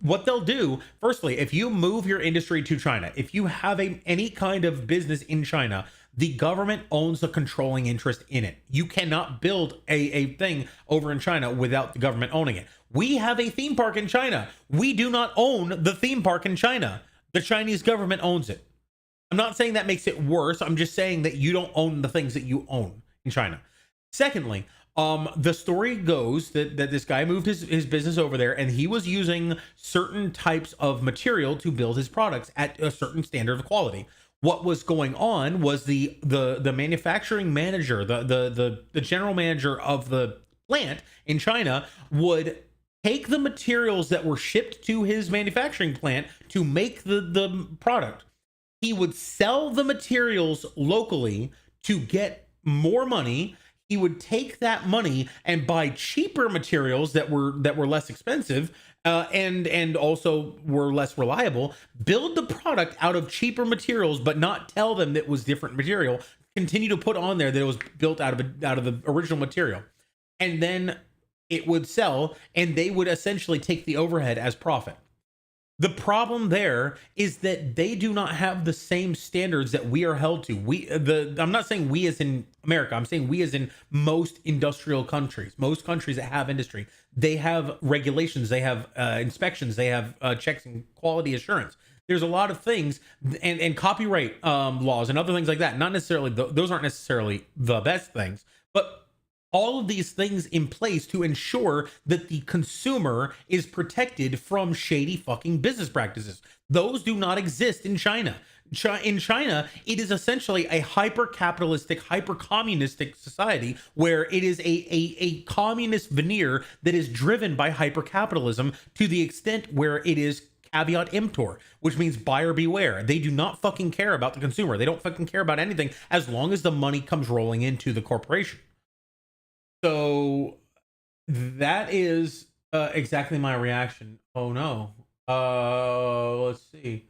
What they'll do, firstly, if you move your industry to China, if you have any kind of business in China, the government owns the controlling interest in it. You cannot build a thing over in China without the government owning it. We have a theme park in China. We do not own the theme park in China. The Chinese government owns it. I'm not saying that makes it worse. I'm just saying that you don't own the things that you own in China. Secondly, the story goes that this guy moved his business over there, and he was using certain types of material to build his products at a certain standard of quality. What was going on was the manufacturing manager, the general manager of the plant in China would take the materials that were shipped to his manufacturing plant to make the product. He would sell the materials locally to get more money. He would take that money and buy cheaper materials that were less expensive and also were less reliable, build the product out of cheaper materials, but not tell them that it was different material, continue to put on there that it was built out of the original material. And then it would sell, and they would essentially take the overhead as profit. The problem there is that they do not have the same standards that we are held to. I'm not saying we as in America. I'm saying we as in most industrial countries, most countries that have industry. They have regulations, they have inspections, they have checks and quality assurance. There's a lot of things and copyright laws and other things like that. Not necessarily, those aren't necessarily the best things, but all of these things in place to ensure that the consumer is protected from shady fucking business practices. Those do not exist in China. In China, it is essentially a hyper-capitalistic, hyper-communistic society where it is a communist veneer that is driven by hyper-capitalism to the extent where it is caveat emptor, which means buyer beware. They do not fucking care about the consumer. They don't fucking care about anything as long as the money comes rolling into the corporation. So that is exactly my reaction. Oh no. Let's see.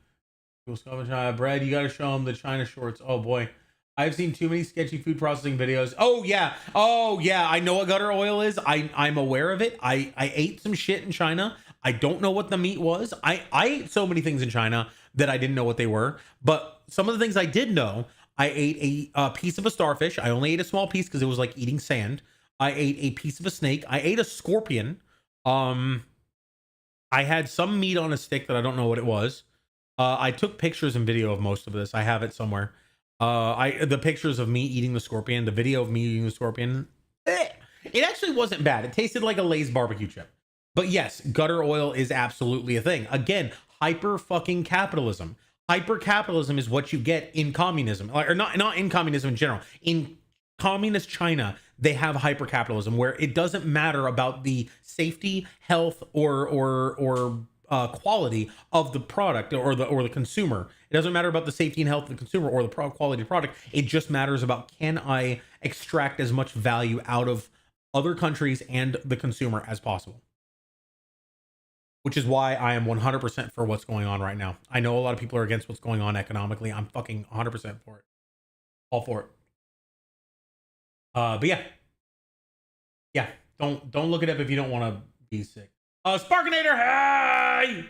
Brad, you got to show them the China shorts. Oh boy. I've seen too many sketchy food processing videos. Oh yeah. I know what gutter oil is. I'm aware of it. I ate some shit in China. I don't know what the meat was. I ate so many things in China that I didn't know what they were. But some of the things I did know, I ate a piece of a starfish. I only ate a small piece because it was like eating sand. I ate a piece of a snake. I ate a scorpion. I had some meat on a stick that I don't know what it was. I took pictures and video of most of this. I have it somewhere. The pictures of me eating the scorpion, the video of me eating the scorpion. It actually wasn't bad. It tasted like a Lay's barbecue chip. But yes, gutter oil is absolutely a thing. Again, hyper fucking capitalism. Hyper capitalism is what you get in communism, or not in communism in general. In communist China, they have hyper capitalism where it doesn't matter about the safety, health, or quality of the product or the consumer. It doesn't matter about the safety and health of the consumer or the quality of product. It just matters about, can I extract as much value out of other countries and the consumer as possible. Which is why I am 100% for what's going on right now. I know a lot of people are against what's going on economically. I'm fucking 100% for it. All for it. But yeah, don't look it up if you don't want to be sick. Sparkinator, hey!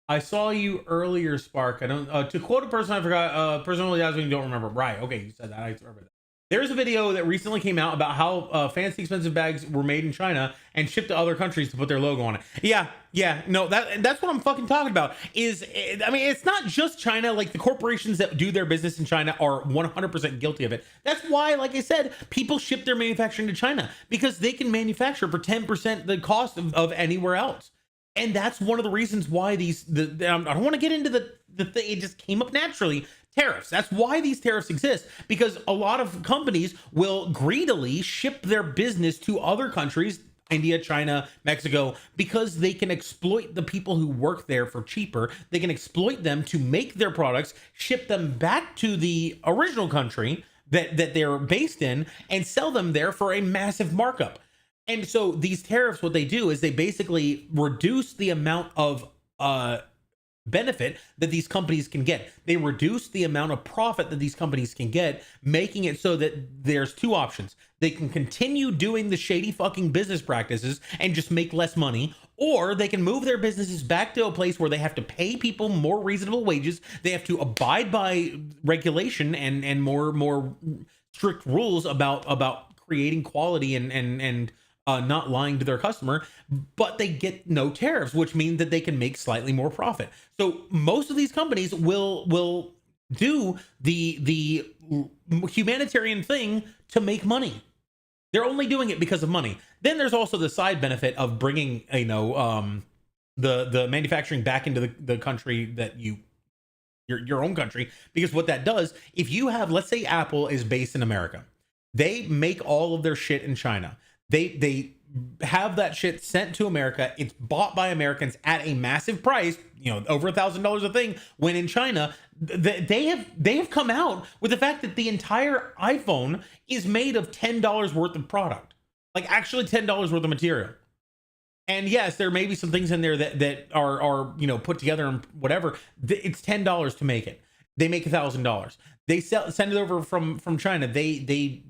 I saw you earlier, Spark. I don't, to quote a person I forgot, personally, that's when you don't remember. Right, okay, you said that. I remember that. There's a video that recently came out about how fancy, expensive bags were made in China and shipped to other countries to put their logo on it. Yeah, no, that's what I'm fucking talking about. I mean, it's not just China. Like, the corporations that do their business in China are 100% guilty of it. That's why, like I said, people ship their manufacturing to China because they can manufacture for 10% the cost of anywhere else. And that's one of the reasons why I don't want to get into the thing. It just came up naturally. tariffs. That's why these tariffs exist, because a lot of companies will greedily ship their business to other countries, India, China, Mexico, because they can exploit the people who work there for cheaper. They can exploit them to make their products, ship them back to the original country that they're based in, and sell them there for a massive markup. And so these tariffs, what they do is they basically reduce the amount of benefit that these companies can get. They reduce the amount of profit that these companies can get, making it so that there's two options. They can continue doing the shady fucking business practices and just make less money, or they can move their businesses back to a place where they have to pay people more reasonable wages. They have to abide by regulation and more strict rules about creating quality and not lying to their customer, but they get no tariffs, which means that they can make slightly more profit. So most of these companies will do the humanitarian thing to make money. They're only doing it because of money. Then there's also the side benefit of bringing, the manufacturing back into the country that your own country, because what that does, if you have, let's say Apple is based in America, they make all of their shit in China. They have that shit sent to America. It's bought by Americans at a massive price, over $1,000 a thing. When in China, they have come out with the fact that the entire iPhone is made of $10 worth of product, like actually $10 worth of material. And yes, there may be some things in there that are put together and whatever. It's $10 to make it. They make $1,000. They send it over from China. They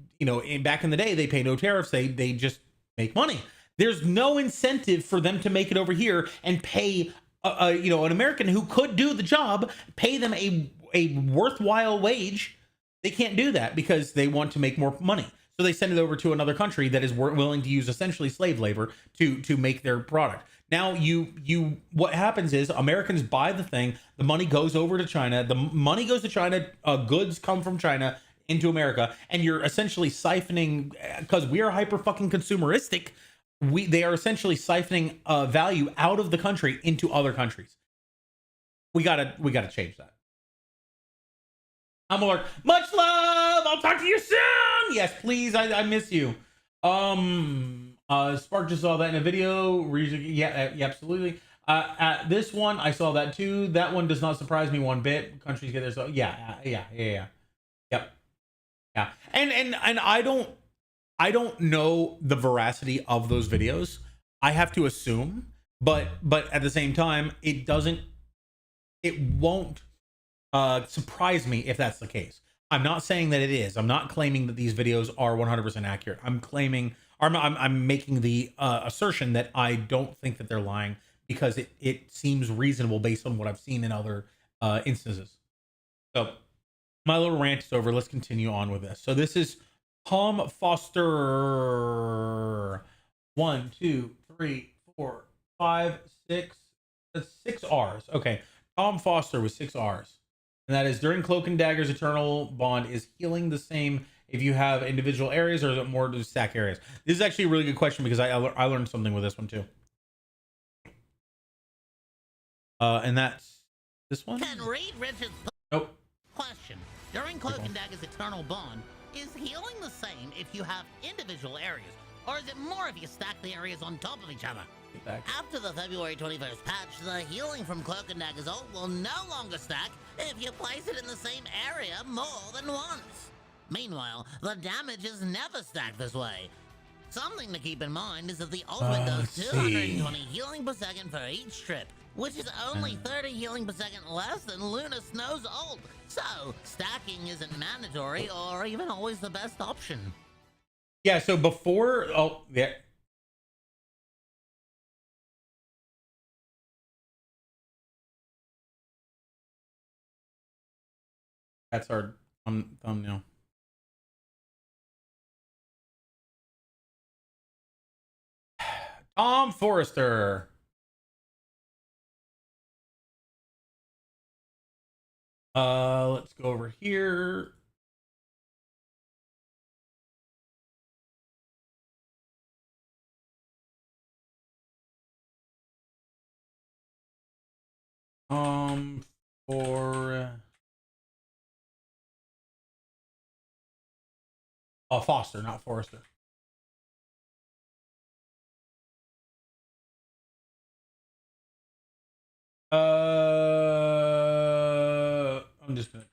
back in the day, they pay no tariffs. They just make money. There's no incentive for them to make it over here and pay an American who could do the job, pay them a worthwhile wage. They can't do that because they want to make more money. So they send it over to another country that is willing to use essentially slave labor to make their product. Now what happens is Americans buy the thing, the money goes over to China, the money goes to China, goods come from China into America, and you're essentially siphoning, because we are hyper fucking consumeristic. They are essentially siphoning value out of the country into other countries. We gotta change that. I'm Lark. Much love. I'll talk to you soon. Yes, please. I miss you. Spark just saw that in a video. Yeah, absolutely. This one I saw that too. That one does not surprise me one bit. Countries get there. So yeah. Yep. Yeah. And I don't know the veracity of those videos. I have to assume, but at the same time, it won't surprise me if that's the case. I'm not saying that it is. I'm not claiming that these videos are 100% accurate. I'm making the assertion that I don't think that they're lying, because it seems reasonable based on what I've seen in other instances. So my little rant is over. Let's continue on with this. So this is Tom Foster. 1, 2, 3, 4, 5, 6. That's 6 R's. Okay. Tom Foster with 6 R's. And that is, during Cloak and Dagger's Eternal Bond, is healing the same if you have individual areas, or is it more to stack areas? This is actually a really good question, because I learned something with this one too. And that's this one. Can read Richard's Nope. question. During Cloak and Dagger's Eternal Bond, is healing the same if you have individual areas, or is it more if you stack the areas on top of each other? After the February 21st patch, the healing from Cloak and Dagger's ult will no longer stack if you place it in the same area more than once. Meanwhile, the damage is never stacked this way. Something to keep in mind is that the ult does 220 healing per second for each strip, which is only 30 healing per second less than Luna Snow's ult. So, stacking isn't mandatory or even always the best option. Yeah, so before... Oh, yeah. That's our thumbnail. Tom Forrester. Let's go over here. For Foster, not Forrester. I'm just gonna.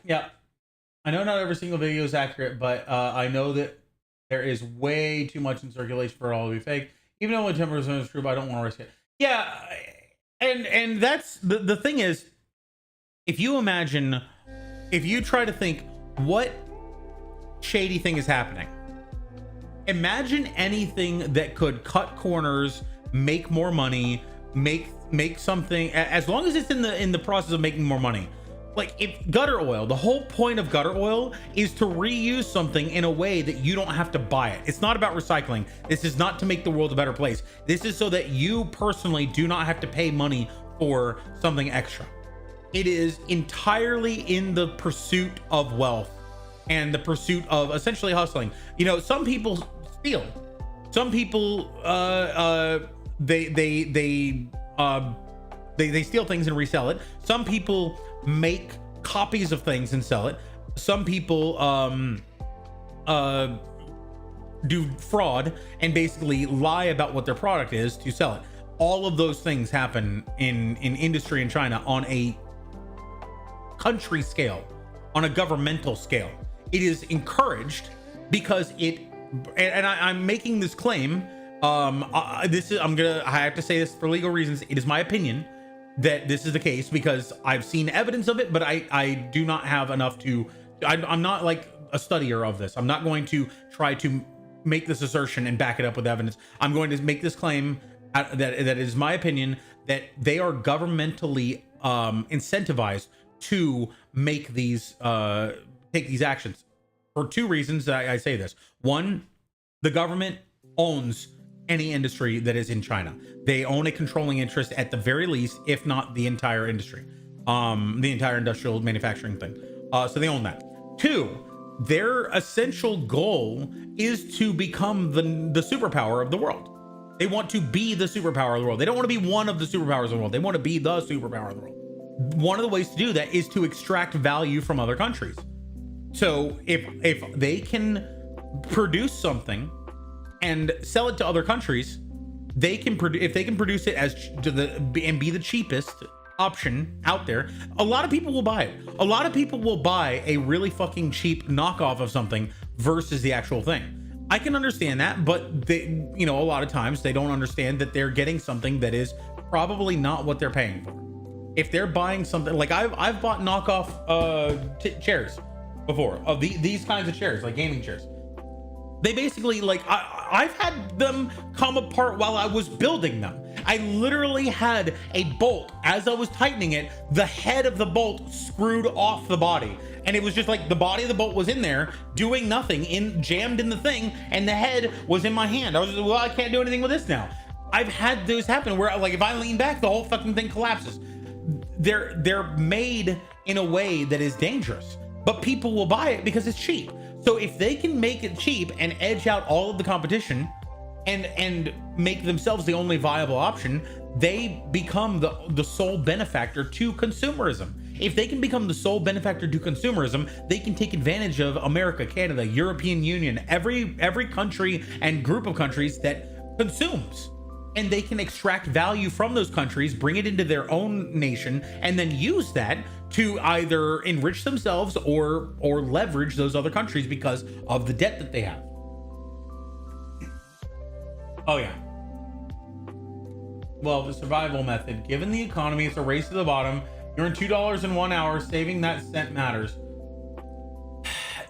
Yep. I know not every single video is accurate, but I know that there is way too much in circulation for it all to be fake. Even though only 10% is true, but I don't want to risk it. Yeah, and that's the thing is, if you imagine, if you try to think what shady thing is happening, imagine anything that could cut corners, make more money, make something, as long as it's in the process of making more money. Like, if gutter oil, the whole point of gutter oil is to reuse something in a way that you don't have to buy it. It's not about recycling. This is not to make the world a better place. This is so that you personally do not have to pay money for something extra. It is entirely in the pursuit of wealth and the pursuit of essentially hustling. You know, some people steal. Some people they steal things and resell it. Some people make copies of things and sell it. Some people do fraud and basically lie about what their product is to sell it. All of those things happen in industry in China on a country scale, on a governmental scale. It is encouraged because it, and I'm making this claim. I have to say this for legal reasons. It is my opinion that this is the case because I've seen evidence of it, but I do not have enough to, I'm not like a studier of this. I'm not going to try to make this assertion and back it up with evidence. I'm going to make this claim that it is my opinion that they are governmentally incentivized to make these take these actions for two reasons. I say this. One, the government owns any industry that is in China. They own a controlling interest at the very least, if not the entire industry, the entire industrial manufacturing thing. So they own that. Two, their essential goal is to become the superpower of the world. They want to be the superpower of the world. They don't want to be one of the superpowers of the world. They want to be the superpower of the world. One of the ways to do that is to extract value from other countries. So if they can produce something and sell it to other countries, they can if they can produce it and be the cheapest option out there, a lot of people will buy it. A lot of people will buy a really fucking cheap knockoff of something versus the actual thing. I can understand that, but they, you know, a lot of times they don't understand that they're getting something that is probably not what they're paying for. If they're buying something like I've bought knockoff chairs before of these kinds of chairs, like gaming chairs. They basically, like, I've had them come apart while I was building them. I literally had a bolt. As I was tightening it, the head of the bolt screwed off the body. And it was just like the body of the bolt was in there doing nothing, jammed in the thing, and the head was in my hand. I was just, well, I can't do anything with this now. I've had those happen where, like, if I lean back, the whole fucking thing collapses. They're made in a way that is dangerous, but people will buy it because it's cheap. So if they can make it cheap and edge out all of the competition and make themselves the only viable option, they become the sole benefactor to consumerism. If they can become the sole benefactor to consumerism, they can take advantage of America, Canada, European Union, every country and group of countries that consumes. And they can extract value from those countries, bring it into their own nation, and then use that to either enrich themselves or leverage those other countries because of the debt that they have. Oh yeah. Well, the survival method. Given the economy, it's a race to the bottom. You earn $2 in 1 hour. Saving that cent matters.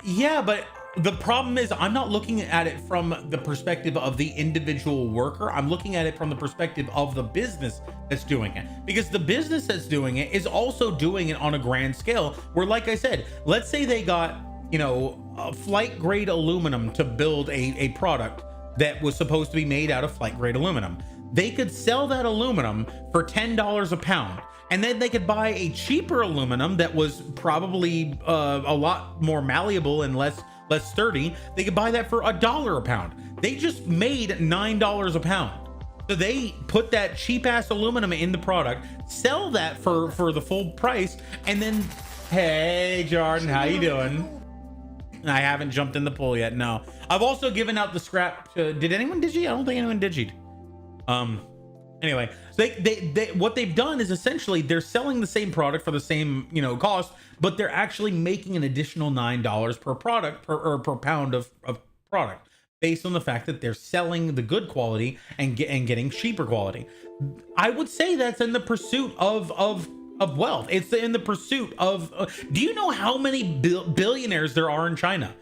Yeah, but the problem is I'm not looking at it from the perspective of the individual worker. I'm looking at it from the perspective of the business that's doing it, because the business that's doing it is also doing it on a grand scale where, like I said, let's say they got, you know, a flight grade aluminum to build a product that was supposed to be made out of flight grade aluminum. They could sell that aluminum for $10 a pound. And then they could buy a cheaper aluminum that was probably a lot more malleable and less sturdy. They could buy that for $1 a pound. They just made $9 a pound. So they put that cheap ass aluminum in the product, sell that for the full price, and then, hey Jordan, how you doing? I haven't jumped in the pool yet. No, I've also given out the scrap to, did anyone digi? I don't think anyone digied. Anyway, so they what they've done is essentially they're selling the same product for the same, you know, cost, but they're actually making an additional $9 per product per pound of product, based on the fact that they're selling the good quality and getting cheaper quality. I would say that's in the pursuit of wealth. It's in the pursuit of do you know how many billionaires there are in China?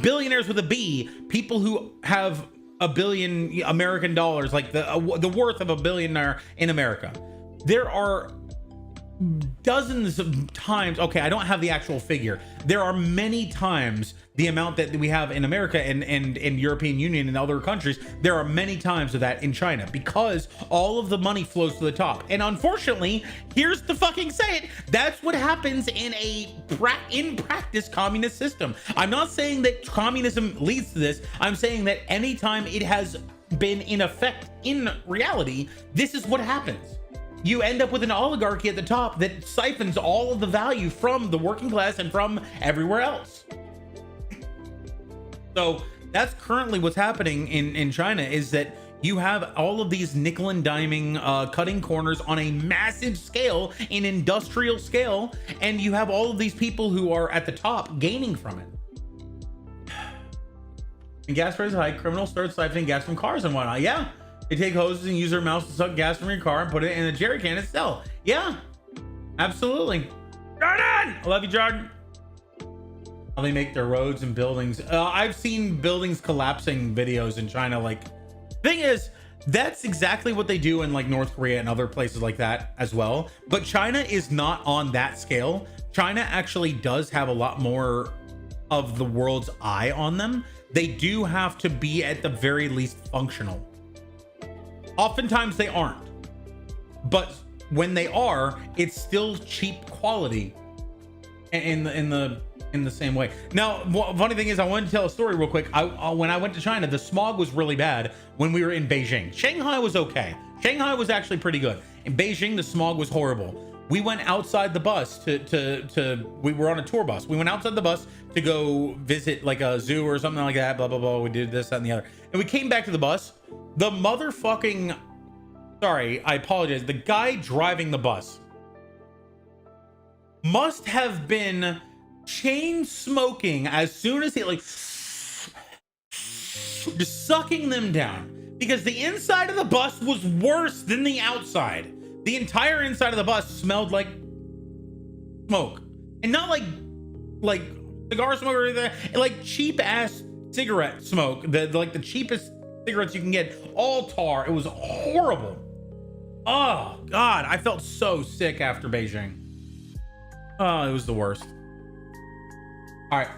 Billionaires with a B, people who have $1 billion American dollars, like the worth of $1 billionaire in America. There are dozens of times, okay, I don't have the actual figure, there are many times the amount that we have in America and in European Union and other countries. There are many times of that in China, because all of the money flows to the top. And unfortunately, here's the fucking say it, that's what happens in in practice communist system. I'm not saying that communism leads to this. I'm saying that anytime it has been in effect in reality, this is what happens. You end up with an oligarchy at the top that siphons all of the value from the working class and from everywhere else. So that's currently what's happening in China, is that you have all of these nickel and diming, cutting corners on a massive scale, in industrial scale, and you have all of these people who are at the top gaining from it. And gas prices high, criminals start siphoning gas from cars and whatnot. Yeah. They take hoses and use their mouths to suck gas from your car and put it in a jerry can and sell. Yeah, absolutely. Jordan! I love you, Jordan. How they make their roads and buildings. I've seen buildings collapsing videos in China. Like, thing is, that's exactly what they do in like North Korea and other places like that as well. But China is not on that scale. China actually does have a lot more of the world's eye on them. They do have to be at the very least functional. Oftentimes they aren't, but when they are, it's still cheap quality in the same way. Now, funny thing is, I wanted to tell a story real quick. When I went to China, the smog was really bad when we were in Beijing. Shanghai was okay. Shanghai was actually pretty good. In Beijing, the smog was horrible. We went outside the bus we were on a tour bus. We went outside the bus to go visit like a zoo or something like that, blah, blah, blah. We did this, that, and the other. And we came back to the bus. The motherfucking, sorry, I apologize. The guy driving the bus must have been chain smoking as soon as he like just sucking them down, because the inside of the bus was worse than the outside. The entire inside of the bus smelled like smoke, and not like cigar smoke or anything, like cheap ass cigarette smoke. Like the cheapest cigarettes you can get, all tar. It was horrible. Oh God, I felt so sick after Beijing. Oh, it was the worst. All right,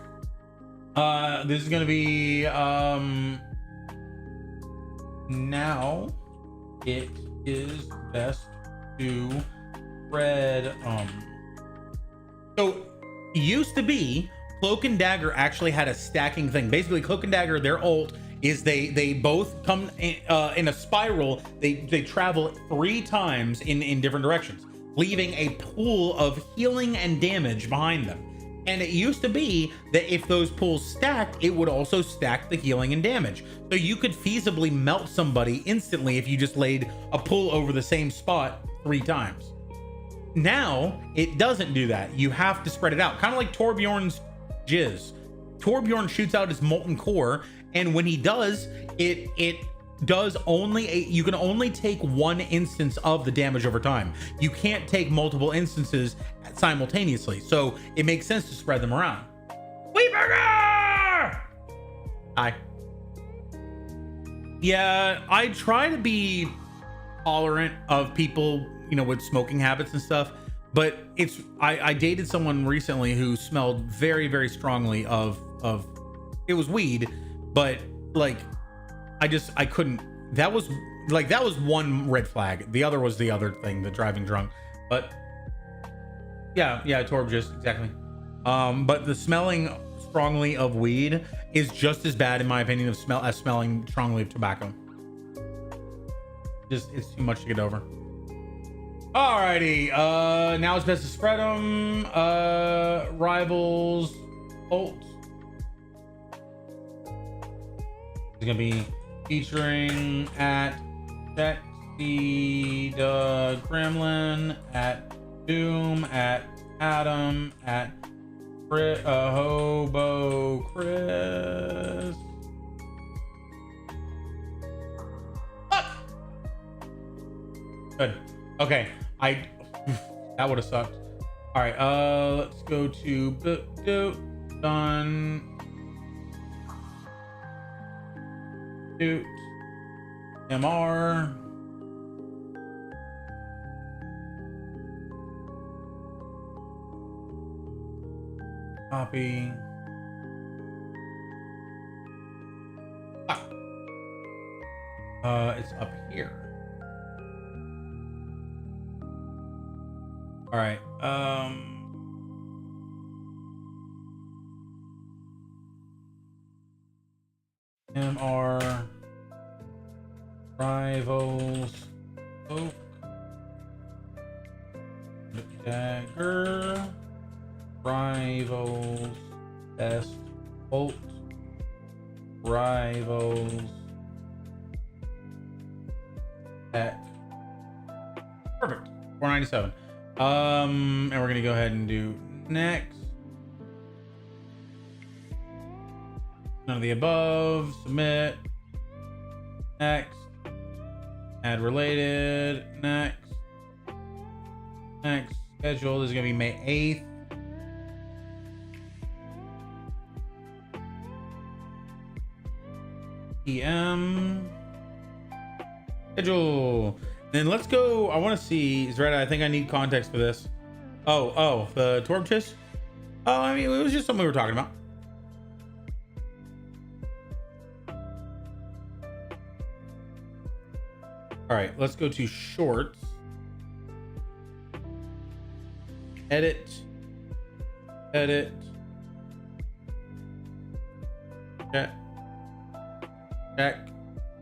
this is gonna be now it is best to spread. So it used to be Cloak and Dagger actually had a stacking thing. Basically, Cloak and Dagger, their ult is they both come in a spiral. They travel 3 times in different directions, leaving a pool of healing and damage behind them. And it used to be that if those pools stacked, it would also stack the healing and damage. So you could feasibly melt somebody instantly if you just laid a pool over the same spot 3 times. Now it doesn't do that. You have to spread it out, kind of like Torbjorn's jizz. Torbjorn shoots out his molten core, and when he does, it does only you can only take 1 instance of the damage over time. You can't take multiple instances simultaneously, so it makes sense to spread them around. Weeburger! Hi. Yeah, I try to be tolerant of people, you know, with smoking habits and stuff, but I dated someone recently who smelled very, very strongly of it was weed, but like I couldn't. That was one red flag. The other was the other thing, the driving drunk. But yeah, Torb, just exactly. But the smelling strongly of weed is just as bad, in my opinion, as smelling strongly of tobacco. Just it's too much to get over. Alrighty, now it's best to spread them. Rivals, ult. It's gonna be featuring at Sexy the Gremlin, at Doom, at Adam, at Hobo Chris. Ah! Good. Okay, that would have sucked. All right, let's go to done. Doot. MR. Copy. It's up here. All right. MR rivals oak dagger rivals best ult rivals tech. Perfect. 497. And we're gonna go ahead and do next. None of the above. Submit. Next. Add related. Next. Next. Schedule. This is gonna be May 8th. PM. Schedule. Then let's go. I want to see. Is right. I think I need context for this. Oh, the Torb Chist. Oh, I mean, it was just something we were talking about. All right, let's go to shorts. Edit. Check.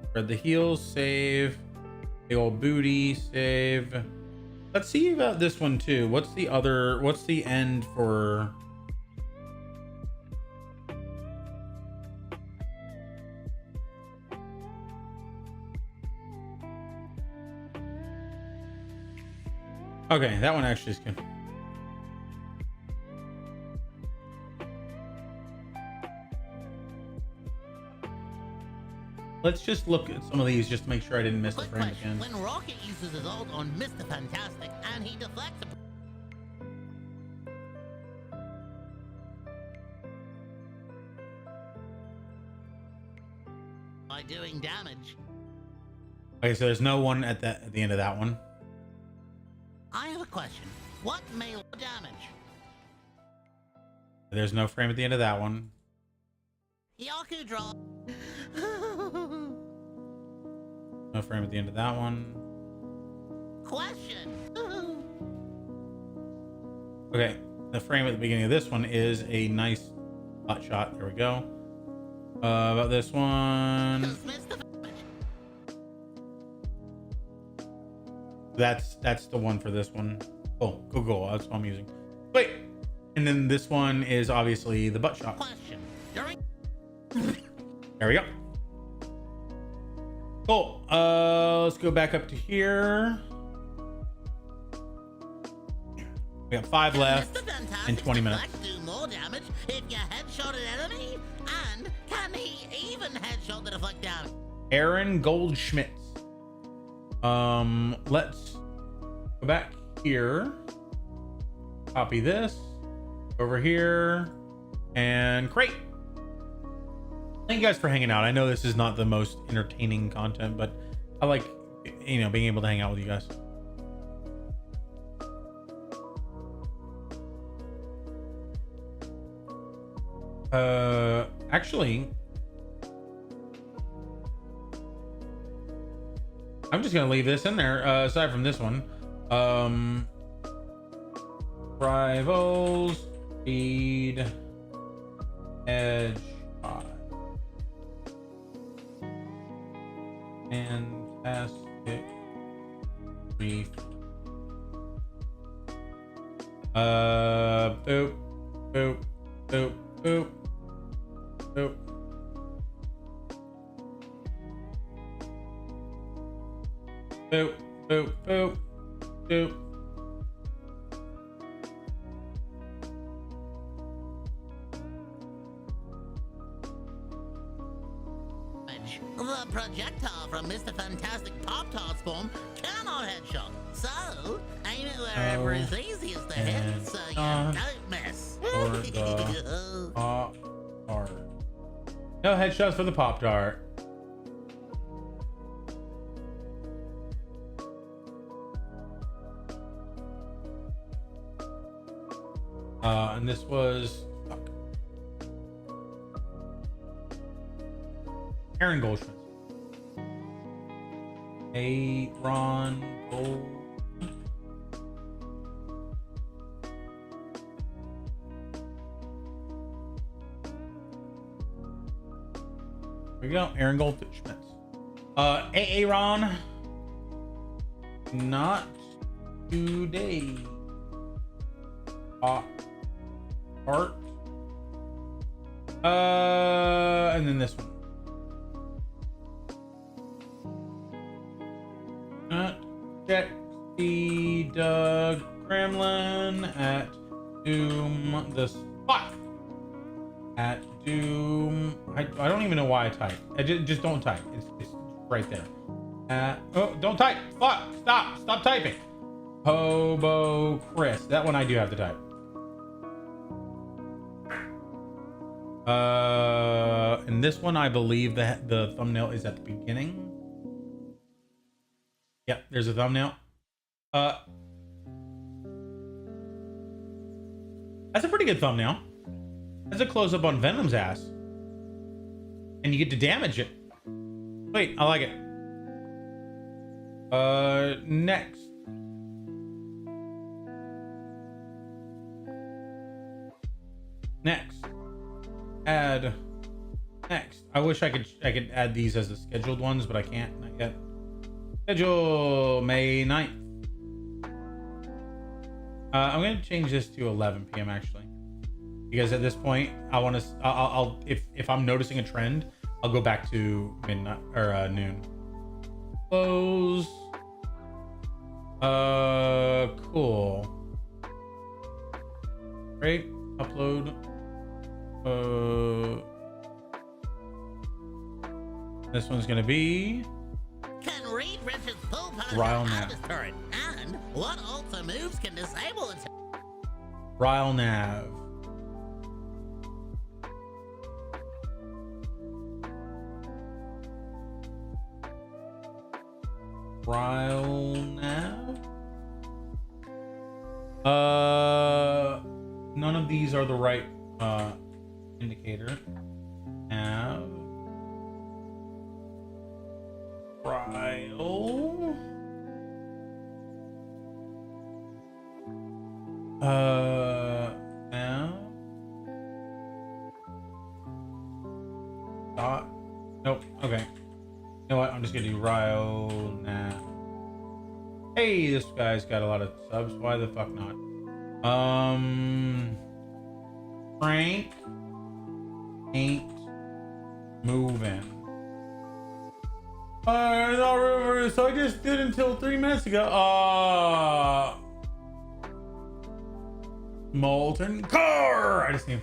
Spread the heels. Save. The old booty. Save. Let's see about this one too. What's the end for? Okay, that one actually is good. Let's just look at some of these just to make sure I didn't miss the frame again. When Rocket uses his ult on Mr. Fantastic and he deflects by doing damage. Okay, so there's no one at the end of that one. I have a question. What melee damage? There's no frame at the end of that one. Yaku draw. No frame at the end of that one. Question. Okay, the frame at the beginning of this one is a nice hot shot. There we go. About this one. Dismiss the That's the one for this one. Oh, go. That's what I'm using. Wait. And then this one is obviously the butt shot. question. During There we go. Cool. Let's go back up to here. We got 5 left Mr. Fantastic in 20 minutes. do more damage if you headshot an enemy, and can he even headshot the deflect damage? Aaron Goldschmidt. Let's go back here. Copy this over here and crate. Thank you guys for hanging out. I know this is not the most entertaining content, but I like, being able to hang out with you guys. Actually, I'm just gonna leave this in there. Aside from this one, rivals, speed, edge, fantastic. Boop, boop, boop, boop, boop. Boop, boop, boop, boop. The projectile from Mr. Fantastic Pop-Tart's form cannot headshot, so aim it wherever is easiest to hit, so you don't miss. Or the Pop-Tart. No headshots for the Pop-Tart. And this was Aaron Goldschmidt. Ron Gold. There we go. Aaron Goldschmidt. Aaron. Not today. Art. And then this one. Check the Doug Kremlin at Doom the spot. At Doom. I don't even know why I type. I just don't type. It's right there. Oh, don't type. Fuck. Stop typing. Hobo Chris. That one I do have to type. And this one I believe that the thumbnail is at the beginning. Yep, there's a thumbnail. That's a pretty good thumbnail. That's a close-up on Venom's ass. And you get to damage it. Wait, I like it. Next. Add. Next. I wish I could add these as the scheduled ones, but I can't. Not yet. Schedule May 9th. I'm gonna change this to 11 p.m. actually, because at this point I want to. I'll if I'm noticing a trend, I'll go back to midnight or noon. Close. Cool. Great. Upload. This one's gonna be. Can read Richard's full power Ryle out Nav. of his turret, and what ultra moves can disable it? Ryle Nav. Ryle Nav. None of these are the right indicator. Nav. Ryle. Now. Dot. Nope. Okay. You know what? I'm just gonna do Ryle now. Hey, this guy's got a lot of subs. Why the fuck not? Frank ain't moving. Not rumors. So I just did until 3 minutes ago. Molten core. I just need.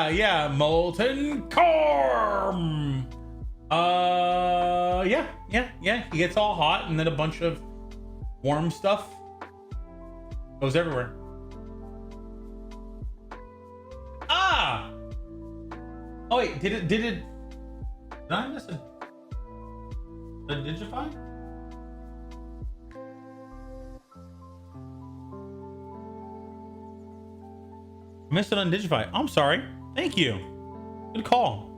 Yeah, molten core. Yeah. He gets all hot, and then a bunch of warm stuff goes everywhere. Oh wait, did I miss a Digify? Missed it on Digify. I'm sorry. Thank you. Good call.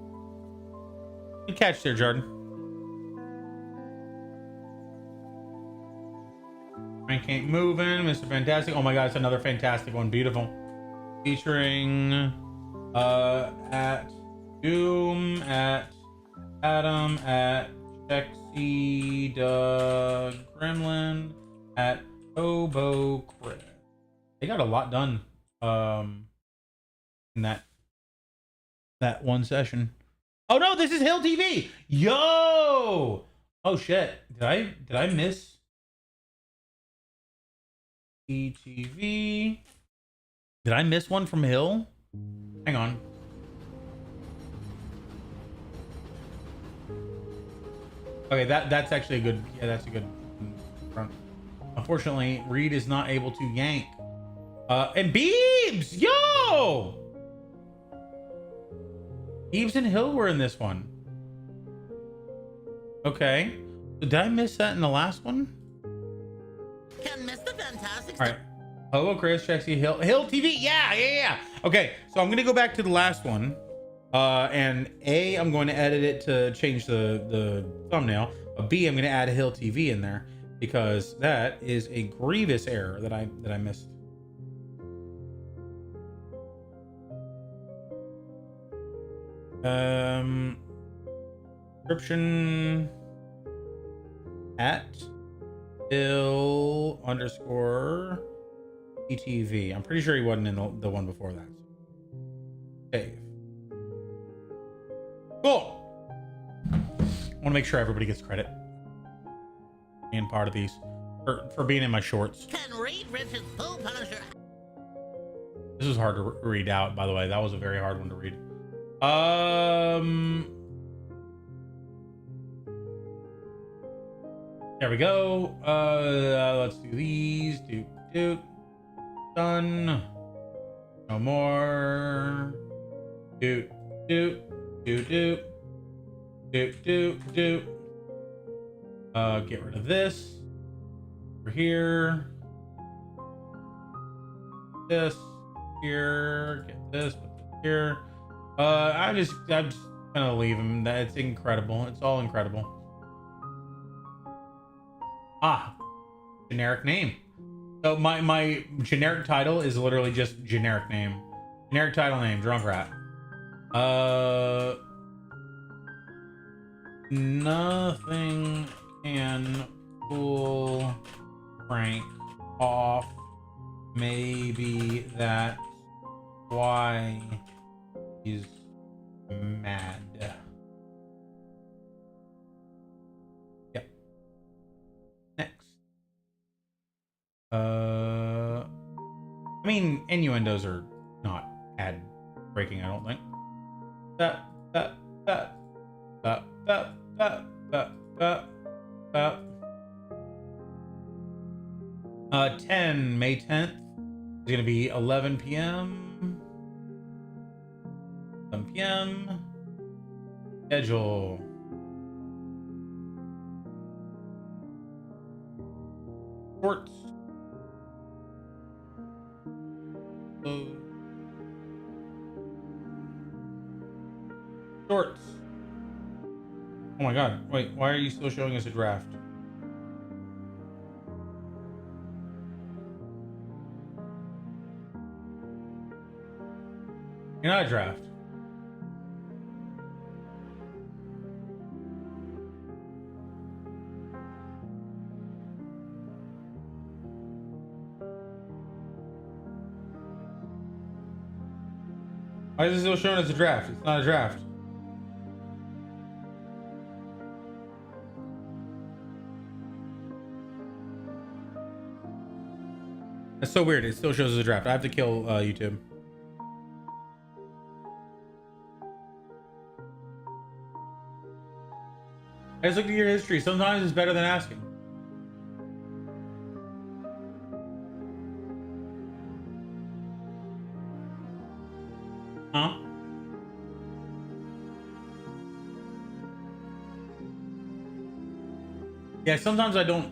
Good catch there, Jordan. Frank ain't moving. Mr. Fantastic. Oh my god, it's another fantastic one. Beautiful. Featuring at Doom, at Adam, at Sexy Doug Gremlin at Hobo Chris. They got a lot done in that one session. Oh no, this is Hill TV. Yo! Oh shit. Did I miss ETV? Did I miss one from Hill? Hang on. Okay, that's actually a good, yeah, that's a good front. Unfortunately, Reed is not able to yank. And Beebs! Yo! Beebs and Hill were in this one. Okay. Did I miss that in the last one? Can Mr. Fantastic... All right. Hello, Chris, Sexy Hill. Hill TV. Yeah. Okay, so I'm going to go back to the last one. And A, I'm going to edit it to change the thumbnail. But B, I'm going to add a Hill TV in there because that is a grievous error that I missed. Description at Hill _ ETV. I'm pretty sure he wasn't in the one before that. Save. Cool. I want to make sure everybody gets credit being part of these for being in my shorts. Can Reed Richards Full Punisher... This was hard to read out, by the way. That was a very hard one to read. There we go. Let's do these. Doot. Done. No more. Doot. Get rid of this. Over here. This here. Get this. Put this here. I'm just gonna leave him. That's incredible. It's all incredible. Generic name. So my generic title is literally just generic name. Generic title name, Drunk Rat. Nothing can pull Frank off. Maybe that's why he's mad. Yep. Next. I mean, innuendos are not ad breaking, I don't think. 10 May 10th is gonna be 11 p.m. 11 p.m. Schedule. Shorts. Shorts. Oh my god. Wait, why are you still showing us a draft? You're not a draft. Why is it still showing as a draft? It's not a draft. That's so weird. It still shows as a draft. I have to kill YouTube. I just looked at your history. Sometimes it's better than asking. Huh? Yeah, sometimes I don't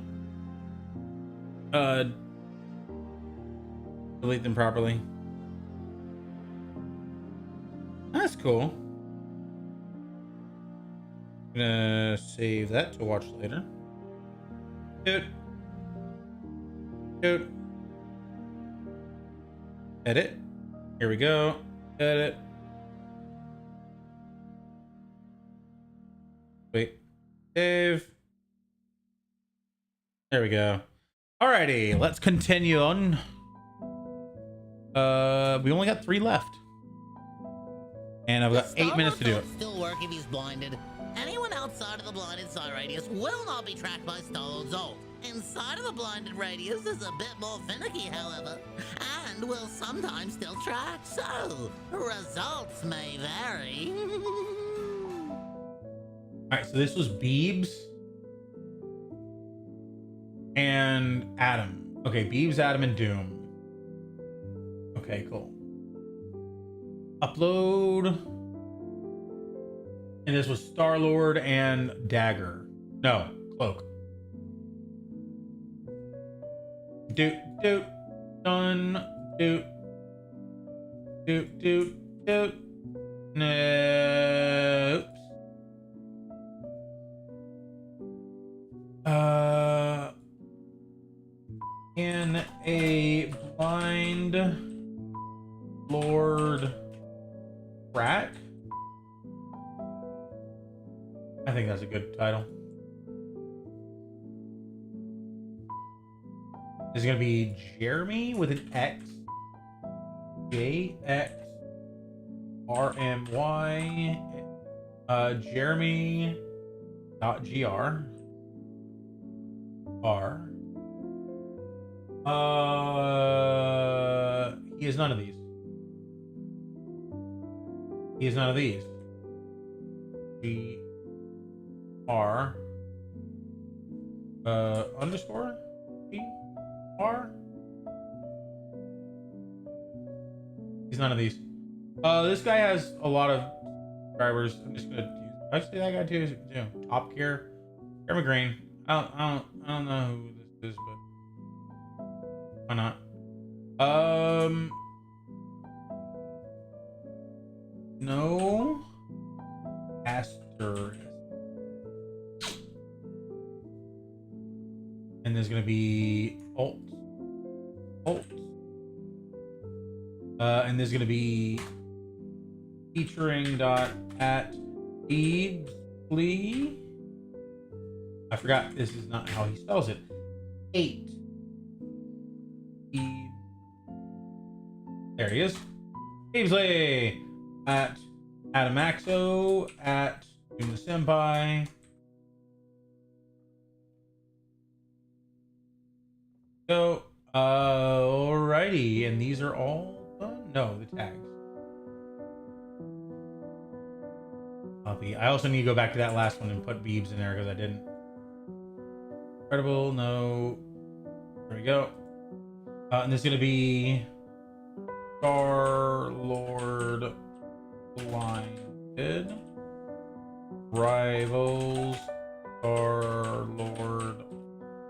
delete them properly. That's cool. I'm gonna save that to watch later. Dude. Edit. Here we go. Edit. Wait. Save. There we go. Alrighty, let's continue on. We only got 3 left. And I've got 8 minutes to do it. Still work if he's blinded. Anyone outside of the blinded side radius will not be tracked by Star-Lord's ult. Inside of the blinded radius is a bit more finicky, however, and will sometimes still track, so results may vary. Alright, so this was Beebs and Adam. Okay, Beebs, Adam, and Doom. Okay, cool. Upload. And this was Star-Lord and Dagger. No, Cloak. Doot, doot, done, doot, doot, doot, doot. Nope. In a blind Lord track? I think that's a good title. This is gonna be Jeremy with an X. JXRMY. Jeremy.gr. He is none of these. He is none of these. GR underscore GR. He's none of these. This guy has a lot of subscribers. I'm just gonna use. Actually, that guy too is Top Gear. Jeremy Green. I don't know who this is, but why not? No. Asterisk. And there's gonna be alt. And there's gonna be featuring dot at Eebsley. I forgot this is not how he spells it. 8. There he is. Eebsley at Adamaxo at Doom the Senpai. So, alrighty, and these are all done? No, the tags. Copy. I also need to go back to that last one and put Beebs in there because I didn't. Incredible, no. There we go. And this is going to be Star-Lord Blinded. Rivals Star-Lord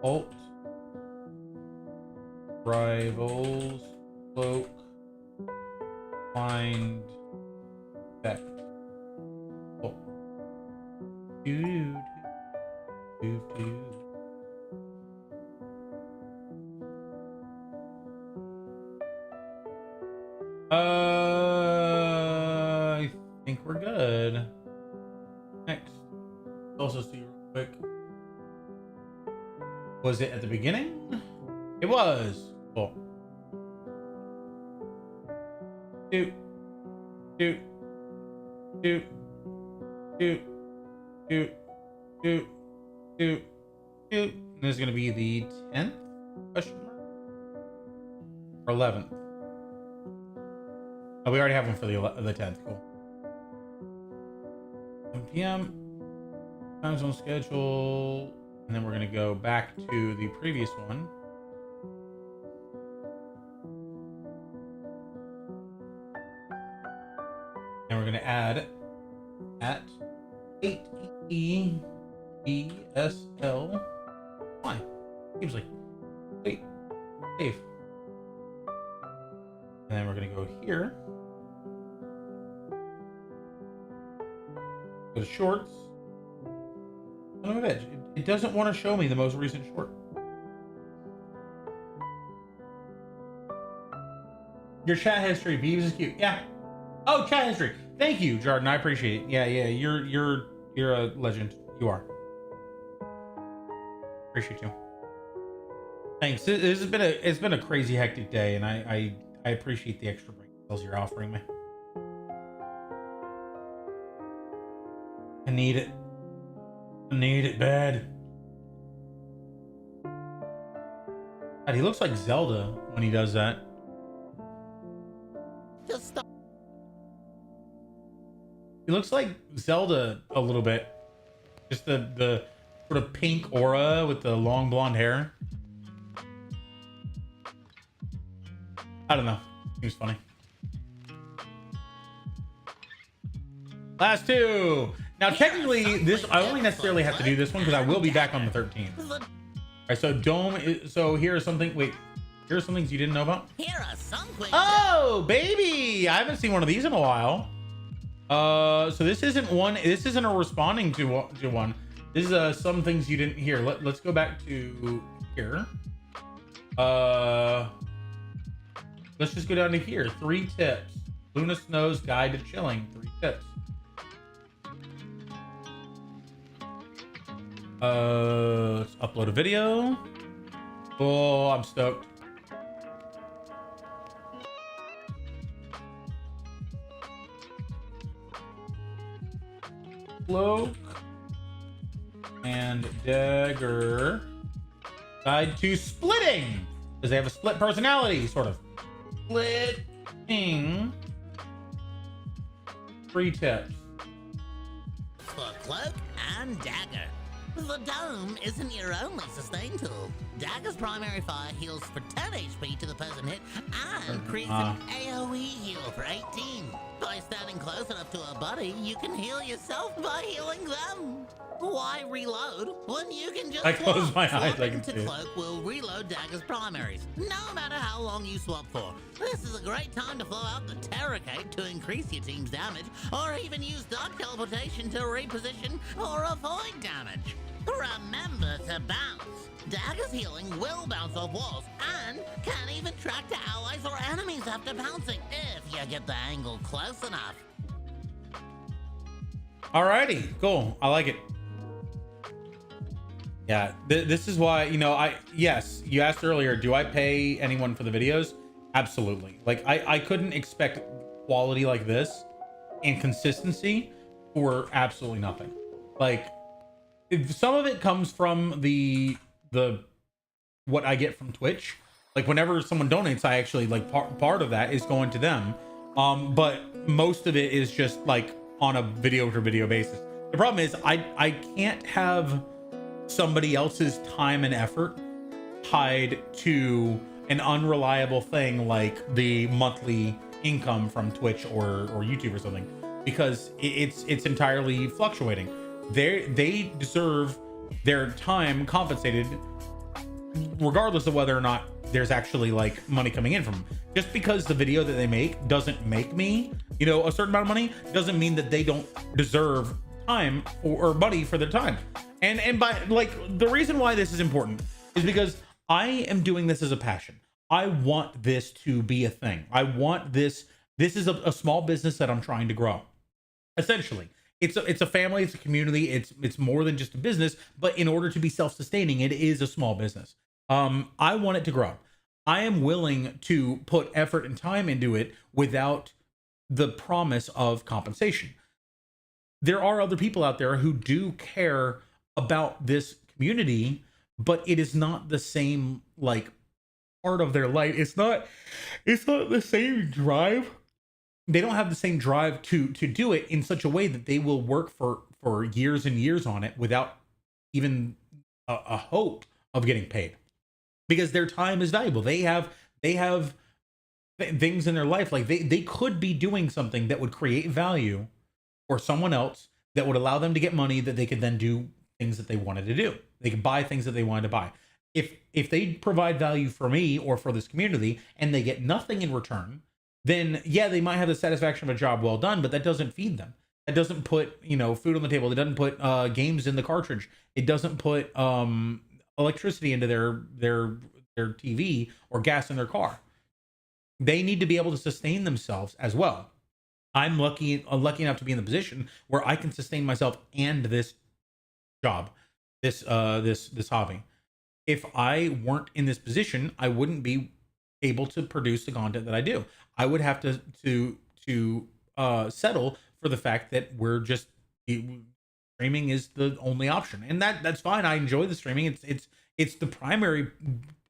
Ult. Rivals Cloak Blind Effect. Oh. Dude. I think we're good. Next. Also see real quick. Was it at the beginning? It was. Cool. Doot. Doot. Doot. Doot. Doot. Doot. Doot. Doot. And this is going to be the 10th question mark? Or 11th? Oh, we already have one for the 10th. Cool. 7 p.m. Time zone schedule. And then we're going to go back to the previous one. And we're going to add at 8EEBSL. Why? Seems like wait, save. And then we're going to go here. Go to shorts. Son of a bitch. It doesn't want to show me the most recent short. Your chat history, Beavis is cute. Yeah. Oh, chat history. Thank you, Jordan. I appreciate it. Yeah. You're a legend. You are. Appreciate you. Thanks. This has been it's been a crazy hectic day, and I appreciate the extra brain cells you're offering me. I need it. I need it bad. God, he looks like Zelda when he does that. Just stop. He looks like Zelda a little bit. Just the sort of pink aura with the long blonde hair. I don't know. Seems funny. Last two. Now, technically, this I only necessarily have to do this one because I will be back on the 13th. All right, so Dome. So here are something. Wait, here are some things you didn't know about. Here are some quick. Oh, baby! I haven't seen one of these in a while. So this isn't one. This isn't a responding to one. This is some things you didn't hear. Let's go back to here. Let's just go down to here. 3 tips. Luna Snow's Guide to Chilling. 3 tips. Let's upload a video. Oh, I'm stoked. Cloak and Dagger Guide to Splitting, because they have a split personality, sort of. Splitting. 3 tips. For Cloak and Dagger. The Dome isn't your only sustain tool. Dagger's primary fire heals for 10 HP to the person hit and creates an AoE heal for 18. By standing close enough to a buddy, you can heal yourself by healing them. Why reload when you can just I close my eyes, I can to see it. Cloak will reload Dagger's primaries, no matter how long you swap for. This is a great time to flow out the Terracate to increase your team's damage, or even use Dark Teleportation to reposition or avoid damage. Remember to bounce. Dagger's healing will bounce off walls and can even track to allies or enemies after bouncing if you get the angle close enough. Alrighty, cool. I like it. Yeah, this is why, you know, yes, you asked earlier, do I pay anyone for the videos? Absolutely. Like, I couldn't expect quality like this and consistency for absolutely nothing. Like, some of it comes from the what I get from Twitch. Like, whenever someone donates, I actually, like, part of that is going to them. But most of it is just, like, on a video to video basis. The problem is I can't have somebody else's time and effort tied to an unreliable thing like the monthly income from Twitch or YouTube or something, because it's entirely fluctuating. They deserve their time compensated regardless of whether or not there's actually like money coming in from them. Just because the video that they make doesn't make me, you know, a certain amount of money doesn't mean that they don't deserve time or money for their time. And by, like, the reason why this is important is because I am doing this as a passion. I want this to be a thing. I want this is a small business that I'm trying to grow. Essentially, it's a family, it's a community, it's more than just a business, but in order to be self-sustaining, it is a small business. I want it to grow. I am willing to put effort and time into it without the promise of compensation. There are other people out there who do care about this community, but it is not the same, like, part of their life. It's not the same drive. They don't have the same drive to do it in such a way that they will work for years and years on it without even a hope of getting paid, because their time is valuable. They have things in their life, like they could be doing something that would create value for someone else that would allow them to get money that they could then do things that they wanted to do. They could buy things that they wanted to buy. If they provide value for me or for this community and they get nothing in return, then yeah, they might have the satisfaction of a job well done, but that doesn't feed them. That doesn't put, you know, food on the table. It doesn't put games in the cartridge. It doesn't put electricity into their TV or gas in their car. They need to be able to sustain themselves as well. I'm lucky enough to be in the position where I can sustain myself and this job, this hobby. if I weren't in this position, I wouldn't be able to produce the content that I do. I would have to settle for the fact that we're just streaming is the only option, and that's fine. I enjoy the streaming. It's the primary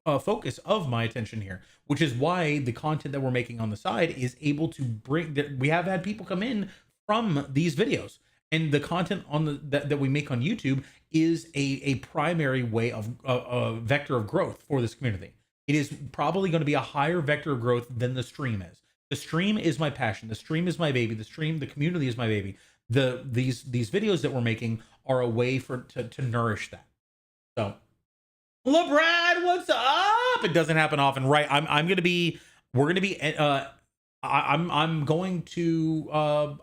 focus of my attention here, which is why the content that we're making on the side is able to bring that. We have had people come in from these videos, and the content on that we make on YouTube is a primary way of a vector of growth for this community. It is probably going to be a higher vector of growth than the stream is. The stream is my passion. The stream is my baby. The community is my baby. These videos that we're making are a way to nourish that. So, LeBrad, what's up? It doesn't happen often, right? I'm going to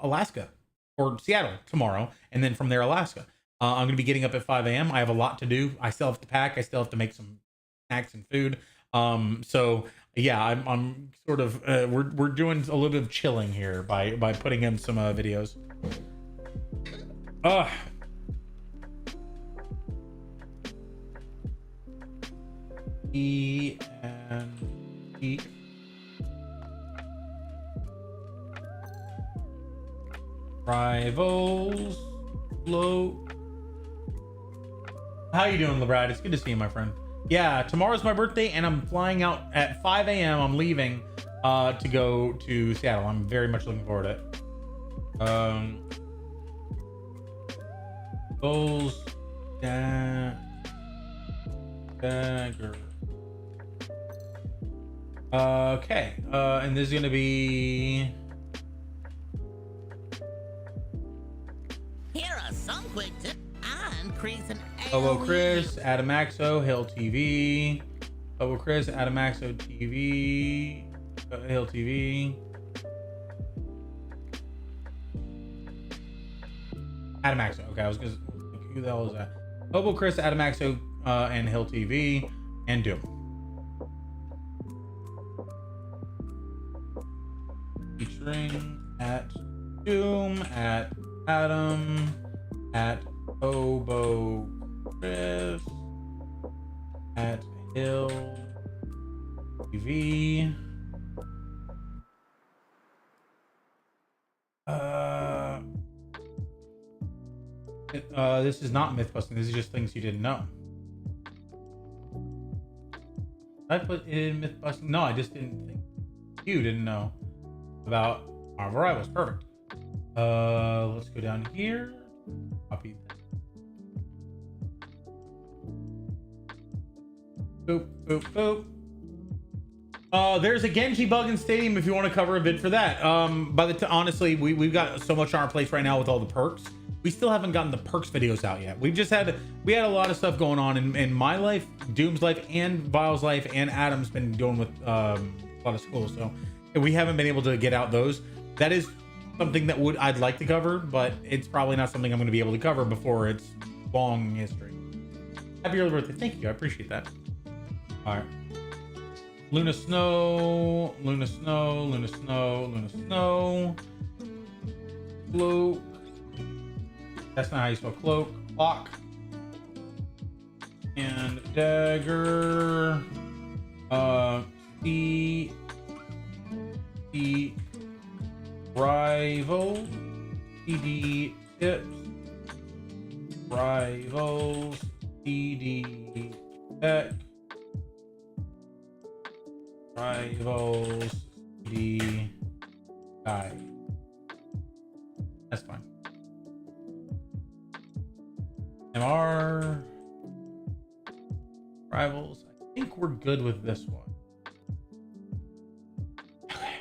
Alaska or Seattle tomorrow, and then from there Alaska. I'm going to be getting up at 5 a.m. I have a lot to do. I still have to pack. I still have to make some snacks and food. So yeah, I'm sort of we're doing a little bit of chilling here by putting in some videos. E and E. Rivals. Low. How you doing, LeBrad? It's good to see you, my friend. Yeah, tomorrow's my birthday, and I'm flying out at 5 a.m. I'm leaving to go to Seattle. I'm very much looking forward to it. Bulls dagger. Okay, and this is gonna be. Here are some quick tips and create an Hello, Chris, Adamaxo, Hill TV. Hello, Chris, Adamaxo TV, Hill TV. Adamaxo. Okay, I was gonna. Who the hell is that? Hobo Chris, Adamaxo, and Hill TV, and Doom. Featuring at Doom, at Adam, at Hobo Chris, at Hill TV. This is not myth busting. This is just things you didn't know. I put in myth busting. No, I just didn't think you didn't know about our rivals. Perfect. Let's go down here. Copy that. Boop, boop, boop. There's a Genji bug in Stadium if you want to cover a vid for that. Honestly, we've got so much on our plates right now with all the perks. We still haven't gotten the perks videos out yet. We had a lot of stuff going on in my life, Doom's life, and Vile's life, and Adam's been doing with a lot of school. So we haven't been able to get out those. That is something that I'd like to cover, but it's probably not something I'm going to be able to cover before its long history. Happy early birthday. Thank you. I appreciate that. All right. Luna Snow, Luna Snow, Luna Snow, Luna Snow. Cloak. That's not how you spell cloak. Clock. And dagger. C. Rival. CD tips. Rivals. CD tech. Rivals. CD guide. That's fine. MR. Rivals. I think we're good with this one. Okay.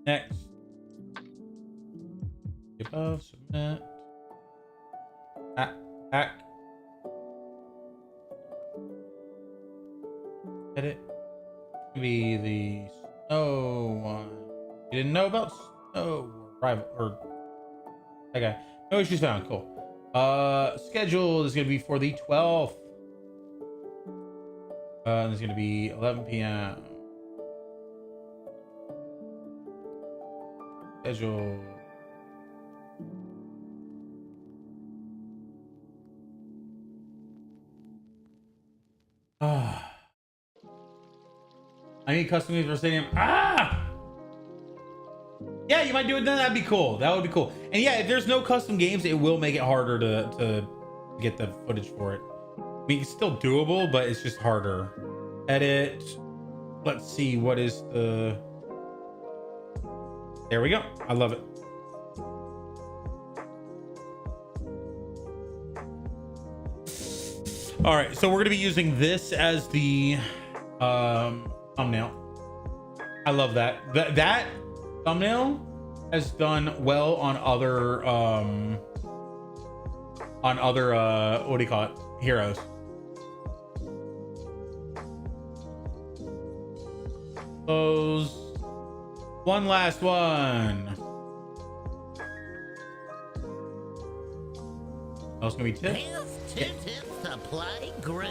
Next. Above, submit. Back. Edit. Maybe the snow one. You didn't know about snow rival or okay. No issues found. Cool. Schedule is gonna be for the 12th. It's gonna be 11 p.m. Schedule. I need custom games for stadium. Ah! Yeah, you might do it then. That'd be cool. That would be cool. And yeah, if there's no custom games, it will make it harder to get the footage for it. I mean, it's still doable, but it's just harder. Edit. Let's see. What is the... There we go. I love it. All right, so we're going to be using this as the thumbnail. I love that. That thumbnail has done well on other what do you call it? Heroes. Close. One last one. Else gonna be tips? Here's 2 tips to play Groot.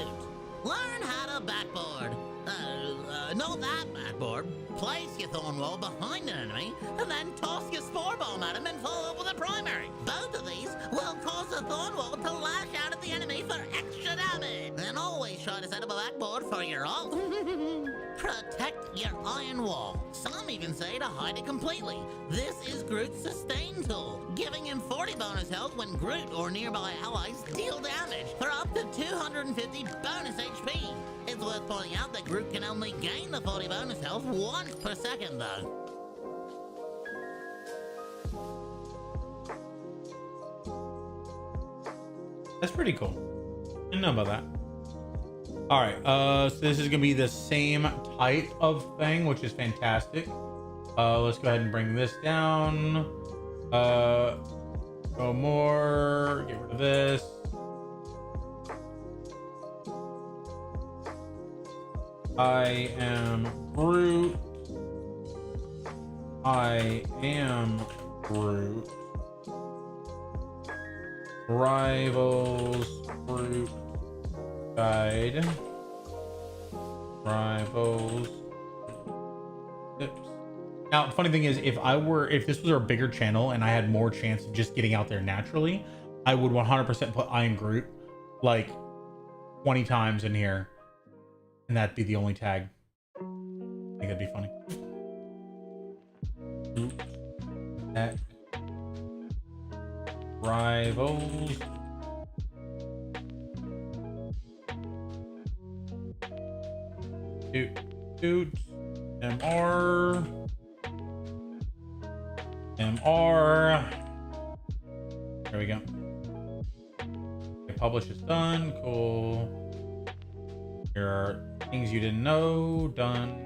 Learn how to backboard. Not that backboard. Place your thorn wall behind an enemy, and then toss your spore bomb at him and follow up with a primary. Both of these will cause the thorn wall to lash out at the enemy for extra damage. And always try to set up a backboard for your ult. Protect your iron wall. Some even say to hide it completely. This is Groot's sustain tool, giving him 40 bonus health when Groot or nearby allies deal damage for up to 250 bonus HP. It's worth pointing out that Groot can only gain the 40 bonus health once per second though. That's pretty cool. I didn't know about that. All right, so this is gonna be the same type of thing, which is fantastic. Let's go ahead and bring this down. Go more, get rid of this. I am Groot. I am Groot. Rivals Groot guide. Rivals tips. Now, funny thing is, if this was a bigger channel and I had more chance of just getting out there naturally, I would 100% put I am Groot like 20 times in here, and that'd be the only tag. I think that'd be funny. Groot at Rivals. Doot. MR. There we go. Okay, publish is done. Cool. Here are things you didn't know. Done.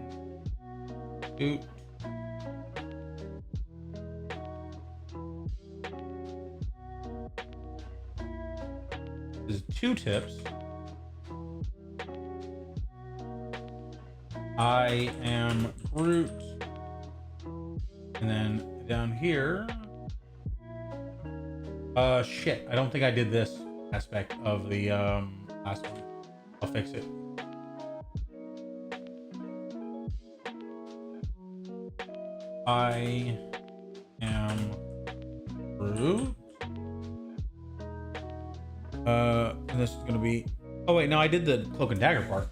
Doot. This is 2 tips. I am Groot. And then down here. Shit. I don't think I did this aspect of the last one. I'll fix it. I am Groot. And this is gonna be. Oh wait, no, I did the cloak and dagger part.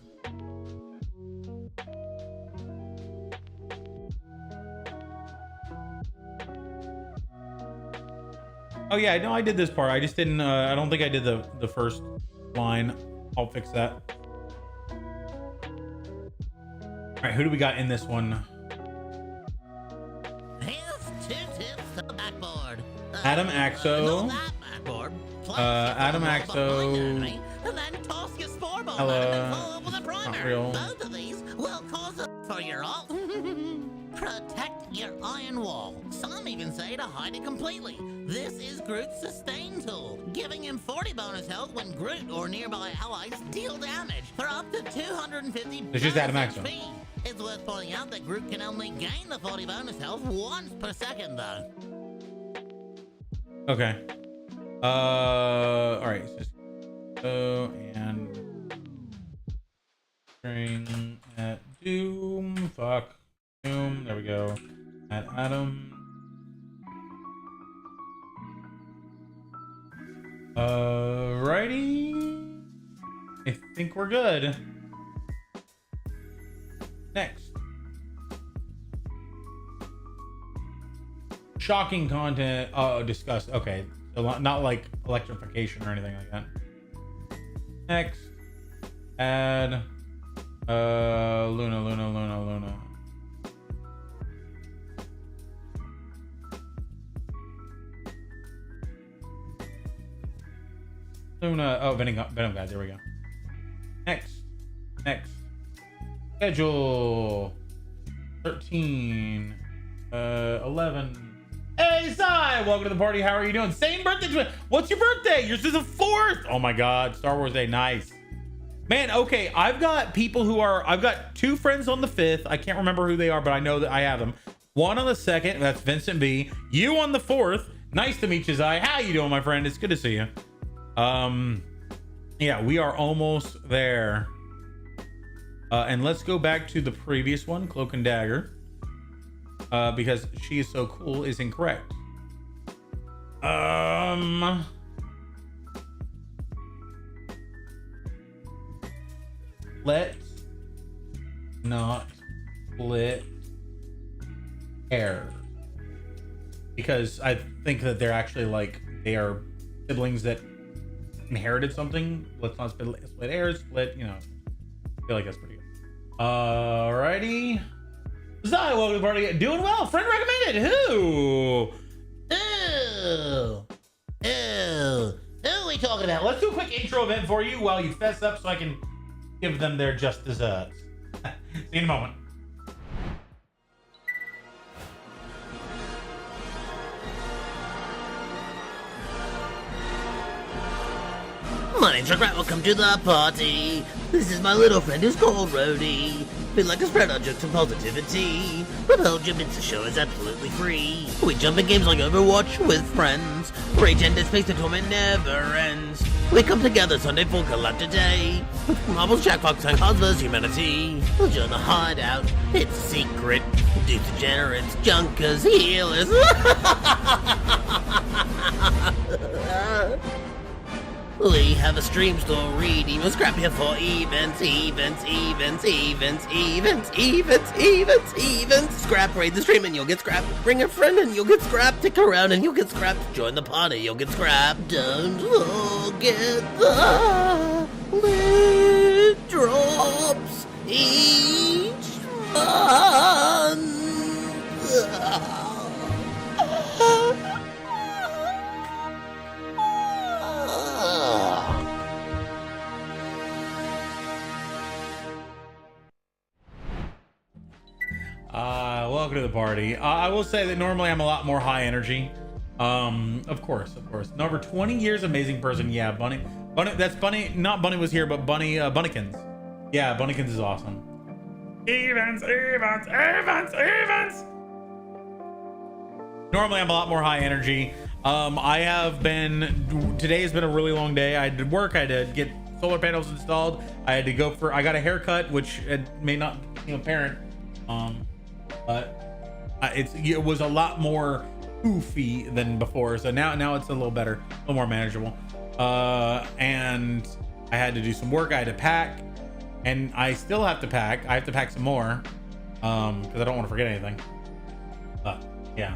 Oh yeah, I know I did this part. I just didn't. I don't think I did the first line. I'll fix that. All right, who do we got in this one? Here's 2 tips to the backboard. Adam Axo. Not that backboard. Place Adam your thorn wall behind an Axo. enemy, and then toss your spore bomb Ella. at him and follow up with a primary. real. Both of these will cause a for your ult. Protect your iron wall. Some even say to hide it completely. This is Groot's sustain tool, giving him 40 bonus health when Groot or nearby allies deal damage for up to 250 It's just Adam bonus Axo. HP. It's worth pointing out that Groot can only gain the 40 bonus health once per second though. Okay. All right. So and string at Doom. Fuck. Doom. There we go. At Adam. Alrighty. I think we're good. Next. Shocking content. Oh, disgust. Okay. So not like electrification or anything like that. Next. Add. Luna. Luna. Oh, Venom guy. There we go. Next. Schedule. 13. 11. Hey, Sai! Welcome to the party. How are you doing? Same birthday twin. What's your birthday? Yours is the 4th. Oh my God. Star Wars Day. Nice. Man, okay. I've got 2 friends on the 5th. I can't remember who they are, but I know that I have them. One on the 2nd. That's Vincent B. You on the 4th. Nice to meet you, Zai. How you doing, my friend? It's good to see you. Yeah, we are almost there. And let's go back to the previous one, Cloak and Dagger. Because she is so cool is incorrect. Let's not split hairs, because I think that they're actually like, they are siblings that inherited something. Let's not split hairs, you know. I feel like that's pretty good. Alrighty. Zai, welcome to the party. Doing well. Friend recommended. Who? Who are we talking about? Let's do a quick intro event for you while you fess up so I can give them their just desserts. See you in a moment. My name's Regret, welcome to the party. This is my little friend who's called Rhodey. We like to spread our jokes and positivity, but Belgium it's a show is absolutely free. We jump in games like Overwatch with friends. Rage and space the torment never ends. We come together Sunday for collab today. Marbles, Jack Fox, and Cards vs. Humanity. We'll join the hideout, it's a secret. Dudes, degenerates, junkers, healers. We have a stream store reading. We'll scrap here for events. Scrap, raid the stream and you'll get scrapped. Bring a friend and you'll get scrapped. Stick around and you'll get scrapped. Join the party, you'll get scrapped. Don't forget the lit drops each month. Welcome to the party. I will say that normally I'm a lot more high energy. Of course. Number 20 years, amazing person. Yeah, Bunny. That's Bunny. Not Bunny was here, but Bunnykins. Yeah, Bunnykins is awesome. Events. Normally I'm a lot more high energy. Today has been a really long day. I did work. I had to get solar panels installed. I got a haircut, which it may not seem apparent. But it was a lot more poofy than before. So now it's a little better, a little more manageable. And I had to do some work. I had to pack, and I still have to pack. I have to pack some more, because I don't want to forget anything. But yeah,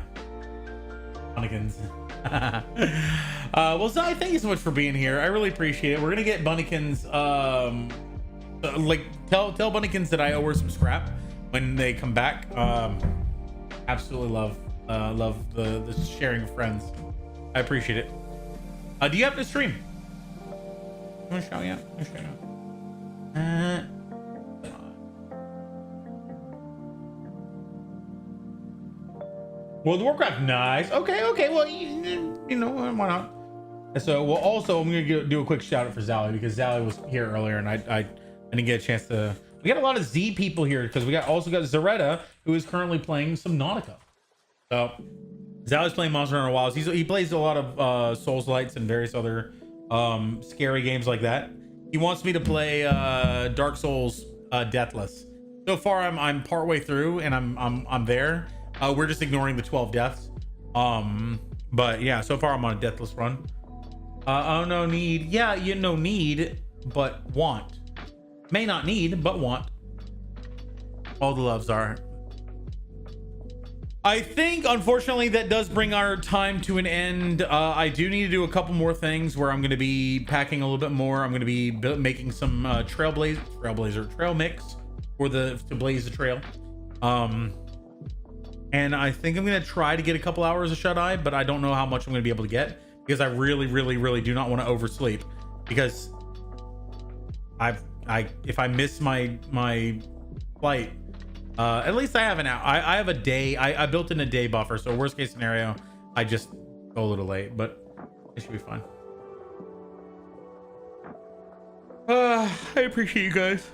Bunnykins. Well, Zai, thank you so much for being here. I really appreciate it. We're gonna get Bunnykins. Tell Bunnykins that I owe her some scrap when they come back. Absolutely love the sharing of friends. I appreciate it. Do you have to stream? I'm gonna show you. World of Warcraft, nice. Okay. Well, you know, why not? So, well, also I'm gonna do a quick shout out for Zally, because Zally was here earlier, and I didn't get a chance to. We got a lot of Z people here, because we also got Zaretta, who is currently playing some Nautica. So Zally's playing Monster Hunter Wilds. He plays a lot of Souls Lights and various other scary games like that. He wants me to play Dark Souls Deathless. So far I'm partway through, and I'm there. We're just ignoring the 12 deaths. But yeah, so far I'm on a Deathless run. Oh, no need. Yeah, you know, need, but want. May not need, but want. All the loves are. I think, unfortunately, that does bring our time to an end. I do need to do a couple more things where I'm going to be packing a little bit more. I'm going to be making some trail mix for to blaze the trail. And I think I'm going to try to get a couple hours of shut eye, but I don't know how much I'm going to be able to get because I really, really, really do not want to oversleep because if I miss my flight, at least I have an hour. I have a day. I built in a day buffer. So worst case scenario, I just go a little late, but it should be fine. I appreciate you guys.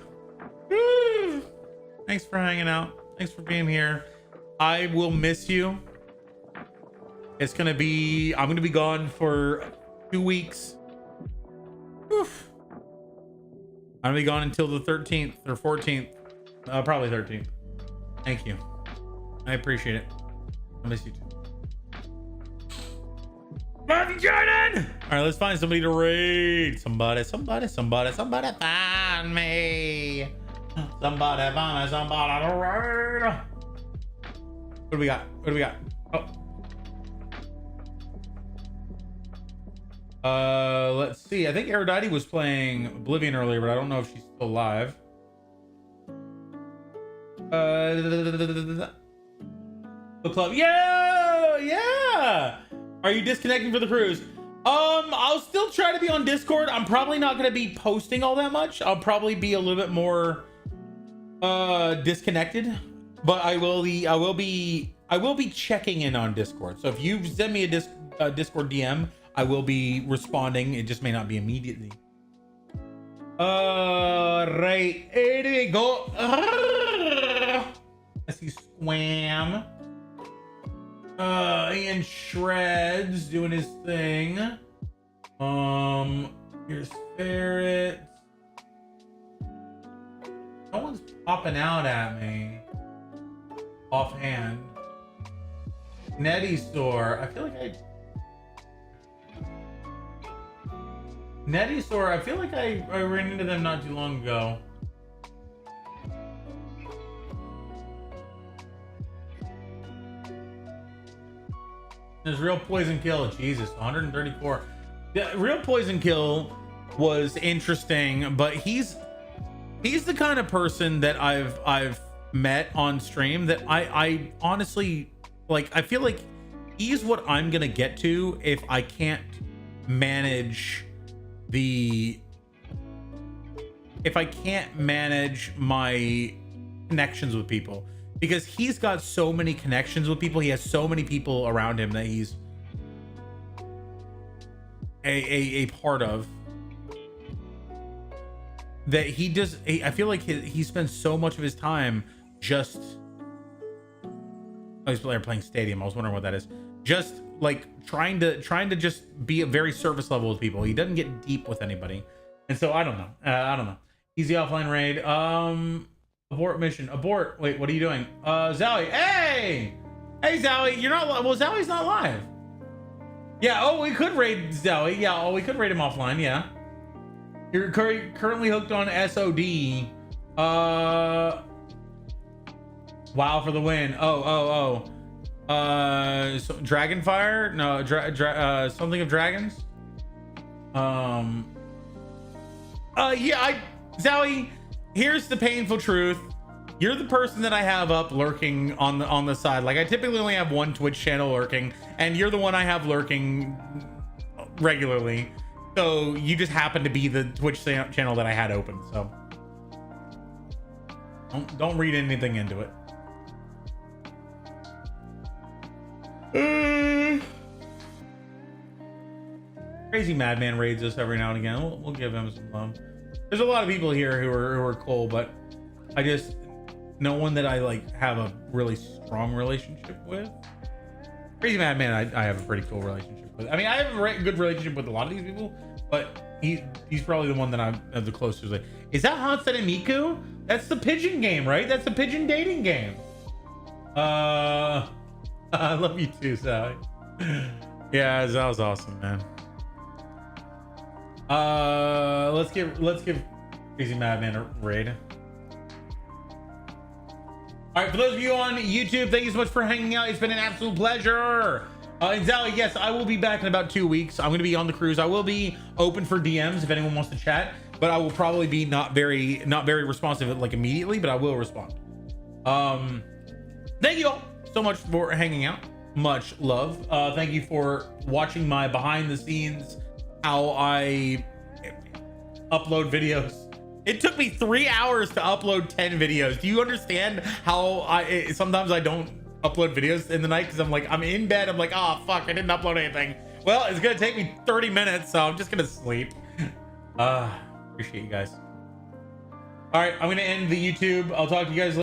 Thanks for hanging out. Thanks for being here. I will miss you. It's gonna be, I'm gonna be gone for 2 weeks. Oof. I'm gonna be gone until the 13th or 14th. Probably 13th. Thank you. I appreciate it. I miss you too. Love you, Jordan! All right, let's find somebody to raid. Somebody find me. Somebody find me, somebody to raid. What do we got? What do we got? Oh. Let's see. I think Aerodite was playing Oblivion earlier, but I don't know if she's still live. The club. Yeah. Are you disconnecting for the cruise? I'll still try to be on Discord. I'm probably not going to be posting all that much. I'll probably be a little bit more disconnected, but I will be checking in on Discord. So if you send me a Discord DM, I will be responding. It just may not be immediately. Right. Here we go. I see Squam. Ian Shreds doing his thing. Here's Ferret. No one's popping out at me offhand. Netty Store. I feel like I ran into them not too long ago. There's Real Poison Kill. Jesus, 134. Yeah, Real Poison Kill was interesting, but he's the kind of person that I've met on stream that I honestly like. I feel like he's what I'm gonna get to if I can't manage my connections with people, because he's got so many connections with people. He has so many people around him that he's a part of, that he does. I feel like he spends so much of his time just, oh, he's playing Stadium. I was wondering what that is. Just like trying to just be a very surface level with people. He doesn't get deep with anybody. And so I don't know. Easy offline raid. Abort mission. Abort. Wait, what are you doing? Zowie. Hey, Zowie. You're not. Well, Zowie's not live. Yeah. Oh, we could raid Zowie. Yeah. Oh, we could raid him offline. Yeah. You're currently hooked on SOD. Wow for the win. Oh. So Dragonfire? No, something of dragons. Yeah, Zowie, here's the painful truth. You're the person that I have up lurking on the side. Like, I typically only have one Twitch channel lurking, and you're the one I have lurking regularly. So you just happen to be the Twitch channel that I had open. So don't read anything into it. Crazy Madman raids us every now and again. We'll give him some love. There's a lot of people here who are cool, but I just, no one that I like have a really strong relationship with. Crazy Madman, I have a pretty cool relationship with. I mean, I have a good relationship with a lot of these people, but he's probably the one that I'm the closest. Like, is that Hansel and Miku? That's the pigeon game, right? That's the pigeon dating game. I love you too, Sally. Yeah, that was awesome, man. Let's give Crazy Madman a raid. All right, for those of you on YouTube, thank you so much for hanging out. It's been an absolute pleasure. And Zally, yes, I will be back in about 2 weeks. I'm going to be on the cruise. I will be open for DMs if anyone wants to chat, but I will probably be not very responsive like immediately, but I will respond. Thank you all so much for hanging out. Much love. Thank you for watching my behind the scenes, how I upload videos. It took me 3 hours to upload 10 videos. Do you understand how sometimes I don't upload videos in the night because I'm in bed. I'm like, oh fuck, I didn't upload anything. Well, it's gonna take me 30 minutes, so I'm just gonna sleep. Appreciate you guys. All right, I'm gonna end the YouTube. I'll talk to you guys later.